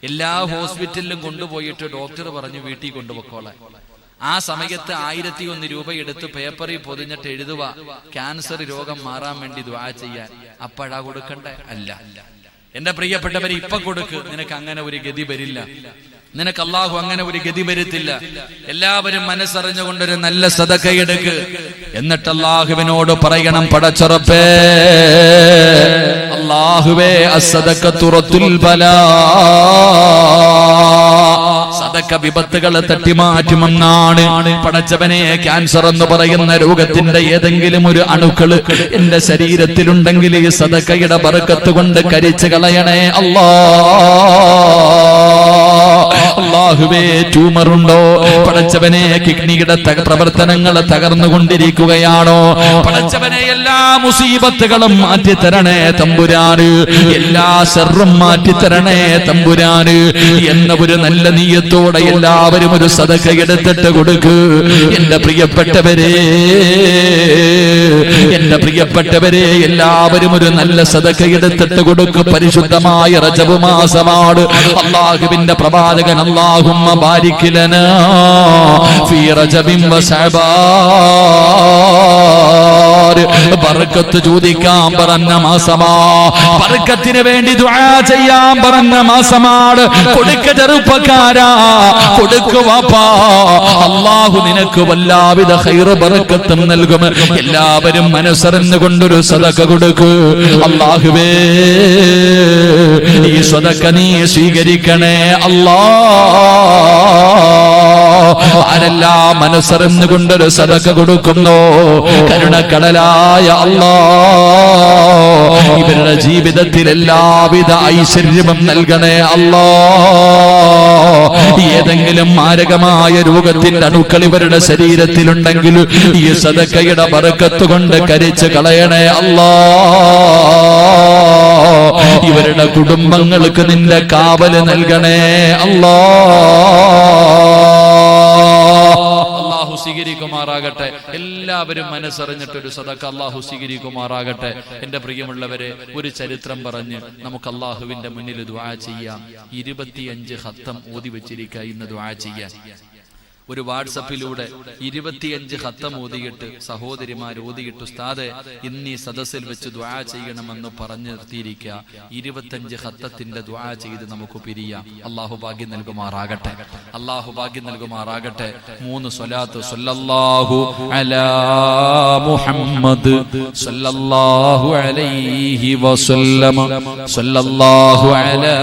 എല്ലാ ഹോസ്പിറ്റലിലും കൊണ്ടുപോയിട്ട് ഡോക്ടർ പറഞ്ഞു വീട്ടിൽ കൊണ്ടുപോക്കോളെ. ആ സമയത്ത് 1001 രൂപ എടുത്ത് പേപ്പറിൽ പൊതിഞ്ഞിട്ട് എഴുതുക, ക്യാൻസർ രോഗം മാറാൻ വേണ്ടി ദുആ ചെയ്യാൻ. അപ്പോഴാ കൊടുക്കണ്ടേ? അല്ല. എന്റെ പ്രിയപ്പെട്ടവരെ, ഇപ്പൊ കൊടുക്ക്, നിനക്ക് അങ്ങനെ ഒരു ഗതി വരില്ല. നിനക്ക് അല്ലാഹു അങ്ങനെ ഒരു ഗതി വരുത്തില്ല. എല്ലാവരും മനസ്സറിഞ്ഞുകൊണ്ടൊരു നല്ല സദഖയെടുക്ക്. എന്നിട്ട് അല്ലാഹുവിനോട് പറയണം, പടച്ചറപ്പേ, അല്ലാഹുവേ അസ്സദഖത്തു റത്തുൽ ബലാ, സദഖ വിപത്തുകളെ തട്ടിമാറ്റുമെന്നാണ്. പടച്ചവനെ, ക്യാൻസർ എന്ന് പറയുന്ന രോഗത്തിന്റെ ഏതെങ്കിലും ഒരു അണുക്കൾ എന്റെ ശരീരത്തിലുണ്ടെങ്കിൽ ഈ സദഖയുടെ ബർക്കത്ത് കൊണ്ട് കരിച്ചു കളയണേ അല്ലാഹുവേ. ട്യൂമറുണ്ടോ പടച്ചവനെ, കിഡ്നിയുടെ പ്രവർത്തനങ്ങൾ തകർന്നുകൊണ്ടിരിക്കുകയാണോ പടച്ചവനെ, എല്ലാ മുസീബത്തുകളും മാറ്റിത്തരണേ തമ്പുരാന്, എല്ലാ ശർറും മാറ്റിത്തരണേ തമ്പുരാന് എന്ന ഒരു നല്ല നീയത്തോടെ എല്ലാവരും ഒരു സദഖ എടുത്തിട്ട് കൊടുക്ക്. എന്റെ പ്രിയപ്പെട്ടവരെ, എന്റെ പ്രിയപ്പെട്ടവരെ, എല്ലാവരും ഒരു നല്ല സദഖ എടുത്തിട്ട് കൊടുക്ക്. പരിശുദ്ധമായ റജബ് മാസമാണ്. അല്ലാഹുവിന്റെ പ്രവാചകൻ അല്ലാഹുമ്മ ബാരിക് ലനാ ഫീ റജബിൻ വ ശഅബാൻ, ബർക്കത്ത് ചോദിക്കാൻ പറഞ്ഞ മാസമാ, ബർക്കത്തിന് വേണ്ടി ദുആ ചെയ്യാൻ പറഞ്ഞ മാസമാണ്. കൊടുക്ക ചെറുപ്പക്കാരാ, കൊടുക്കു വാപ്പാ, അല്ലാഹു നിനക്ക് വല്ലാവിധ ഖൈർ ബർക്കത്തും നൽകും. എല്ലാവരും മനസ്സറിഞ്ഞുകൊണ്ടൊരു സദഖ കൊടുക്കൂ. അല്ലാഹുവേ, ഈ സദഖ നീ സ്വീകരിക്കണേ അല്ലാ. ആരെല്ലാം മനസ്സറിഞ്ഞുകൊണ്ടൊരു സദഖ കൊടുക്കുന്നു, കരുണക്കടലായ അല്ലാ, ഇവരുടെ ജീവിതത്തിൽ എല്ലാവിധ ഐശ്വര്യവും നൽകണേ അല്ലാ. ഏതെങ്കിലും മാരകമായ രോഗത്തിന്റെ അണുക്കൾ ഇവരുടെ ശരീരത്തിലുണ്ടെങ്കിൽ ഈ സദഖയുടെ ബർക്കത്ത് കൊണ്ട് കരിച്ചു കളയണേ അല്ലാ. ഇവരുടെ കുടുംബങ്ങൾക്ക് നിന്റെ കാവല് നൽകണേ അല്ലാ. അല്ലാഹു സ്വീകരിക്കുമാറാകട്ടെ. എല്ലാവരും മനസ്സറിഞ്ഞിട്ടൊരു സദഖ അല്ലാഹു സ്വീകരിക്കുമാറാകട്ടെ. എന്റെ പ്രിയമുള്ളവരെ, ഒരു ചരിത്രം പറഞ്ഞ് നമുക്ക് അല്ലാഹുവിന്റെ മുന്നിൽ ദുആ ചെയ്യാം. 25 ഖത്തം ഓതി വെച്ചിരിക്കുക ഇന്ന് ദുആ ചെയ്യാൻ. ഒരു വാട്സപ്പിലൂടെ 25 ഖത്തം ഓതിയിട്ട് സഹോദരിമാർ ഓതിയിട്ട് ഉസ്താദെ ഇന്നീ സദസ്സിൽ വെച്ച് ദുആ ചെയ്യണമെന്ന് പറഞ്ഞു നിർത്തിയിരിക്കുക. 25 ഖത്തത്തിന്റെ ദുആ ചെയ്ത് നമുക്ക് പിരിയാം. അല്ലാഹു ഭാഗ്യം നൽകുമാറാകട്ടെ, അല്ലാഹു ഭാഗ്യം നൽകുമാറാകട്ടെ. 3 സ്വലാത്ത്. സല്ലല്ലാഹു അലാ മുഹമ്മദ് സല്ലല്ലാഹു അലൈഹി വസല്ലം, സല്ലല്ലാഹു അലാ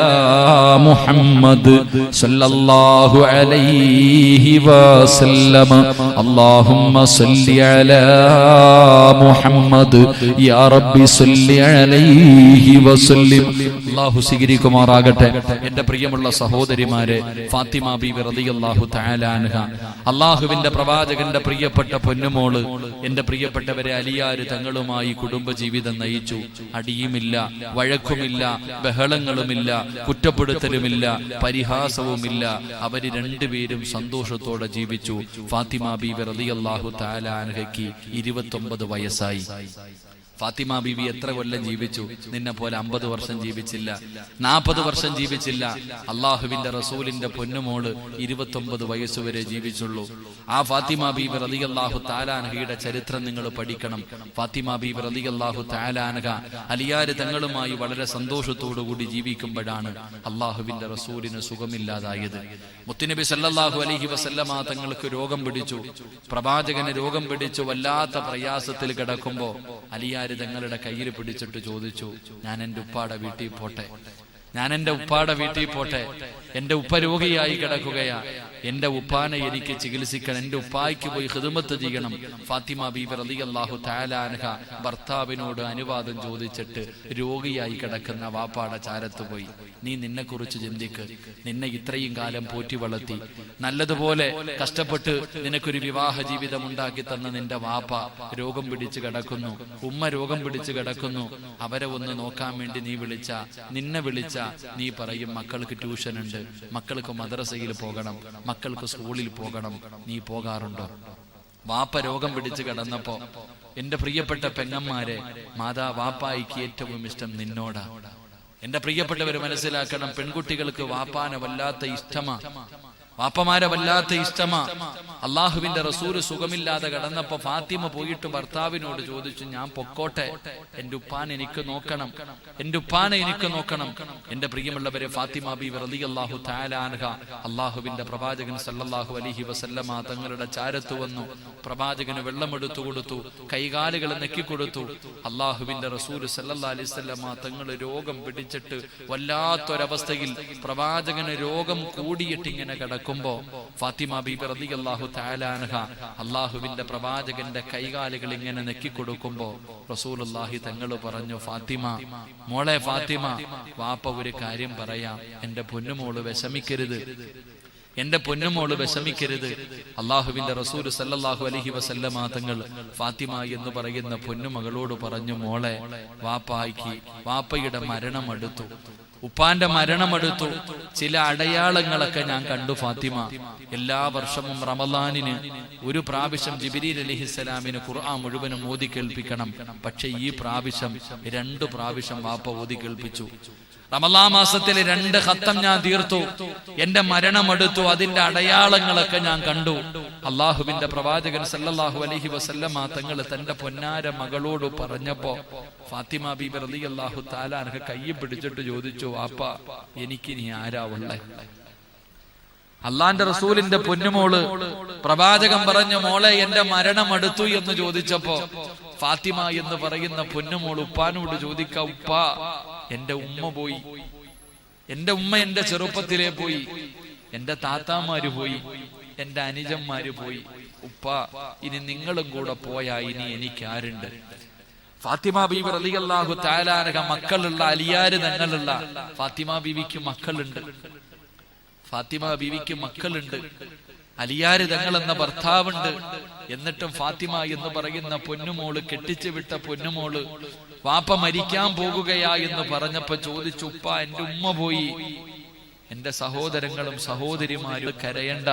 മുഹമ്മദ് സല്ലല്ലാഹു അലൈഹി وسلم اللهم صل على محمد يا رب صل عليه وسلم. അല്ലാഹു സ്വീകരിക്കുമാറാകട്ടെ. എന്റെ പ്രിയമുള്ള സഹോദരിമാരെ, ഫാത്തിമ ബീവി റളിയല്ലാഹു തആല അൻഹ, അല്ലാഹുവിന്റെ പ്രവാചകന്റെ പ്രിയപ്പെട്ട പൊന്നുമോള്, എന്റെ പ്രിയപ്പെട്ടവരെ, അലിയാര് തങ്ങളുമായി കുടുംബജീവിതം നയിച്ചു. അടിയുമില്ല, വഴക്കുമില്ല, ബഹളങ്ങളുമില്ല, കുറ്റപ്പെടുത്തലുമില്ല, പരിഹാസവുമില്ല. അവര് രണ്ടുപേരും സന്തോഷത്തോടെ ജീവിച്ചു. ഫാത്തിമ ബീവി റളിയല്ലാഹു തആല അൻഹയ്ക്ക് 29 വയസ്സായി. ഫാത്തിമ ബീവി എത്ര കൊല്ലം ജീവിച്ചു? നിന്നെ പോലെ 50 വർഷം ജീവിച്ചില്ല, 40 വർഷം ജീവിച്ചില്ല. അള്ളാഹുവിന്റെ റസൂലിന്റെ പൊന്നുമോള് 29 വയസ്സുവരെ ജീവിച്ചുള്ളൂ. ആ ഫാത്തിമ ബീവി റളിയല്ലാഹു തആല അൻഹയുടെ ചരിത്രം നിങ്ങൾ പഠിക്കണം. ഫാത്തിമ ബീവി റളിയല്ലാഹു തആല അൻഹ അലിയാര് തങ്ങളുമായി വളരെ സന്തോഷത്തോടു കൂടി ജീവിക്കുമ്പോഴാണ് അള്ളാഹുവിന്റെ റസൂലിന് സുഖമില്ലാതായത്. മുത്തുനബി സല്ലല്ലാഹു അലൈഹി വസല്ലമ തങ്ങൾക്ക് രോഗം പിടിച്ചു. പ്രവാചകന് രോഗം പിടിച്ചു വല്ലാത്ത പ്രയാസത്തിൽ കിടക്കുമ്പോ അലിയാര് തങ്ങളുടെ കയ്യിൽ പിടിച്ചിട്ട് ചോദിച്ചു, ഞാൻ എന്റെ ഉപ്പാടെ വീട്ടിൽ പോട്ടെ, ഞാൻ എന്റെ ഉപ്പാടെ വീട്ടിൽ പോട്ടെ, എന്റെ ഉപ്പ രോഗിയായി കിടക്കുകയാ, എന്റെ ഉപ്പാനെ എനിക്ക് ചികിത്സിക്കണം, എന്റെ ഉപ്പായ്ക്ക് പോയി ഖിദ്മത്ത് ചെയ്യണം. ഫാത്തിമ ബീബി റളിയല്ലാഹു തആല അൻഹ ഭർത്താവിനോട് അനുവാദം ചോദിച്ചിട്ട് രോഗിയായി കിടക്കുന്ന വാപ്പാടെ ചാരത്ത് പോയി. നീ നിന്നെ കുറിച്ച് ചിന്തിക്ക്. നിന്നെ ഇത്രയും കാലം പോറ്റി വളർത്തി, നല്ലതുപോലെ കഷ്ടപ്പെട്ട് നിനക്കൊരു വിവാഹ ജീവിതം ഉണ്ടാക്കി തന്ന നിന്റെ വാപ്പ രോഗം പിടിച്ച് കിടക്കുന്നു, ഉമ്മ രോഗം പിടിച്ച് കിടക്കുന്നു. അവരെ ഒന്ന് നോക്കാൻ വേണ്ടി നിന്നെ വിളിച്ച നീ പറയും, മക്കൾക്ക് ട്യൂഷൻ ഉണ്ട്, മക്കൾക്ക് മദ്രസയിൽ പോകണം, മക്കൾക്ക് സ്കൂളിൽ പോകണം. നീ പോകാറുണ്ടോ? വാപ്പ രോഗം പിടിച്ച് കിടന്നപ്പോ എന്റെ പ്രിയപ്പെട്ട പെങ്ങന്മാരെ, വാപ്പായിക്ക് ഏറ്റവും ഇഷ്ടം നിന്നോടാ. എന്റെ പ്രിയപ്പെട്ടവര് മനസ്സിലാക്കണം, പെൺകുട്ടികൾക്ക് വാപ്പാനെ വല്ലാത്ത ഇഷ്ടമാ. വാപ്പമാരെ വല്ലാത്ത ഇഷ്ടമാ. അള്ളാഹുവിന്റെ റസൂല് സുഖമില്ലാതെ കിടന്നപ്പോ ഫാത്തിമ പോയിട്ട് ഭർത്താവിനോട് ചോദിച്ചു, ഞാൻ പൊക്കോട്ടെ, എന്റെ ഉപ്പാനെ എനിക്ക് നോക്കണം, എന്റെ ഉപ്പാനെ എനിക്ക് നോക്കണം. എന്റെ പ്രിയമുള്ളവരെ, ഫാത്തിമ ബീവി റളിയല്ലാഹു തആല അൻഹ അള്ളാഹുവിന്റെ പ്രവാചകൻ സല്ലല്ലാഹു അലൈഹി വസല്ലമ തങ്ങളുടെ ചാരത്ത് വന്നു. പ്രവാചകന് വെള്ളമെടുത്തു കൊടുത്തു, കൈകാലുകൾ നെക്കിക്കൊടുത്തു. അള്ളാഹുവിന്റെ റസൂല് സല്ലല്ലാഹു അലൈഹി വസല്ലമ തങ്ങൾ രോഗം പിടിച്ചിട്ട് വല്ലാത്തൊരവസ്ഥയിൽ പ്രവാചകന് രോഗം കൂടിയിട്ട് ഇങ്ങനെ കിടക്കുമ്പോ ഫാത്തിമ ബീബി റളിയല്ലാഹു തആല അൻഹ അള്ളാഹുവിന്റെ പ്രവാചകന്റെ കൈകാലുകൾ ഇങ്ങനെ നെക്കിക്കൊടുക്കുമ്പോ റസൂലുള്ളാഹി തങ്ങൾ പറഞ്ഞു, ഫാത്തിമ, മോളെ ഫാത്തിമ, വാപ്പ ഒരു കാര്യം പറയാം, എന്റെ പൊന്നുമോള് വിഷമിക്കരുത്, എന്റെ പൊന്നുമോള് വിഷമിക്കരുത്. അള്ളാഹുവിന്റെ റസൂൽ സല്ലല്ലാഹു അലൈഹി വസല്ലമ തങ്ങൾ ഫാത്തിമ എന്ന് പറയുന്ന പൊന്നുമകളോട് പറഞ്ഞു, മോളെ, വാപ്പയുടെ മരണം അടുത്തു, ഉപ്പാന്റെ മരണമെടുത്തു. ചില അടയാളങ്ങളൊക്കെ ഞാൻ കണ്ടു ഫാത്തിമ. എല്ലാ വർഷവും റമളാനിന് ഒരു പ്രാവശ്യം ജിബ്രീൽ അലൈഹിസ്സലാമിന് ഖുർആൻ മുഴുവനും ഓതി കേൾപ്പിക്കണം. പക്ഷെ ഈ പ്രാവശ്യം 2 പ്രാവശ്യം വാപ്പ ഓതി കേൾപ്പിച്ചു. റമളാൻ മാസത്തിൽ 2 ഖത്തം ഞാൻ തീർത്തു. എന്റെ മരണമെടുത്തു, അതിന്റെ അടയാളങ്ങളൊക്കെ ഞാൻ കണ്ടു. അള്ളാഹുവിന്റെ പ്രവാചകൻ സല്ലല്ലാഹു അലൈഹി വസല്ലമ തങ്ങൾ തന്റെ പൊന്നാര മകളോട് പറഞ്ഞപ്പോ ഫാത്തിമ ബീബി റളിയല്ലാഹു തആല അൻഹ കയ്യെ പിടിച്ചിട്ട് ചോദിച്ചു, വാപ്പ, എനിക്കിനി ആരാ ഉള്ളേ? അള്ളാന്റെ റസൂലിന്റെ പൊന്നുമോള് പ്രവാചകൻ പറഞ്ഞു, മോളെ, എന്റെ മരണം അടുത്തു എന്ന് ചോദിച്ചപ്പോ ഫാത്തിമ എന്ന് പറയുന്ന പൊന്നുമോൾ ഉപ്പാനോട് ചോദിക്ക, ഉപ്പ, എന്റെ ഉമ്മ പോയി, എന്റെ ഉമ്മ എന്റെ ചെറുപ്പത്തിലേ പോയി, എന്റെ താത്താമാര് പോയി, എന്റെ അനുജന്മാര് പോയി. ഉപ്പ, ഇനി നിങ്ങളും കൂടെ പോയാ ഇനി എനിക്ക് ആരുണ്ട്? ഫാത്തിമ ബീബി റളിയല്ലാഹു തആല അൻഹ മക്കളുള്ള, അലിയാര് തങ്ങളുള്ള ഫാത്തിമ ബീവിക്ക് മക്കളുണ്ട്. ഫാത്തിമ ബീവിക്ക് മക്കളുണ്ട്, അലിയാര് തങ്ങൾ എന്ന ഭർത്താവുണ്ട്. എന്നിട്ടും ഫാത്തിമ എന്ന് പറയുന്ന പൊന്നുമോള്, കെട്ടിച്ചു വിട്ട പൊന്നുമോള്, വാപ്പ മരിക്കാൻ പോകുകയാ എന്ന് പറഞ്ഞപ്പോ ചോദിച്ചു, ഉപ്പ, എന്റെ ഉമ്മ പോയി, എന്റെ സഹോദരങ്ങളും സഹോദരിമാരും കരയണ്ട,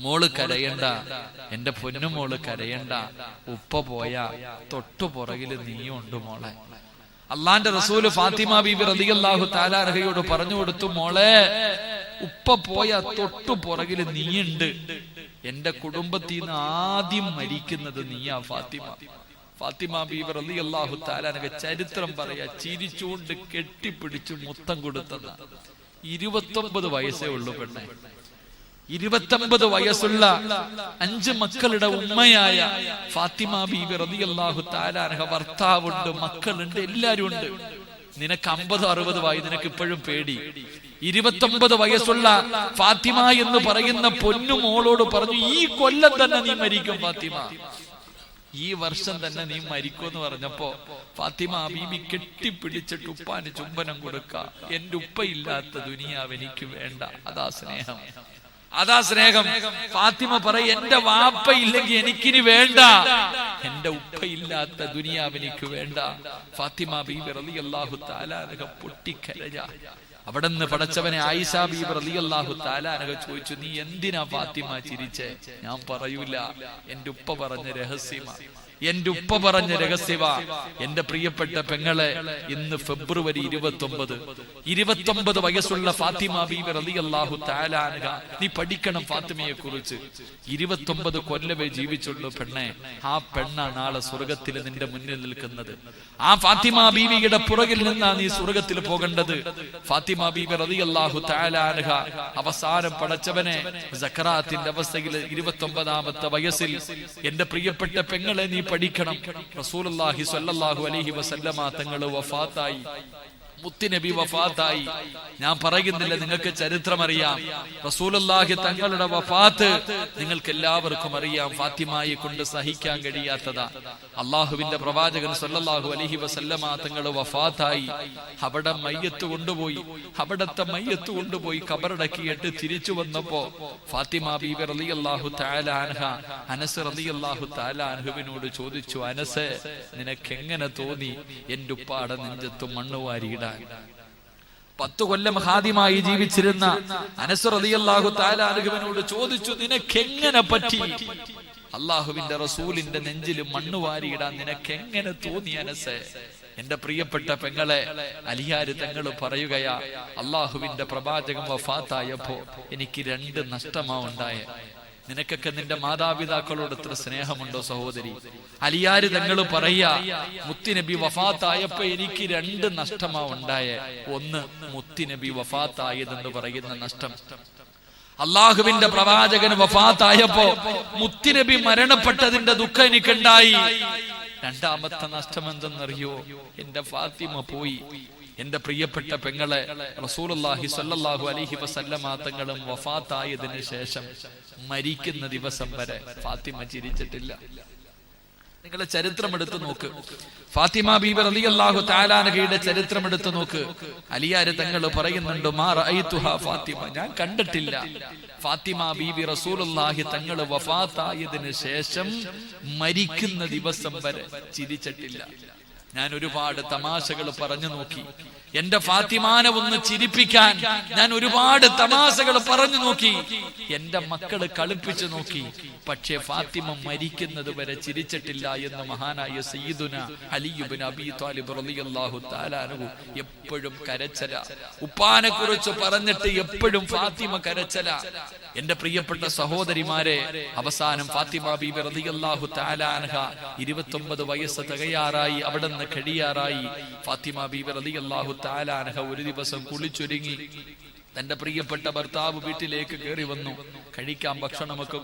മോള് കരയണ്ട, എന്റെ പൊന്നുമോള് കരയണ്ട, ഉപ്പ പോയാ തൊട്ടു പുറകില് നീയുണ്ട് മോളെ. അള്ളാന്റെ റസൂല് ഫാത്തിമ ബീബി റളിയല്ലാഹു തആല അൻഹയോട് പറഞ്ഞു കൊടുത്തു, മോളെ, ഉപ്പ പോയാ തൊട്ടു പുറകില് നീയുണ്ട്. എന്റെ കുടുംബത്തിൽ നിന്ന് ആദ്യം മരിക്കുന്നത് നീയാ ഫാത്തിമ. ഫാത്തിമ ബീബി റളിയല്ലാഹു തആല അൻഹ ചരിത്രം പറയാ, ചിരിച്ചുകൊണ്ട് കെട്ടിപ്പിടിച്ചു മുത്തം കൊടുത്തത്. 29 വയസ്സേ ഉള്ളൂ പെണ്ണെ. 29 വയസ്സുള്ള 5 മക്കളുടെ ഉമ്മയായ ഫാത്തിമ ബീബി റളിയല്ലാഹു തആല അൻഹ ഭർത്താവുണ്ട്, മക്കളുണ്ട്, എല്ലാരും ഉണ്ട്. നിനക്ക് 50-60 വയസ്സ്, നിനക്ക് ഇപ്പോഴും പേടി. 29 വയസ്സുള്ള ഫാത്തിമ എന്ന് പറയുന്ന പൊന്നുമോളോട് പറഞ്ഞു, ഈ കൊല്ലം തന്നെ നീ മരിക്കും ഫാത്തിമ, ഈ വർഷം തന്നെ നീ മരിക്കുമെന്ന് പറഞ്ഞപ്പോ ഫാത്തിമ ബീബി കെട്ടിപ്പിടിച്ചിട്ട് ഉപ്പാന് ചുംബനം കൊടുക്ക. എന്റെ ഉപ്പയില്ലാത്ത ദുനിയാവ് എനിക്ക് വേണ്ട. അതാ സ്നേഹം, അതാ സ്നേഹം. ഫാത്തിമ പറയും, എന്റെ വാപ്പ ഇല്ലെങ്കിൽ എനിക്കിനി വേണ്ട, എന്റെ ഉപ്പയില്ലാത്ത ദുനിയാവ് എനിക്ക് വേണ്ട. ഫാത്തിമ ബീബി റളിയല്ലാഹു തആല അൻഹ പൊട്ടിക്കരഞ്ഞ. അവിടെന്ന് പടച്ചവനെ ആയിഷ ബീബി റളിയല്ലാഹു തആല അൻഹ ചോദിച്ചു, നീ എന്തിനാ ഫാത്തിമ ചിരിച്ചേ? ഞാൻ പറയൂല, എന്റെ ഉപ്പ പറഞ്ഞ രഹസ്യമാ, എന്റെ ഉപ്പ പറഞ്ഞ രഹസ്യമാ. എന്റെ പ്രിയപ്പെട്ട പെങ്ങളെ, ഇന്ന് ഫെബ്രുവരി 29 വയസ്സുള്ള ഫാത്തിമ ബീബി റളിയല്ലാഹു തആല അൻഹ, നീ പഠിക്കണം ഫാത്തിമയെ കുറിച്ച്. 29 കൊല്ലമേ ജീവിച്ചുള്ളൂ പെണ്ണെ. ആ പെണ്ണാണ് നാളെ സ്വർഗത്തിൽ നിന്റെ മുന്നിൽ നിൽക്കുന്നത്. ആ ഫാത്തിമ ബീവിയുടെ പുറകിൽ നിന്നാ നീ സ്വർഗത്തിൽ പോകേണ്ടത്. ഫാത്തിമ ബീബി റളിയല്ലാഹു തആല അൻഹ അവസാനം പടച്ചവനെ സക്കറാത്തിന്റെ അവസ്ഥയിൽ 29ാമത്തെ വയസ്സിൽ, എന്റെ പ്രിയപ്പെട്ട പെങ്ങളെ, നീ പഠിക്കണം. റസൂലുള്ളാഹി സ്വല്ലല്ലാഹു അലൈഹി വസല്ലമ തങ്ങൾ വഫാത്തായി, മുത്തുനബി വഫാത്തായി. ഞാൻ പറയുന്നില്ല, നിങ്ങൾക്ക് ചരിത്രം അറിയാം. റസൂലുള്ളാഹി തങ്ങളുടെ വഫാത്ത് നിങ്ങൾക്ക് എല്ലാവർക്കും അറിയാം. ഫാത്തിമയെ കൊണ്ട് സഹിക്കാൻ കഴിയാത്തതാ. അള്ളാഹുവിന്റെ പ്രവാചകൻ സല്ലല്ലാഹു അലൈഹി വസല്ലമ തങ്ങൾ വഫാത്തായി. അവിടെ മയ്യത്ത് കൊണ്ടുപോയി, അവിടത്തെ മയ്യത്ത് കൊണ്ടുപോയി കബറടക്കിയിട്ട് തിരിച്ചു വന്നപ്പോ ഫാത്തിമ ബീബി റളിയല്ലാഹു തആല അൻഹ അനസ് റളിയല്ലാഹു തആല അൻഹുവിനോട് ചോദിച്ചു, അനസ്, നിനക്ക് എങ്ങനെ തോന്നി എന്റെ ഉപ്പാടെ നെഞ്ചത്ത് മണ്ണ് വാരിയിടാൻ? 10 കൊല്ലം ഹാദിമായി ജീവിച്ചിരുന്ന അനസ് റളിയല്ലാഹു തആല അൻഹുവിനോട് ചോദിച്ചു, നിനക്ക് എങ്ങനെ പറ്റി അള്ളാഹുവിന്റെ റസൂലിന്റെ നെഞ്ചിൽ മണ്ണ് വാരിയിടാൻ? നിനക്ക് എങ്ങനെ തോന്നി അനസേ? എന്റെ പ്രിയപ്പെട്ട പെങ്ങളെ, അലിയാര് തങ്ങൾ പറയുകയാ, അള്ളാഹുവിന്റെ പ്രവാചകൻ വഫാത്തായപ്പോ എനിക്ക് 2 നഷ്ടമാ ഉണ്ടായേ. നിനക്കൊക്കെ നിന്റെ മാതാപിതാക്കളോട് എത്ര സ്നേഹമുണ്ടോ സഹോദരി? അലിയാര് തങ്ങൾ പറയാ, മുത്തുനബി വഫാത്തായപ്പോ എനിക്ക് 2 നഷ്ടമാ ഉണ്ടായേ. ഒന്ന്, മുത്തുനബി വഫാത്തായതെന്ന് പറയുന്ന നഷ്ടം. അള്ളാഹുവിന്റെ പ്രവാചകൻ വഫാത്തായപ്പോ മുത്തുനബി മരണപ്പെട്ടതിന്റെ ദുഃഖം എനിക്കുണ്ടായി. രണ്ടാമത്തെ നഷ്ടം എന്തെന്നറിയോ? എന്റെ ഫാത്തിമ പോയി. എന്റെ പ്രിയപ്പെട്ട പെങ്ങളെ, റസൂലുള്ളാഹി സ്വല്ലല്ലാഹു അലൈഹി വസല്ലമ തങ്ങളും വഫാത്തായതിനു ശേഷം മരിക്കുന്ന ദിവസം വരെ ഫാത്തിമ ചിരിച്ചിട്ടില്ല. നിങ്ങളെ ചരിത്രം എടുത്തു നോക്ക്. ഫാത്തിമ ബീബി റളിയല്ലാഹു തആല അൻഹയുടെ ചരിത്രം എടുത്തു നോക്ക്. അലിയാര് തങ്ങൾ പറയുന്നുണ്ട്, മാ റഅയ്തുഹാ ഫാത്തിമ, ഞാൻ കണ്ടിട്ടില്ല ഫാത്തിമ ബീബി റസൂലുള്ളാഹി തങ്ങൾ വഫാത്തായതിനു ശേഷം മരിക്കുന്ന ദിവസം വരെ ചിരിച്ചിട്ടില്ല. ഞാൻ ഒരുപാട് തമാശകൾ പറഞ്ഞു നോക്കി. എന്റെ ഫാത്തിമാനെ ഒന്ന് ചിരിപ്പിക്കാൻ ഞാൻ ഒരുപാട് തമാശകൾ പറഞ്ഞു നോക്കി. എന്റെ മക്കള് കളിപ്പിച്ചു നോക്കി. പക്ഷേ ഫാത്തിമ മരിക്കുന്നത് വരെ ചിരിച്ചിട്ടില്ല എന്ന് മഹാനായ സയ്യിദുന അലി ഇബ്നു അബീ ത്വാലിബ് റളിയല്ലാഹു തആല അൻഹു എപ്പോഴും കരച്ചല. ഉപ്പാനെ കുറിച്ച് പറഞ്ഞിട്ട് എപ്പോഴും ഫാത്തിമ കരച്ചല. എന്റെ പ്രിയപ്പെട്ട സഹോദരിമാരെ, അവസാനം ഫാത്തിമ ബീബി റളിയല്ലാഹു തആല അൻഹ 29 വയസ്സ് തികയാറായി, അവിടെ നിന്ന് കഴിയാറായി. ഫാത്തിമ ബീബി റളിയല്ലാഹു തആല അൻഹ ഒരു ദിവസം കുളിച്ചൊരുങ്ങി തന്റെ പ്രിയപ്പെട്ട ഭർത്താവ് വീട്ടിലേക്ക് കയറി വന്നു. കഴിക്കാൻ ഭക്ഷണമൊക്കെ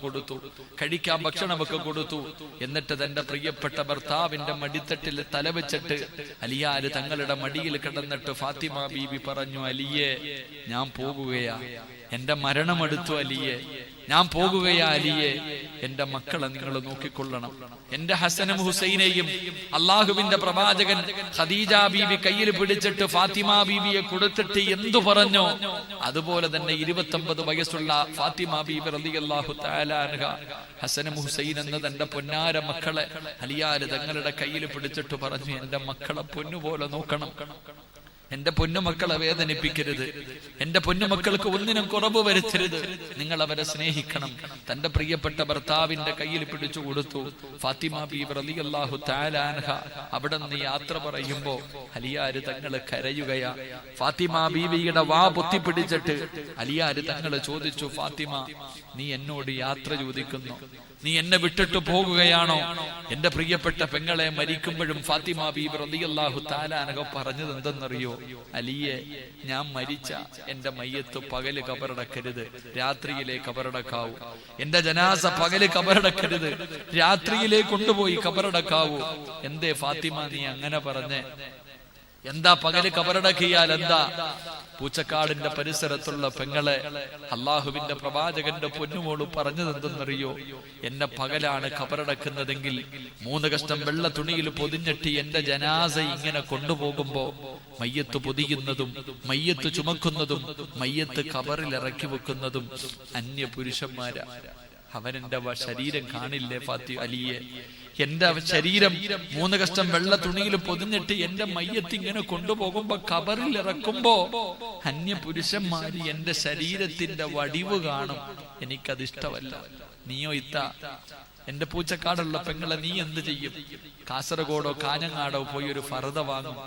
കൊടുത്തു. എന്നിട്ട് തന്റെ പ്രിയപ്പെട്ട ഭർത്താവിന്റെ മടിത്തട്ടിൽ തലവെച്ചിട്ട് അലിയാര് തങ്ങളുടെ മടിയിൽ കിടന്നിട്ട് ഫാത്തിമ ബീബി പറഞ്ഞു, അലിയെ ഞാൻ പോകുകയാ, എന്റെ മരണമെടുത്തു അലിയെ, ഞാൻ പോകുകയാ അലിയെ, എന്റെ മക്കളെ നിങ്ങൾ നോക്കിക്കൊള്ളണം. എന്റെ ഹസനും ഹുസൈനെയും അള്ളാഹുവിന്റെ പ്രവാചകൻ ഖദീജ ബീബി കയ്യിൽ പിടിച്ചിട്ട് ഫാത്തിമ ബീബിയെ കൊടുത്തിട്ട് എന്തു പറഞ്ഞോ അതുപോലെ തന്നെ 29 വയസ്സുള്ള ഫാത്തിമ ബീബി റളിയല്ലാഹു തആല അൻഹ ഹസനും ഹുസൈൻ എന്ന തന്റെ പൊന്നാര മക്കളെ അലിയാര് തങ്ങളുടെ കയ്യിൽ പിടിച്ചിട്ട് പറഞ്ഞു, എന്റെ മക്കളെ പൊന്നുപോലെ നോക്കണം, എന്റെ പൊന്നുമക്കളെ വേദനിപ്പിക്കരുത്, എന്റെ പൊന്നുമക്കൾക്ക് ഒന്നിനും കുറവ് വരുത്തരുത്, നിങ്ങൾ അവരെ സ്നേഹിക്കണം. തന്റെ പ്രിയപ്പെട്ട ഭർത്താവിന്റെ കയ്യിൽ പിടിച്ചു കൊടുത്തു. ഫാത്തിമ ബീബി റളിയല്ലാഹു തആല അൻഹ അവിടെ നിന്ന് യാത്ര പറയുമ്പോ അലിയാര് തങ്ങള് കരയുകയാ. ഫാത്തിമ ബീവിയുടെ വാ പൊത്തിപ്പിടിച്ചിട്ട് അലിയാര് തങ്ങള് ചോദിച്ചു, ഫാത്തിമ നീ എന്നോട് യാത്ര ചോദിക്കുന്നു, നീ എന്നെ വിട്ടിട്ട് പോകുകയാണോ? എന്റെ പ്രിയപ്പെട്ട പെങ്ങളെ മരിക്കുമ്പോഴും ഫാത്തിമ ബീബി റളിയല്ലാഹു തആല അൻഹ പറഞ്ഞത് എന്തെന്നറിയോ? അലിയെ, ഞാൻ മരിച്ച എന്റെ മയ്യത്ത് പകല് കബറടക്കരുത്, രാത്രിയിലെ കബറടക്കാവൂ. എന്റെ ജനാസ പകല് കബറടക്കരുത്, രാത്രിയിലെ കൊണ്ടുപോയി കബറടക്കാവൂ. എന്തേ ഫാത്തിമ നീ അങ്ങനെ പറഞ്ഞേ? എന്താ പകല് കബറടക്കിയാൽ എന്താ? പൂച്ചക്കാടിന്റെ പരിസരത്തുള്ള പെങ്ങളെ അള്ളാഹുവിന്റെ പ്രവാചകന്റെ പൊന്നുമോള് പറഞ്ഞത് എന്തെന്നറിയോ? എന്നെ പകലാണ് കബറടക്കുന്നതെങ്കിൽ 3 കഷ്ടം വെള്ള തുണിയിൽ പൊതിഞ്ഞിട്ട് എന്റെ ജനാസ ഇങ്ങനെ കൊണ്ടുപോകുമ്പോ മയ്യത്ത് പൊതിയുന്നതും മയ്യത്ത് ചുമക്കുന്നതും മയ്യത്ത് കബറിൽ ഇറക്കി വെക്കുന്നതും അന്യ പുരുഷന്മാരാ. അവനെന്റെ ശരീരം കാണില്ലേ ഫാത്തിമ അലിയെ? എന്റെ ശരീരം 3 കഷ്ടം വെള്ള തുണിയിൽ പൊതിഞ്ഞിട്ട് എന്റെ മയ്യത്ത് ഇങ്ങനെ കൊണ്ടുപോകുമ്പോ കബറിൽ ഇറക്കുമ്പോ അന്യ പുരുഷന്മാര് എന്റെ ശരീരത്തിന്റെ വടിവ് കാണും. എനിക്കത് ഇഷ്ടമല്ല. നീയോ ഇത്ത എന്റെ പൂച്ചക്കാടുള്ള പെങ്ങളെ നീ എന്ത് ചെയ്യും? കാസർഗോഡോ കാഞ്ഞങ്ങാടോ പോയി ഒരു ഫർദ വാങ്ങും.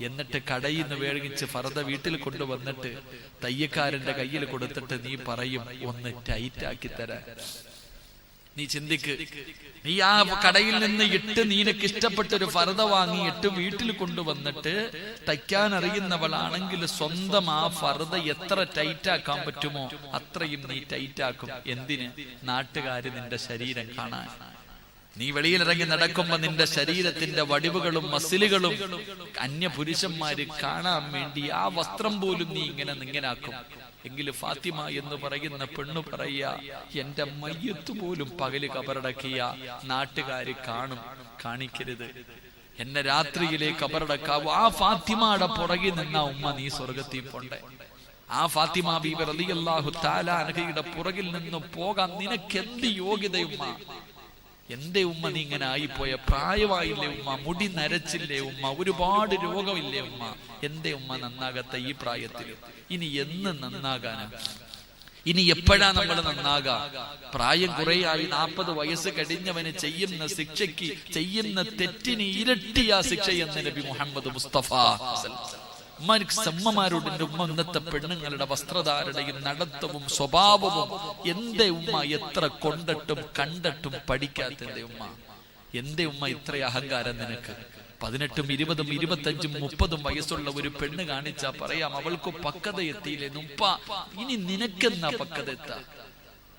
എന്നിട്ട് കടയിൽ നിന്ന് വേടിച്ച് ഫർദ വീട്ടിൽ കൊണ്ടുവന്നിട്ട് തയ്യക്കാരന്റെ കയ്യിൽ കൊടുത്തിട്ട് നീ പറയും, ഒന്ന് ടൈറ്റ് ആക്കി തരാൻ. നീ ചിന്തിക്ക്, നീ ആ കടയിൽ നിന്ന് ഇട്ട് നിനക്ക് ഇഷ്ടപ്പെട്ട ഒരു ഫർദ വാങ്ങി ഇട്ട് വീട്ടിൽ കൊണ്ടുവന്നിട്ട് തയ്ക്കാൻ അറിയുന്നവളാണെങ്കിൽ സ്വന്തം ആ ഫർദ എത്ര ടൈറ്റ് ആക്കാൻ പറ്റുമോ അത്രയും നീ ടൈറ്റ് ആക്കും. എന്തിന്? നാട്ടുകാര് നിന്റെ ശരീരം കാണാൻ. നീ വെളിയിലിറങ്ങി നടക്കുമ്പോ നിന്റെ ശരീരത്തിന്റെ വടിവുകളും മസിലുകളും അന്യ പുരുഷന്മാര് കാണാൻ വേണ്ടി ആ വസ്ത്രം പോലും നീ ഇങ്ങനാക്കും. എങ്കിലും ഫാത്തിമ എന്ന് പറയുന്ന പെണ്ണു പറയാ, എന്റെ മയ്യത്ത് പോലും പകല് കബറടക്കിയ നാട്ടുകാര് കാണും, കാണിക്കരുത്, എന്നെ രാത്രിയിലെ കബറടക്കാവൂ. ആ ഫാത്തിമയുടെ പുറകിൽ നിന്ന ഉമ്മ നീ സ്വർഗത്തിൽ പോണ്ടേ. ആ ഫാത്തിമ ബീബി റളിയല്ലാഹു തആല അൻഹയുടെ പുറകിൽ നിന്ന് പോകാൻ നിനക്ക് എന്ത് യോഗ്യതയുമ്മ? എന്റെ ഉമ്മ നീ ഇങ്ങനെ ആയിപ്പോയ? പ്രായമായില്ലേ ഉമ്മ? മുടി നരച്ചില്ലേ ഉമ്മ? ഒരുപാട് രോഗമില്ലേ ഉമ്മ? എന്റെ ഉമ്മ നന്നാകാത്ത ഈ പ്രായത്തിൽ ഇനി എന്ന് നന്നാകാനാ? ഇനി എപ്പോഴാ നമ്മൾ നന്നാകാ? പ്രായം കുറേയായി 40 വയസ്സ് കഴിഞ്ഞവന് ചെയ്യുന്ന ശിക്ഷയ്ക്ക്, ചെയ്യുന്ന തെറ്റിന് ഇരട്ടിയാ ശിക്ഷ എന്ന് നബി മുഹമ്മദ് മുസ്തഫ. ഉമ്മമാരോട് എന്റെ ഉമ്മ ഇന്നത്തെ പെണ്ണുങ്ങളുടെ വസ്ത്രധാരണയും നടത്തവും സ്വഭാവവും എന്റെ ഉമ്മ എത്ര കൊണ്ടിട്ടും കണ്ടിട്ടും പഠിക്കാത്ത എന്റെ ഉമ്മ ഇത്ര അഹങ്കാരം നിനക്ക്? 18, 20, 25, 30 വയസ്സുള്ള ഒരു പെണ്ണ് കാണിച്ചാ പറയാം അവൾക്ക് പക്വത എത്തിയില്ലേ ഉപ്പ, ഇനി നിനക്കെന്നാ പക്വത എത്താ?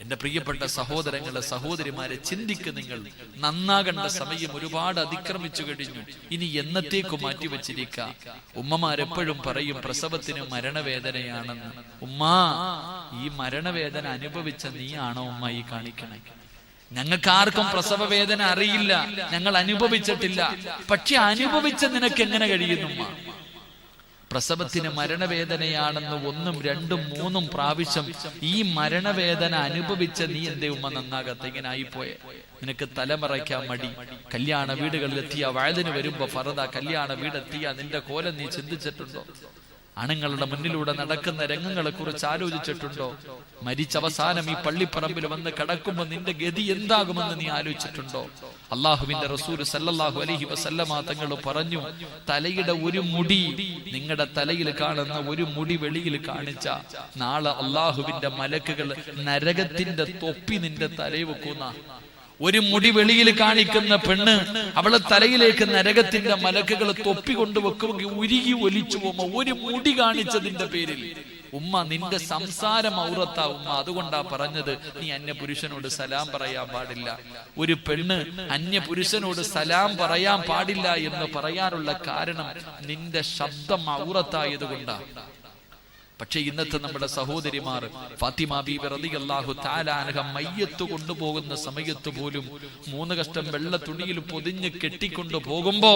എന്റെ പ്രിയപ്പെട്ട സഹോദരങ്ങളെ, സഹോദരിമാരെ, ചിന്തിക്ക്. നിങ്ങൾ നന്നാകേണ്ട സമയം ഒരുപാട് അതിക്രമിച്ചു കഴിഞ്ഞു. ഇനി എന്നത്തേക്ക് മാറ്റിവെച്ചിരിക്ക. ഉമ്മമാരെപ്പോഴും പറയും പ്രസവത്തിന് മരണവേദനയാണെന്ന്. ഉമ്മാ, ഈ മരണവേദന അനുഭവിച്ച നീയാണോ ഉമ്മ ഈ കാണിക്കണേ? ഞങ്ങൾക്ക് ആർക്കും പ്രസവ വേദന അറിയില്ല, ഞങ്ങൾ അനുഭവിച്ചിട്ടില്ല. പക്ഷെ അനുഭവിച്ച നിനക്ക് എങ്ങനെ കഴിയുന്നു? പ്രസവത്തിന് മരണവേദനയാണെന്ന് 1, 2, 3 പ്രാവശ്യം ഈ മരണവേദന അനുഭവിച്ച നീ എന്റെ ഉമ്മ നന്നാകത്ത? ഇങ്ങനെ ആയിപ്പോയെ. നിനക്ക് തലമറയ്ക്കാൻ മടി. കല്യാണ വീടുകളിലെത്തിയ വയലിന് വരുമ്പോ ഫറദ കല്യാണ വീടെത്തിയ നിന്റെ കോലം നീ ചിന്തിച്ചിട്ടുണ്ടോ? ആണുങ്ങളുടെ മുന്നിലൂടെ നടക്കുന്ന രംഗങ്ങളെ കുറിച്ച് ആലോചിച്ചിട്ടുണ്ടോ? മരിച്ചവസാനം ഈ പള്ളിപ്പറമ്പിൽ വന്ന് കിടക്കുമ്പോ നിന്റെ ഗതി എന്താകുമെന്ന് നീ ആലോചിച്ചിട്ടുണ്ടോ? അള്ളാഹുവിന്റെ റസൂൽ സല്ലല്ലാഹു അലൈഹി വസല്ലമ തങ്ങൾ പറഞ്ഞു, തലയുടെ ഒരു മുടി, നിങ്ങളുടെ തലയിൽ കാണുന്ന ഒരു മുടി വെളിയിൽ കാണിച്ച നാളെ അള്ളാഹുവിന്റെ മലക്കുകൾ നരകത്തിന്റെ തൊപ്പി നിന്റെ തലയിൽ വെക്കുന്ന. ഒരു മുടി വെളിയിൽ കാണിക്കുന്ന പെണ്ണ്, അവളെ തലയിലേക്ക് നരകത്തിന്റെ മലക്കുകൾ തൊപ്പി കൊണ്ടുവെക്കുമെങ്കിൽ ഉരുകി ഒലിച്ചു പോകുമ്പോ ഒരു മുടി കാണിച്ചതിന്റെ പേരിൽ. ഉമ്മ, നിന്റെ സംസാരം ഔറത്താ ഉമ്മ. അതുകൊണ്ടാ പറഞ്ഞത് നീ അന്യ പുരുഷനോട് സലാം പറയാൻ പാടില്ല. ഒരു പെണ്ണ് അന്യ പുരുഷനോട് സലാം പറയാൻ പാടില്ല എന്ന് പറയാനുള്ള കാരണം നിന്റെ ശബ്ദം ഔറത്തായത് കൊണ്ടാ. പക്ഷെ ഇന്നത്തെ നമ്മുടെ സഹോദരിമാർ, ഫാത്തിമ ബീബി റളിയല്ലാഹു തആല അൻഹ മയ്യത്ത് കൊണ്ടുപോകുന്ന സമയത്ത് പോലും 3 കഷ്ടം വെള്ള തുണിയിൽ പൊതിഞ്ഞ് കെട്ടിക്കൊണ്ടു പോകുമ്പോ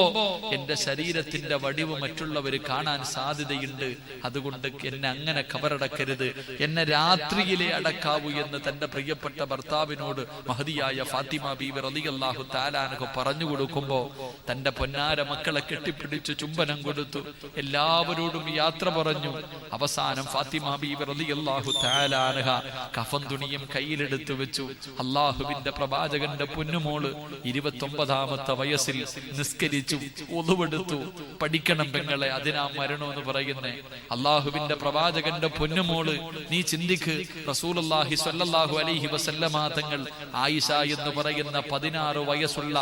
എന്റെ ശരീരത്തിന്റെ വടിവ് മറ്റുള്ളവർ കാണാൻ സാധ്യതയുണ്ട്, അതുകൊണ്ട് എന്നെ അങ്ങനെ കബറടക്കരുത്, എന്നെ രാത്രിയിലെ അടക്കാവൂ എന്ന് തന്റെ പ്രിയപ്പെട്ട ഭർത്താവിനോട് മഹദിയായ ഫാത്തിമ ബീബി റളിയല്ലാഹു തആല അൻഹ പറഞ്ഞു കൊടുക്കുമ്പോ തന്റെ പൊന്നാര മക്കളെ കെട്ടിപ്പിടിച്ച് ചുംബനം കൊടുത്തു, എല്ലാവരോടും യാത്ര പറഞ്ഞു. അവസാനം ഫാത്തിമ ബീബി റളിയല്ലാഹു തആല അൻഹ കഫൻ തുണിയും കയ്യിലെടുത്തു വെച്ചു. അല്ലാഹുവിന്റെ പ്രവാചകന്റെ പൊന്നുമോള് 29ാമത്തെ വയസ്സിൽ നിസ്കരിച്ചു, ഒളുവെടുത്തു. പഠിക്കണം പെങ്ങളെ, അതിനാ മരണം എന്ന് പറയുന്നേ. അല്ലാഹുവിന്റെ പ്രവാചകന്റെ പൊന്നുമോള്, നീ ചിന്തിക്ക്, റസൂലുള്ളാഹി സ്വല്ലല്ലാഹു അലൈഹി വസല്ലമ തങ്ങൾ ആയിഷ എന്ന് പറയുന്ന 16 വയസ്സുള്ള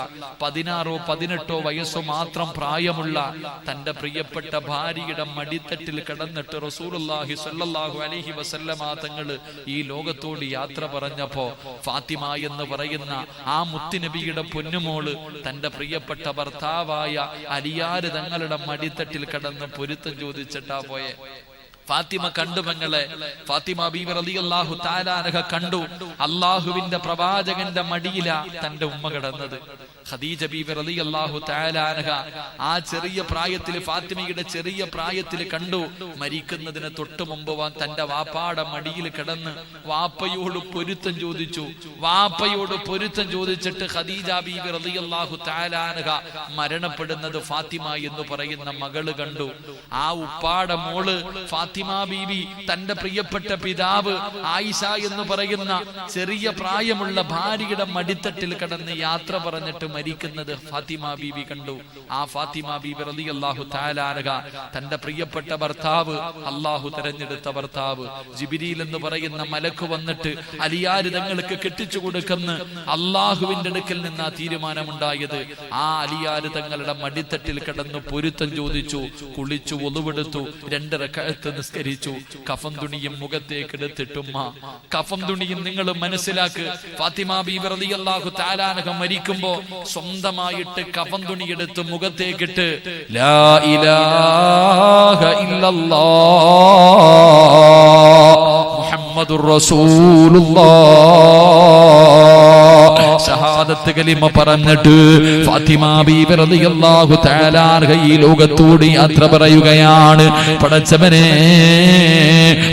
16 18 വയസ്സോ മാത്രം പ്രായമുള്ള തന്റെ പ്രിയപ്പെട്ട ഭാര്യയുടെ മടിത്തട്ടിൽ കിടന്നിട്ട് റസൂലുള്ളാഹി സ്വല്ലല്ലാഹു അലൈഹി വസല്ലമ തങ്ങൾ ഈ ലോകത്തോട് യാത്ര പറഞ്ഞപ്പോ ഫാത്തിമ എന്ന് പറയുന്ന ആ മുത്തുനബിയുടെ പൊന്നുമോള് തന്റെ പ്രിയപ്പെട്ട ഭർത്താവായ അലിയാർ തങ്ങളുടെ മടിത്തട്ടിൽ കിടന്ന് പൊരുത്തം ചോദിച്ചിട്ടാ പോയെ. ഫാത്തിമ കണ്ടു പെങ്ങളെ. ഫാത്തിമ ബീബി റളിയല്ലാഹു തആല അൻഹ കണ്ടു, അല്ലാഹുവിന്റെ പ്രവാചകന്റെ മടിയിലാ തന്റെ ഉമ്മ കിടന്നത്. ഖദീജ ബീബി റളിയല്ലാഹു തആല അൻഹ ആ ചെറിയ പ്രായത്തിൽ, ഫാത്തിമയുടെ ചെറിയ പ്രായത്തിൽ കണ്ടു. മരിക്കുന്നതിന് തൊട്ടു മുമ്പ് തന്റെ വാപ്പാടെ മടിയിൽ കിടന്ന് വാപ്പയോട് പൊരുത്തം ചോദിച്ചു. വാപ്പയോട് പൊരുത്തം ചോദിച്ചിട്ട് ഖദീജ ബീബി റളിയല്ലാഹു തആല അൻഹ മരണപ്പെടുന്നത് ഫാത്തിമ എന്ന് പറയുന്ന മകള് കണ്ടു. ആ ഉപ്പാടെ മോള് ഫാത്തിമ ബീബി തന്റെ പ്രിയപ്പെട്ട പിതാവ് ആയിഷ എന്ന് പറയുന്ന ചെറിയ പ്രായമുള്ള ഭാര്യയുടെ മടിത്തട്ടിൽ കിടന്ന് യാത്ര പറഞ്ഞിട്ട് മരിക്കുന്നത് ഫാത്തിമ ബീബി കണ്ടു. ആ ഫാത്തിമ ബീബി റളിയല്ലാഹു തആല അൻഹ തന്റെ പ്രിയപ്പെട്ട ഭർത്താവ്, അല്ലാഹു തെരഞ്ഞെടുത്ത ഭർത്താവ് ജിബ്രീൽ എന്ന് പറയുന്ന മലക്ക് വന്നിട്ട് അലിയാർ തങ്ങൾക്ക് കെട്ടിച്ചു കൊടുക്കുന്ന അല്ലാഹുവിന്റെ അടുക്കൽ നിന്ന് ആ തീരുമാനമുണ്ടായത്. ആ അലിയാർ തങ്ങളുടെ മടിത്തട്ടിൽ കിടന്ന് പൊരുത്തം ചോദിച്ചു, കുളിച്ചു, ഒളുവെടുത്തു, 2 റക്അത്ത് നിസ്കരിച്ചു. കഫൻ തുണിയും മുഖത്തേക്ക് എടുത്തിട്ടുമ്മ, കഫൻ തുണിയും നിങ്ങൾ മനസ്സിലാക്ക്, ഫാത്തിമ ബീബി റളിയല്ലാഹു തആല അൻഹ മരിക്കുമ്പോ സ്വന്തമായിട്ട് കഫൻ തുണിയെടുത്ത് മുഖത്തേക്കിട്ട് ലാ ഇലാഹ ഇല്ലല്ലാഹ് മുഹമ്മദുർ റസൂലുള്ളാഹ് ഷഹാദത്ത് കലിമ പറഞ്ഞിട്ട് ഫാത്തിമ ബീബി റളിയല്ലാഹു തആല അൻഹ ഈ ലോകത്തോട് യാത്ര പറയുകയാണ്. പടച്ചവനെ,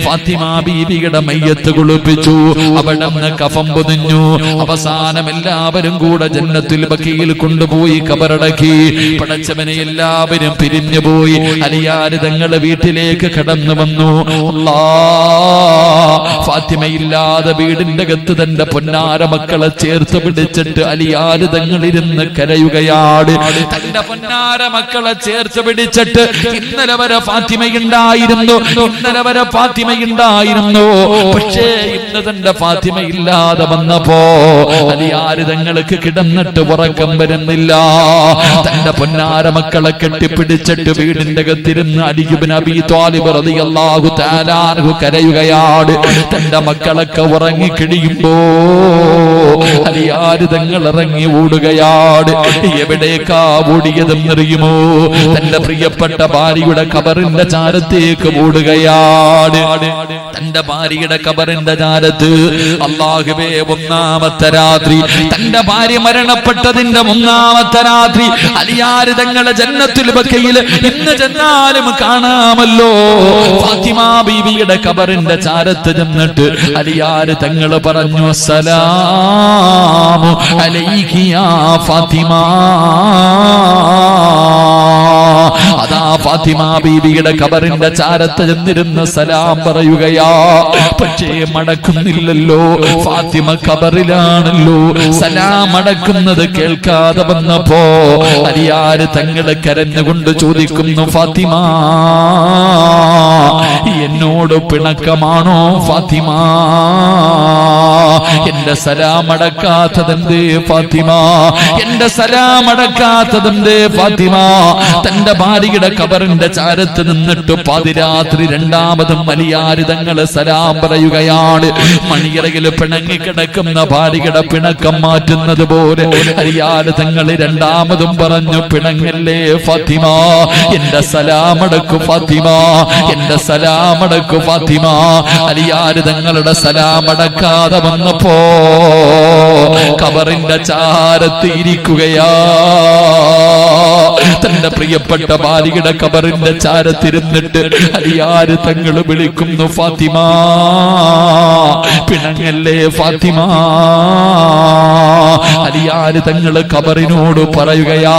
ഫാത്തിമ ബീബിയുടെ മയ്യത്ത് കുളിപ്പിച്ചു, അവിടുന്ന് കഫൻ പൊതിഞ്ഞു. അവസാനം എല്ലാവരും കൂടെ ജന്നത്തുൽ ബഖീയിൽ കൊണ്ടുപോയി കബറടക്കി. പടച്ചവനെ, എല്ലാവരും പിരിഞ്ഞു പോയി. അലിയാർ തങ്ങളുടെ വീട്ടിലേക്ക് കടന്നു വന്നു. അല്ലാഹ്, ഫാത്തിമയില്ലാതെ വീടിന്റെ അകത്ത് തന്റെ പൊന്നാര മക്കളെ ചേർത്ത് പിടിച്ചിട്ട് അലിയാർ തങ്ങൾ ഇരുന്ന് കരയുകയാണ്. തന്റെ പൊന്നാര മക്കളെ ചേർത്ത് പിടിച്ചിട്ട് ഇന്നലെ വരെ ഫാത്തിമയുണ്ടായിരുന്നു, ഇന്നലെ വരെ ഫാത്തിമയുണ്ടായിരുന്നു. പക്ഷേ ഇന്ന് തന്റെ ഫാത്തിമയില്ലാതെ വന്നപ്പോ അലിയാർ തങ്ങൾക്ക് കിടന്നിട്ട് ഉറക്കം വരുന്നില്ല. തന്റെ പൊന്നാര മക്കളെ കെട്ടിപ്പിടിച്ചിട്ട് വീടിന്റെ അകത്തിരുന്ന് അലി ഇബ്നു അബീ ത്വാലിബ് റളിയല്ലാഹു തആല അൻഹു കരയുകയാണ്. തന്റെ മക്കളൊക്കെ ഉറങ്ങിക്കിഴിയുമ്പോ അലിയാർ തങ്ങൾ ഇറങ്ങി ഓടുകയാണ്. എവിടേക്കാ ഓടിയതെന്നറിയുമോ? തന്റെ പ്രിയപ്പെട്ട ഭാര്യയുടെ ഖബറിന്റെ ചാരത്തേക്ക് ഓടുകയാണ്. തന്റെ ഭാര്യയുടെ ഖബറിന്റെ ചാരത്ത് അല്ലാഹുവേ ഒന്നാമത്തെ രാത്രി, തന്റെ ഭാര്യ മരണപ്പെട്ടതിന്റെ ഒന്നാമത്തെ രാത്രി അലിയാർ തങ്ങളെ ജന്നത്തുൽ ബഖയിൽ ഇന്ന് ചെന്നാലും കാണാമല്ലോ. ഫാത്തിമ ബീവിയുടെ ഖബറിന്റെ ചാരത്ത് ചെന്നിട്ട് അലിയാർ തങ്ങൾ പറഞ്ഞു, അസ്സലാമു അലൈകി യാ ഫാത്തിമ. അതാ ഫാത്തിമ ബീവിയുടെ ഖബറിന്റെ ചാരത്ത് ചെന്നിരുന്ന് സലാം പറയുകയാ. പക്ഷേ മടക്കുന്നില്ലല്ലോ, ഫാത്തിമ ഖബറിലാണല്ലോ. സലാം അടക്കുന്നത് കേൾക്കാതെ വന്നപ്പോ അലിയാർ തങ്ങള് കരഞ്ഞുകൊണ്ട് ചോദിക്കുന്നു, ഫാത്തിമ എന്നോട് പിണക്കമാണോ ഫാത്തിമ? എന്റെ സലാം അടക്കാത്തതെന്തേ ഫാത്തിമ? എന്റെ സലാം അടക്കാത്തതെന്തേ ഫാത്തിമ? തന്റെ ഭാര്യയുടെ ഖബറിന്റെ ചാരത്ത് നിന്നിട്ട് പാതിരാത്രി രണ്ടാമതും അലിയാർ തങ്ങള് സലാം പറയുകയാണ്. മണിയറയിൽ പിണങ്ങിക്കിടക്കുന്ന ഭാര്യയുടെ പിണക്കം മാറ്റുന്നത് പോലെ അലിയാർ തങ്ങള് രണ്ടാമതും പറഞ്ഞു, പിണങ്ങല്ലേ ഫാത്തിമ, എന്റെ സലാമടക്കു ഫാത്തിമ, എന്റെ സലാമടക്കു ഫാത്തിമ. അലിയാർ തങ്ങളുടെ സലാമടക്കാതെ വന്നപ്പോ ഖബറിന്റെ ചാരത്ത് ഇരിക്കുകയാ. തന്റെ പ്രിയപ്പെട്ട ഭാര്യയുടെ ഖബറിന്റെ ചാരത്തിരുന്നിട്ട് അലിയാർ തങ്ങൾ വിളിക്കുന്നു, ഫാത്തിമ പിണങ്ങല്ലേ ഫാത്തിമ. അലിയാർ തങ്ങള് ഖബറിനോട് പറയുകയാ.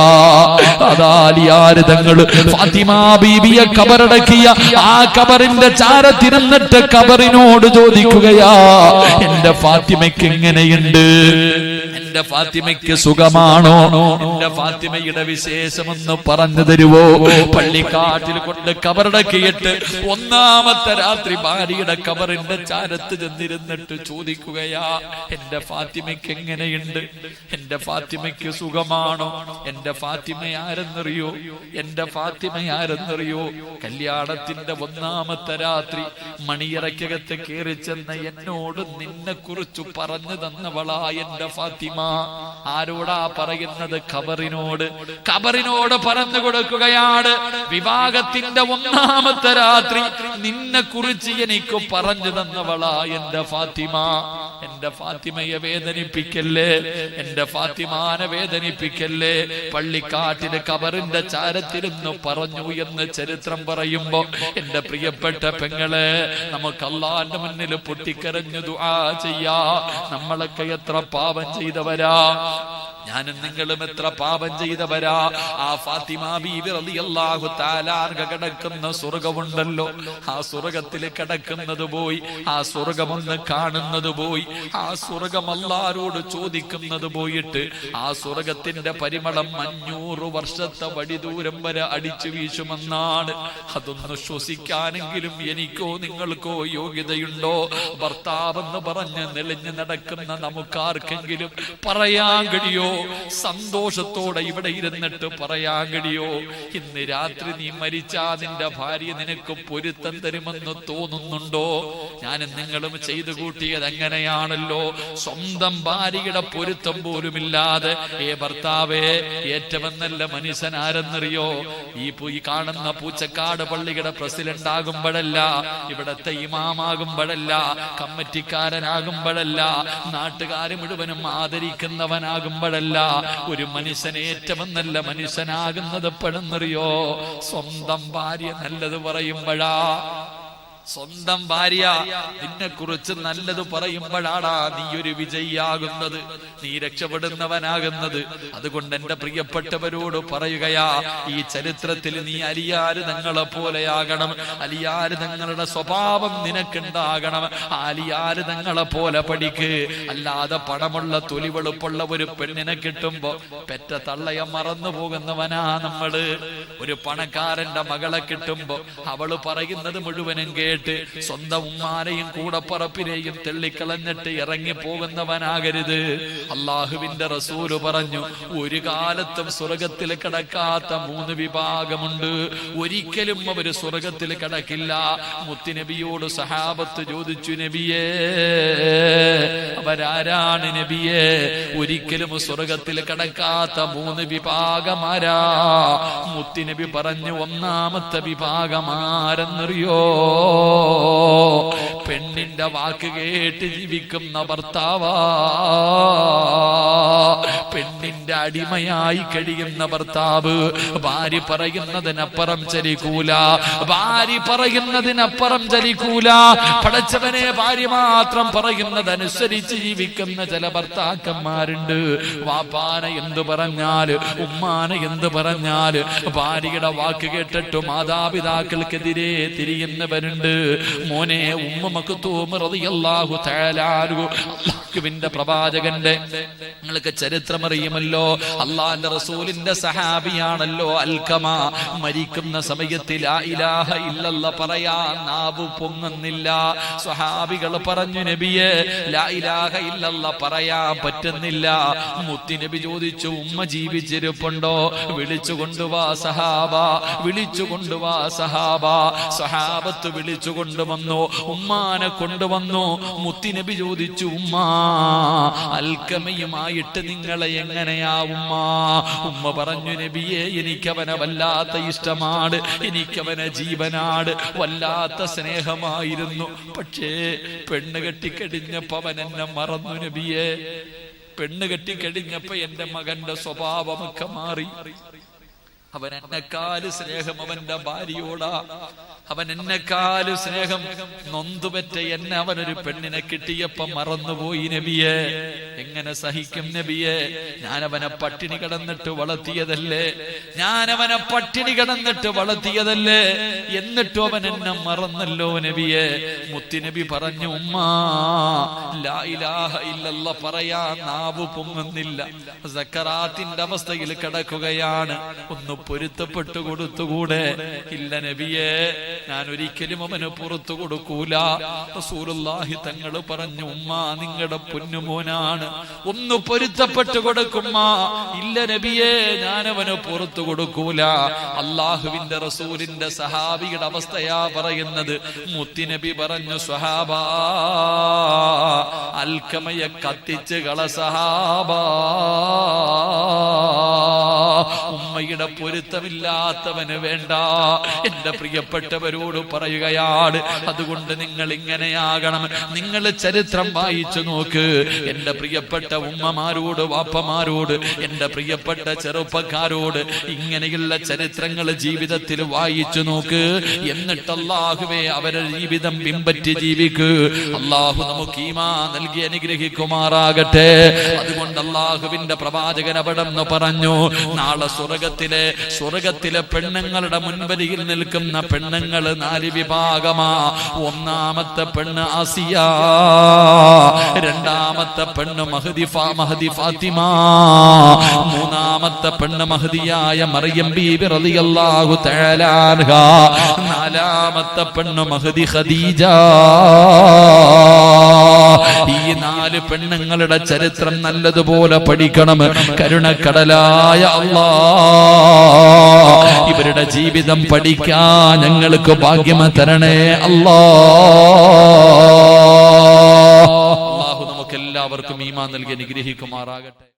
അതാ അലിയാർ തങ്ങള് ഫാത്തിമ ബീബിയെ ഖബറടക്കിയ ആ ഖബറിന്റെ ചാരത്തിരുന്നിട്ട് ഖബറിനോട് ചോദിക്കുകയാ, എന്റെ ഫാത്തിമയ്ക്ക് എങ്ങനെയുണ്ട്? എന്റെ ഫാത്തിമയ്ക്ക് സുഖമാണോ? എന്റെ ഫാത്തിമയുടെ വിശേഷമൊന്ന് പറഞ്ഞു തരുവോ? പള്ളിക്കാട്ടിൽ കൊണ്ട് ഖബറടക്കിയിട്ട് ഒന്നാമത്തെ രാത്രി ഭാര്യയുടെ ഖബറിന്റെ ചാരത്ത് ചെന്നിരുന്നിട്ട് ചോദിക്കുകയാ, എന്റെ ഫാത്തിമയ്ക്ക് എങ്ങനെയുണ്ട്? എന്റെ ഫാത്തിമയ്ക്ക് സുഖമാണോ? എന്റെ ഫാത്തിമ ആരെന്നറിയോ? എന്റെ ഫാത്തിമ ആരെന്നറിയോ? കല്യാണത്തിന്റെ ഒന്നാമത്തെ രാത്രി മണിയറയ്ക്കകത്ത് കയറി ചെന്ന എന്നോട് നിന്നെ കുറിച്ച് പറഞ്ഞു തന്നവളാ എന്റെ ഫാത്തിമ. ആരോടാ പറയുന്നത്? ഖബറിനോട്. ഖബറിനോട് പറഞ്ഞു കൊടുക്കുകയാണ്, വിവാഹത്തിന്റെ ഒന്നാമത്തെ രാത്രി നിന്നെ കുറിച്ച് എനിക്ക് പറഞ്ഞു തന്നവളാ എന്റെ ഫാത്തിമ. എന്റെ ഫാത്തിമയെ വേദനിപ്പിക്കല്ലേ, എന്റെ ഫാത്തിമാനെ വേദനിപ്പിക്കല്ലേ. പള്ളിക്കാട്ടിന് ഖബറിന്റെ ചാരത്തിരുന്ന് പറഞ്ഞു എന്ന് ചരിത്രം പറയുമ്പോ എന്റെ പ്രിയപ്പെട്ട പെങ്ങളെ, നമുക്ക് അല്ലാഹുവിന്റെ മുന്നിൽ പൊട്ടിക്കരഞ്ഞു ദുആ ചെയ്യാ. നമ്മളൊക്കെ എത്ര പാപം ചെയ്തവരാ, ഞാനും നിങ്ങളും എത്ര പാപം ചെയ്തവരാ. ആ ഫാത്തിമ ബീവി റളിയല്ലാഹു തആല അൻഹ കിടക്കുന്ന സ്വർഗ്ഗമുണ്ടല്ലോ, ആ സ്വർഗ്ഗത്തിൽ കിടക്കുന്നത് പോയി, ആ സ്വർഗ്ഗമൊന്ന് കാണുന്നത് പോയി, ആ സ്വർഗ്ഗം അല്ലാഹുവോട് ചോദിക്കുന്നത് പോയിട്ട് ആ സ്വർഗ്ഗത്തിന്റെ പരിമളം 500 വർഷത്തെ വടിദൂരം വരെ അടിച്ചു വീശുമെന്നാണ്. അതൊന്ന് ശ്വസിക്കാനെങ്കിലും എനിക്കോ നിങ്ങൾക്കോ യോഗ്യതയുണ്ടോ? ഭർത്താവെന്ന് പറഞ്ഞ് നെളിഞ്ഞു നടക്കുന്ന നമുക്കാർക്കെങ്കിലും പറയാൻ കഴിയോ? സന്തോഷത്തോടെ ഇവിടെ ഇരുന്നിട്ട് പറയാൻ കഴിയോ? ഇന്ന് രാത്രി നീ മരിച്ചാ നിന്റെ ഭാര്യ നിനക്ക് പൊരുത്തം തരുമെന്ന് തോന്നുന്നുണ്ടോ? ഞാനും നിങ്ങളും ചെയ്തു കൂട്ടിയത് അങ്ങനെയാണല്ലോ. സ്വന്തം ഭാര്യയുടെ പൊരുത്തം പോലുമില്ലാതെ ഭർത്താവേ, ഏറ്റവും നല്ല മനുഷ്യൻ ആരെന്നറിയോ? ഈ കാണുന്ന പൂച്ചക്കാട് പള്ളിയുടെ പ്രസിഡന്റ് ആകുമ്പോഴല്ല, ഇവിടത്തെ ഇമാമാകുമ്പോഴല്ല, കമ്മിറ്റിക്കാരനാകുമ്പോഴല്ല, നാട്ടുകാർ മുഴുവനും ആദരിക്കുന്നവനാകുമ്പോഴല്ല, ഒരു മനുഷ്യൻ ഏറ്റവും നല്ല മനുഷ്യനാകുന്നത് എപ്പോഴെന്നറിയോ? സ്വന്തം ഭാര്യ നല്ലത് പറയുമ്പോഴാ. സ്വന്തം ഭാര്യ നിന്നെ കുറിച്ച് നല്ലത് പറയുമ്പോഴാടാ നീ ഒരു വിജയിയാകുന്നത്, നീ രക്ഷപ്പെടുന്നവനാകുന്നത്. അതുകൊണ്ട് എന്റെ പ്രിയപ്പെട്ടവരോട് പറയുകയാ, ഈ ചരിത്രത്തിൽ നീ അലിയാര് തങ്ങളെ പോലെയാകണം. അലിയാര് തങ്ങളുടെ സ്വഭാവം നിനക്കുണ്ടാകണം. അലിയാര് തങ്ങളെ പോലെ പഠിക്ക്. അല്ലാതെ പണമുള്ള തൊലിവെളുപ്പുള്ള ഒരു പെണ്ണിനെ കിട്ടുമ്പോ പെറ്റ തള്ളയെ മറന്നു പോകുന്നവനാ നമ്മള്. ഒരു പണക്കാരന്റെ മകളെ കിട്ടുമ്പോ അവള് പറയുന്നത് മുഴുവനും കേട്ട് സ്വന്തം ഉമ്മാനെയും കൂടപ്പറപ്പിനെയും തെള്ളിക്കളഞ്ഞിട്ട് ഇറങ്ങി പോകുന്നവനാകരുത്. അള്ളാഹുവിന്റെ റസൂല് പറഞ്ഞു, ഒരു കാലത്തും സ്വർഗത്തിൽ കിടക്കാത്ത 3 വിഭാഗമുണ്ട്. ഒരിക്കലും അവര് സ്വർഗത്തിൽ കിടക്കില്ല. മുത്തുനബിയോട് സഹാബത്ത് ചോദിച്ചു, നബിയേ അവരാരാണ് നബിയേ? ഒരിക്കലും സ്വർഗത്തിൽ കിടക്കാത്ത 3 വിഭാഗമാരാ? മുത്തുനബി പറഞ്ഞു, ഒന്നാമത്തെ വിഭാഗമാരെന്നറിയോ? പെണ്ണിന്റെ വാക്ക് കേട്ട് ജീവിക്കുന്ന ഭർത്താവാ, പെണ്ണിന്റെ അടിമയായി കഴിയുന്ന ഭർത്താവ്. ഭാര്യ പറയുന്നതിനപ്പുറം ചലിക്കൂല, ഭാര്യ പറയുന്നതിനപ്പുറം ചലിക്കൂല. പടച്ചവനെ, ഭാര്യ മാത്രം പറയുന്നതനുസരിച്ച് ജീവിക്കുന്ന ചില ഭർത്താക്കന്മാരുണ്ട്. വാപ്പാനെ എന്തു പറഞ്ഞാല്, ഉമ്മാനെ എന്തു പറഞ്ഞാല് ഭാര്യയുടെ വാക്ക് കേട്ടിട്ട് മാതാപിതാക്കൾക്കെതിരെ തിരിയുന്നവരുണ്ട്. മോനെ, ഉമ്മ മക്തൂം റളിയല്ലാഹു തആല അൻഹു, അല്ലാഹുവിന്റെ പ്രവാചകന്റെ നിങ്ങൾക്ക് ചരിത്രം അറിയുമല്ലോ. അല്ലാഹുവിന്റെ റസൂലിന്റെ സഹാബിയാണല്ലോ അൽകമ. മരിക്കുന്ന സമയത്ത് ലാ ഇലാഹ ഇല്ലല്ലാഹ് പറയാൻ നാവ് പൊങ്ങുന്നില്ല. സ്വഹാബികൾ പറഞ്ഞു, നബിയെ ലാ ഇലാഹ ഇല്ലല്ലാഹ് പറയാൻ പറ്റുന്നില്ല. മുത്തുനബി ചോദിച്ചു, ഉമ്മ ജീവിച്ചിരിപ്പുണ്ടോ? വിളിച്ചു കൊണ്ടുവാ സഹാബ, വിളിച്ചു കൊണ്ടുവാ സഹാബ. സഹാബത്ത് വിളിച്ചു കൊണ്ടുവന്നു, ഉമ്മാനെ കൊണ്ടുവന്നു. മുത്തുനബി ചോദിച്ചു, ഉമ്മ അൽകമയുമായിട്ട് നിങ്ങളെ എങ്ങനെയാ ഉമ്മ? ഉമ്മ പറഞ്ഞു, നബിയെ എനിക്കവനെ വല്ലാത്ത ഇഷ്ടമാണ്, എനിക്കവനെ ജീവനാട്, വല്ലാത്ത സ്നേഹമായിരുന്നു. പക്ഷേ പെണ്ണ് കെട്ടിക്കഴിഞ്ഞപ്പോ അവൻ എന്നെ മറന്നു നബിയെ. പെണ്ണ് കെട്ടിക്കഴിഞ്ഞപ്പോ എന്റെ മകന്റെ സ്വഭാവമൊക്കെ മാറി. അവൻ എന്നെക്കാല് സ്നേഹം അവന്റെ ഭാര്യയോടാ, അവൻ എന്നെക്കാല് സ്നേഹം നൊന്തുപറ്റ എന്നെ അവനൊരു പെണ്ണിനെ കിട്ടിയപ്പോ മറന്നുപോയി നബിയെ. എങ്ങനെ സഹിക്കും നബിയെ? ഞാനവനെ പട്ടിണി കിടന്നിട്ട് വളർത്തിയതല്ലേ, ഞാനവനെ പട്ടിണി കിടന്നിട്ട് വളർത്തിയതല്ലേ, എന്നിട്ടും അവൻ എന്നെ മറന്നല്ലോ നബിയെ. മുത്തുനബി പറഞ്ഞു, ഉമ്മ ലാ ഇലാഹ ഇല്ലല്ലാഹ് പറയാൻ നാവ് പൊങ്ങുന്നില്ല, സക്കറാത്തിന്റെ അവസ്ഥയിൽ കിടക്കുകയാണ്. ഒന്ന് പൊരുത്തപ്പെട്ടു കൊടുത്തുകൂടെ? ഇല്ല നബിയെ, ഞാൻ ഒരിക്കലും അവന് പുറത്തു കൊടുക്കൂല. റസൂലുള്ളാഹി തങ്ങൾ പറഞ്ഞു, ഉമ്മ നിങ്ങളുടെ പൊന്നുമോനാണ്, ഒന്ന് പൊരുത്തപ്പെട്ടു കൊടുക്കുമ്മ. ഇല്ല നബിയെ, ഞാൻ അവന് പുറത്തു കൊടുക്കൂല. അള്ളാഹുവിന്റെ റസൂലിന്റെ സഹാബിയുടെ അവസ്ഥയാ പറയുന്നത്. മുത്തുനബി പറഞ്ഞു, സ്വഹാബ അൽകമയെ കത്തിച്ച് കള സഹാബ. ഉമ്മയുടെ പൊരുത്തമില്ലാത്തവന് വേണ്ട. എന്റെ പ്രിയപ്പെട്ടവരോട് പറയുകയാണ്, അതുകൊണ്ട് നിങ്ങൾ ഇങ്ങനെയാകണം. നിങ്ങൾ ചരിത്രം വായിച്ചു നോക്ക്. എന്റെ പ്രിയപ്പെട്ട ഉമ്മമാരോട്, വാപ്പമാരോട്, എന്റെ പ്രിയപ്പെട്ട ചെറുപ്പക്കാരോട് ഇങ്ങനെയുള്ള ചരിത്രങ്ങൾ ജീവിതത്തിൽ വായിച്ചു നോക്ക്. എന്നിട്ട് അല്ലാഹുവേ അവരുടെ ജീവിതം പിൻപറ്റി ജീവിക്ക്. അല്ലാഹു നമുക്ക് ഈമാൻ നൽകി അനുഗ്രഹിക്കുമാറാകട്ടെ. അതുകൊണ്ട് അല്ലാഹുവിന്റെ പ്രവാചകൻ അവിടെന്ന് പറഞ്ഞു, നാളെ സ്വർഗത്തിലെ പെണ്ണുങ്ങളുടെ മുൻവരിയിൽ നിൽക്കുന്ന പെണ്ണുങ്ങൾ 4 വിഭാഗമാ. ഒന്നാമത്തെ പെണ്ണ് ആസിയ, രണ്ടാമത്തെ പെണ്ണ് മഹദി ഫാത്തിമ, മൂന്നാമത്തെ പെണ്ണ് മഹദിയായ മറിയം ബീബി റളിയല്ലാഹു തആല അൻഹ, നാലാമത്തെ പെണ്ണ് മഹദി ഖദീജ. ഈ 4 പെണ്ണുങ്ങളുടെ ചരിത്രം നല്ലതുപോലെ പഠിക്കണം. കരുണക്കടലായ അല്ലാഹ്, ഇവരുടെ ജീവിതം പഠിക്കാൻ ഞങ്ങൾക്ക് ഭാഗ്യം തരണേ അല്ലാഹ്. അല്ലാഹു നമുക്കെല്ലാവർക്കും ഈമാൻ നൽകി അനുഗ്രഹിക്കുമാറാകട്ടെ.